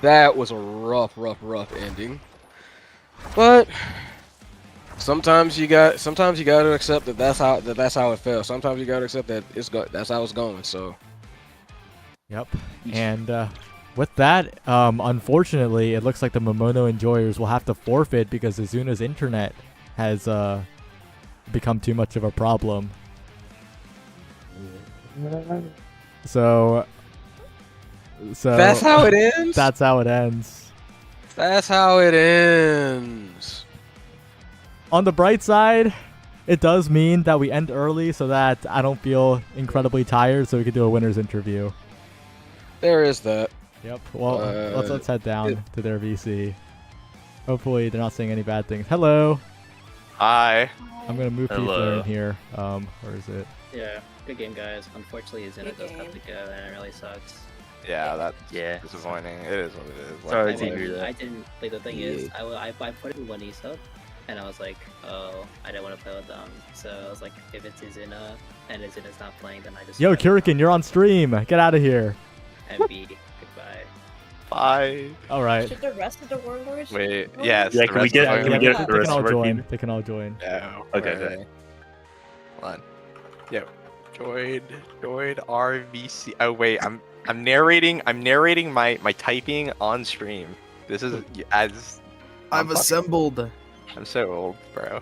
That was a rough ending. But sometimes you got to accept that that's how it felt. Sometimes you got to accept that that's how it's going. So. Yep, and with that, unfortunately, it looks like the Momono enjoyers will have to forfeit because Azuna's internet has become too much of a problem. So that's how it ends. That's how it ends. That's how it ends. On the bright side, it does mean that we end early so that I don't feel incredibly tired, so we can do a winner's interview. There is that. Yep. Well, let's head down to their VC. Hopefully, they're not saying any bad things. Hello. Hi. I'm gonna move people in here. Where is it? Yeah, good game, guys. Unfortunately, Zena does have to go, and it really sucks. Yeah, that's disappointing. It is what it is. Sorry to hear that. I didn't. Like the thing is, I put in one sub, and I was like, oh, I didn't want to play with them. So I was like, if it's Izuna and Izuna's not playing, then I just. Yo, Kurikan, you're on stream. Get out of here. MB, goodbye. Bye. All right. Should the rest of the warlords? Wait. Yes. Yeah, can we get the They rest can all of our join. team? They can all join. No. Okay, wait. okay. Hold on. Yo. Join RVC. Oh wait, I'm narrating my typing on stream. This is as I've assembled. I'm so old, bro.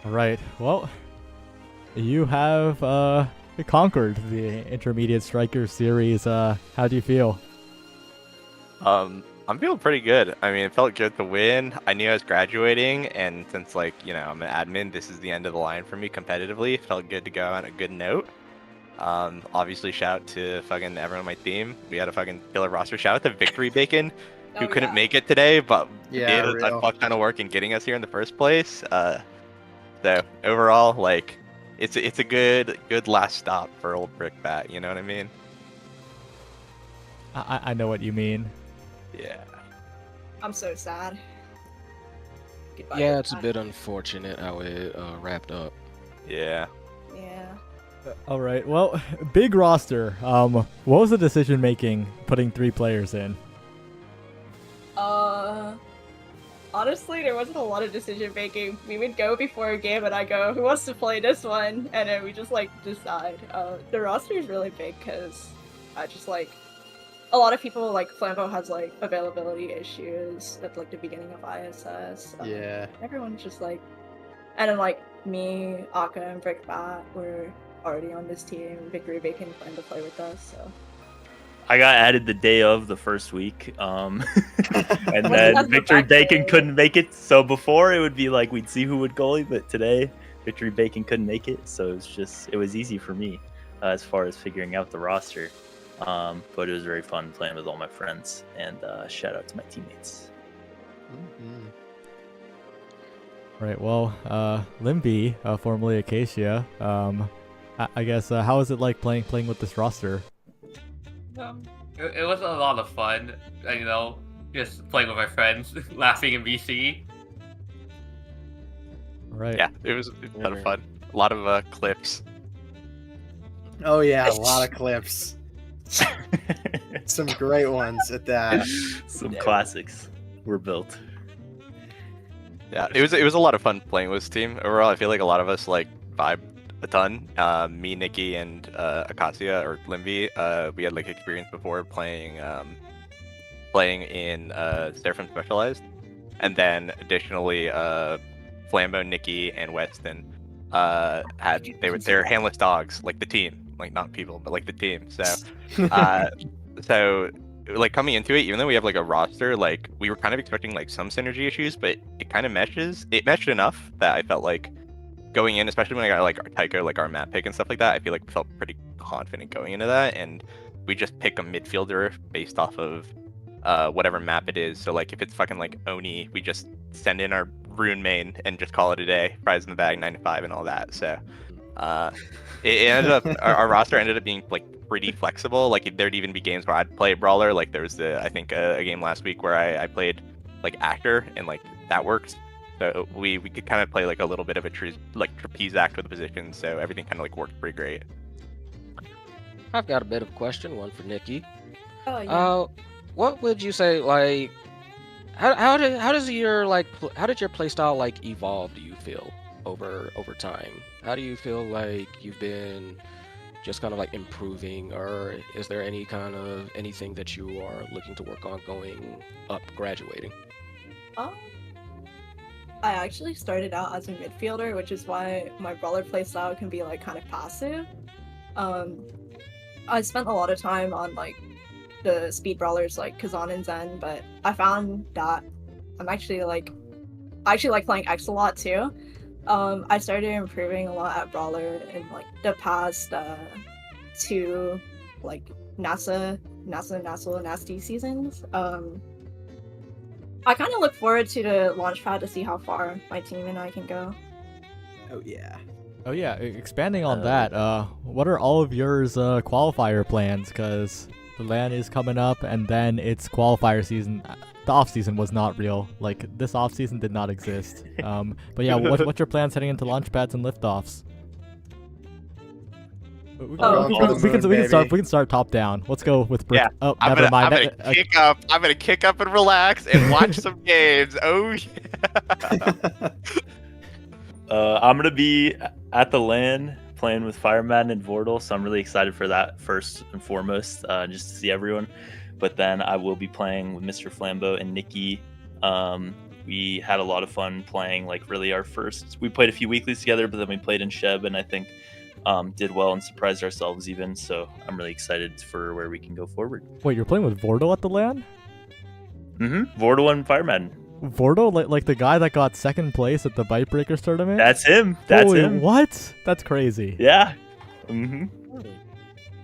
All right. Well, you have conquered the Intermediate Striker Series. How do you feel? I'm feeling pretty good. I mean, it felt good to win. I knew I was graduating, and since I'm an admin, this is the end of the line for me competitively. It felt good to go on a good note. Obviously, shout out to fucking everyone on my team. We had a fucking killer roster. Shout out to Victory Bacon, who couldn't make it today, but did a fuck ton of work in getting us here in the first place. So overall, it's a good last stop for old Brickbat. You know what I mean? I know what you mean. Yeah. I'm so sad. Goodbye, Yeah, it's a goodbye. bit unfortunate how it wrapped up. Yeah. Yeah. All right. Well, big roster. What was the decision making putting 3 players in? Honestly, there wasn't a lot of decision making. We would go before a game and I go, who wants to play this one? And then we just decide. The roster is really big because I just a lot of people Flambeau has availability issues at the beginning of ISS. Yeah. Everyone's just and then me, Akka, and Brickbat were already on this team. Victory Bacon planned to play with us, so. I got added the day of the first week, and That's then the Victory back Bacon day. couldn't make it. So before it would be we'd see who would goalie, but today Victory Bacon couldn't make it, so it was easy for me as far as figuring out the roster. But it was very fun playing with all my friends, and shout out to my teammates. Right. Well, Limby, formerly Acacia. I guess how is it like playing with this roster? It was a lot of fun, just playing with my friends, laughing in BC. Right. Yeah. It was a lot of fun. A lot of clips. Oh yeah, a lot of clips. Some great ones at that. Some classics were built. Yeah, it was a lot of fun playing with this team. Overall, I feel like a lot of us vibed a ton. Me, Nikki, and Acacia or Limby, we had experience before playing in Seraphim Specialized, and then additionally, Flambeau, Nikki, and Weston they're handless dogs, the team, not people, but the team. So, so coming into it, even though we have a roster, we were kind of expecting some synergy issues, but it kind of meshes. It meshed enough that I felt going in, especially when I got our Tycho, our map pick and stuff like that. I feel we felt pretty confident going into that, and we just pick a midfielder based off of whatever map it is. So if it's fucking Oni, we just send in our rune main and just call it a day. Prize in the bag, 9-5, and all that. So it ended up our roster ended up being pretty flexible. There'd even be games where I'd play brawler. There was I think a game last week where I played actor, and that works. So we could kind of play a little bit of a trapeze act with the position. So everything kind of worked pretty great. I've got a bit of a question, one for Nikki. Oh yeah. What would you say how did your playstyle evolve, do you feel, over time? How do you feel you've been just kind of like improving, or is there any kind of anything that you are looking to work on going up, graduating? Um, I actually started out as a midfielder, which is why my brawler playstyle can be like kind of passive. I spent a lot of time on like the speed brawlers like Kazan and Zen, but I found that I actually like playing X a lot too. I started improving a lot at brawler in like the past 2 like NASA nasty seasons. I kind of look forward to the launchpad to see how far my team and I can go. Oh yeah. Oh yeah, expanding on that, what are all of yours qualifier plans? Because the LAN is coming up, and then it's qualifier season. The off season was not real. Like this off season did not exist. But yeah, what's your plans heading into launchpads and liftoffs? We can start top down. Let's go with Brick. Yeah, Oh, I'm never gonna, mind. I'm gonna kick up and relax and watch some games. Oh yeah. I'm gonna be at the LAN playing with Fireman and Vortal, so I'm really excited for that first and foremost, just to see everyone. But then I will be playing with Mr. Flambeau and Nikki. We had a lot of fun playing, like really our first. We played a few weeklies together, but then we played in Sheb, and I think did well and surprised ourselves even. So I'm really excited for where we can go forward. Wait, you're playing with Vortal at the LAN? Vortal and Fireman. Vortal, like the guy that got second place at the Bite Breakers tournament? That's him. That's Holy, him. What? That's crazy. Yeah.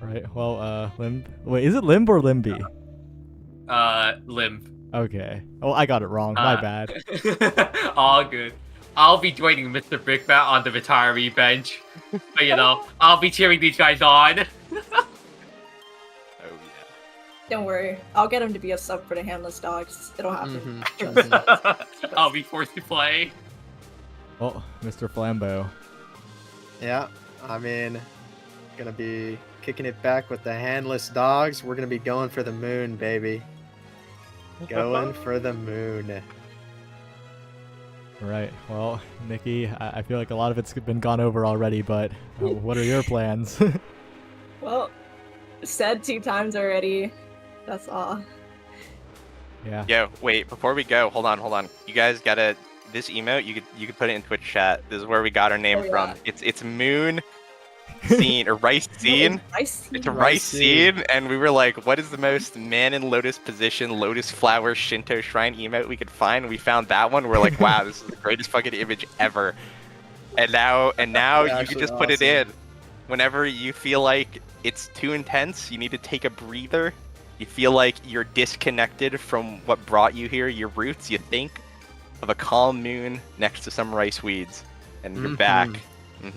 Right. Well, Limb. Wait, is it Limb or Limby? Limb. Okay. Oh, I got it wrong. My bad. All good. I'll be joining Mr. Brickbat on the retiree bench. But you know, I'll be cheering these guys on. Don't worry, I'll get him to be a sub for the handless dogs. It'll happen. I'll be forced to play. Oh, Mr. Flambeau. Yeah, I mean, gonna be kicking it back with the handless dogs. We're gonna be going for the moon, baby. Going for the moon. Right. Well, Nikki, I feel like a lot of it's been gone over already, but what are your plans? Well, said 2 times already. That's all. Yeah. Yo, wait, before we go, hold on. You guys gotta this emote, you could put it in Twitch chat. This is where we got our name from. It's Moon Scene or Rice Scene. It's a rice scene, and we were like, what is the most man in lotus position, lotus flower Shinto shrine emote we could find? We found that one. We're like, wow, this is the greatest fucking image ever. And now you can just put it in. Whenever you feel like it's too intense, you need to take a breather. You feel like you're disconnected from what brought you here, your roots. You think of a calm moon next to some rice weeds, and you're back. Right.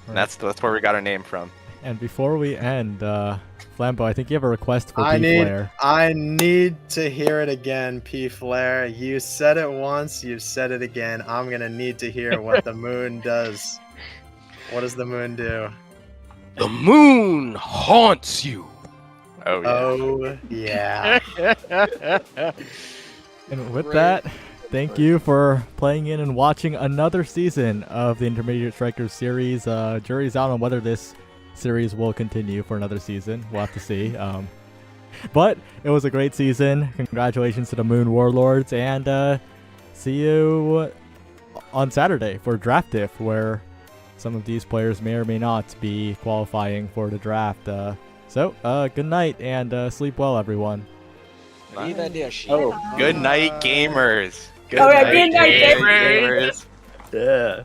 That's where we got our name from. And before we end, Flambeau, I think you have a request for P-Flare. I need to hear it again, P-Flare. You said it once, you've said it again. I'm gonna need to hear what the moon does. What does the moon do? The moon haunts you. Oh yeah. And with that, thank you for playing in and watching another season of the Intermediate Strikers series. Jury's out on whether this series will continue for another season. We'll have to see. But it was a great season. Congratulations to the Moon Warlords, and see you on Saturday for Draft Diff, where some of these players may or may not be qualifying for the draft. So, good night and sleep well, everyone. Good night, gamers. Good night, gamers. gamers. Yeah.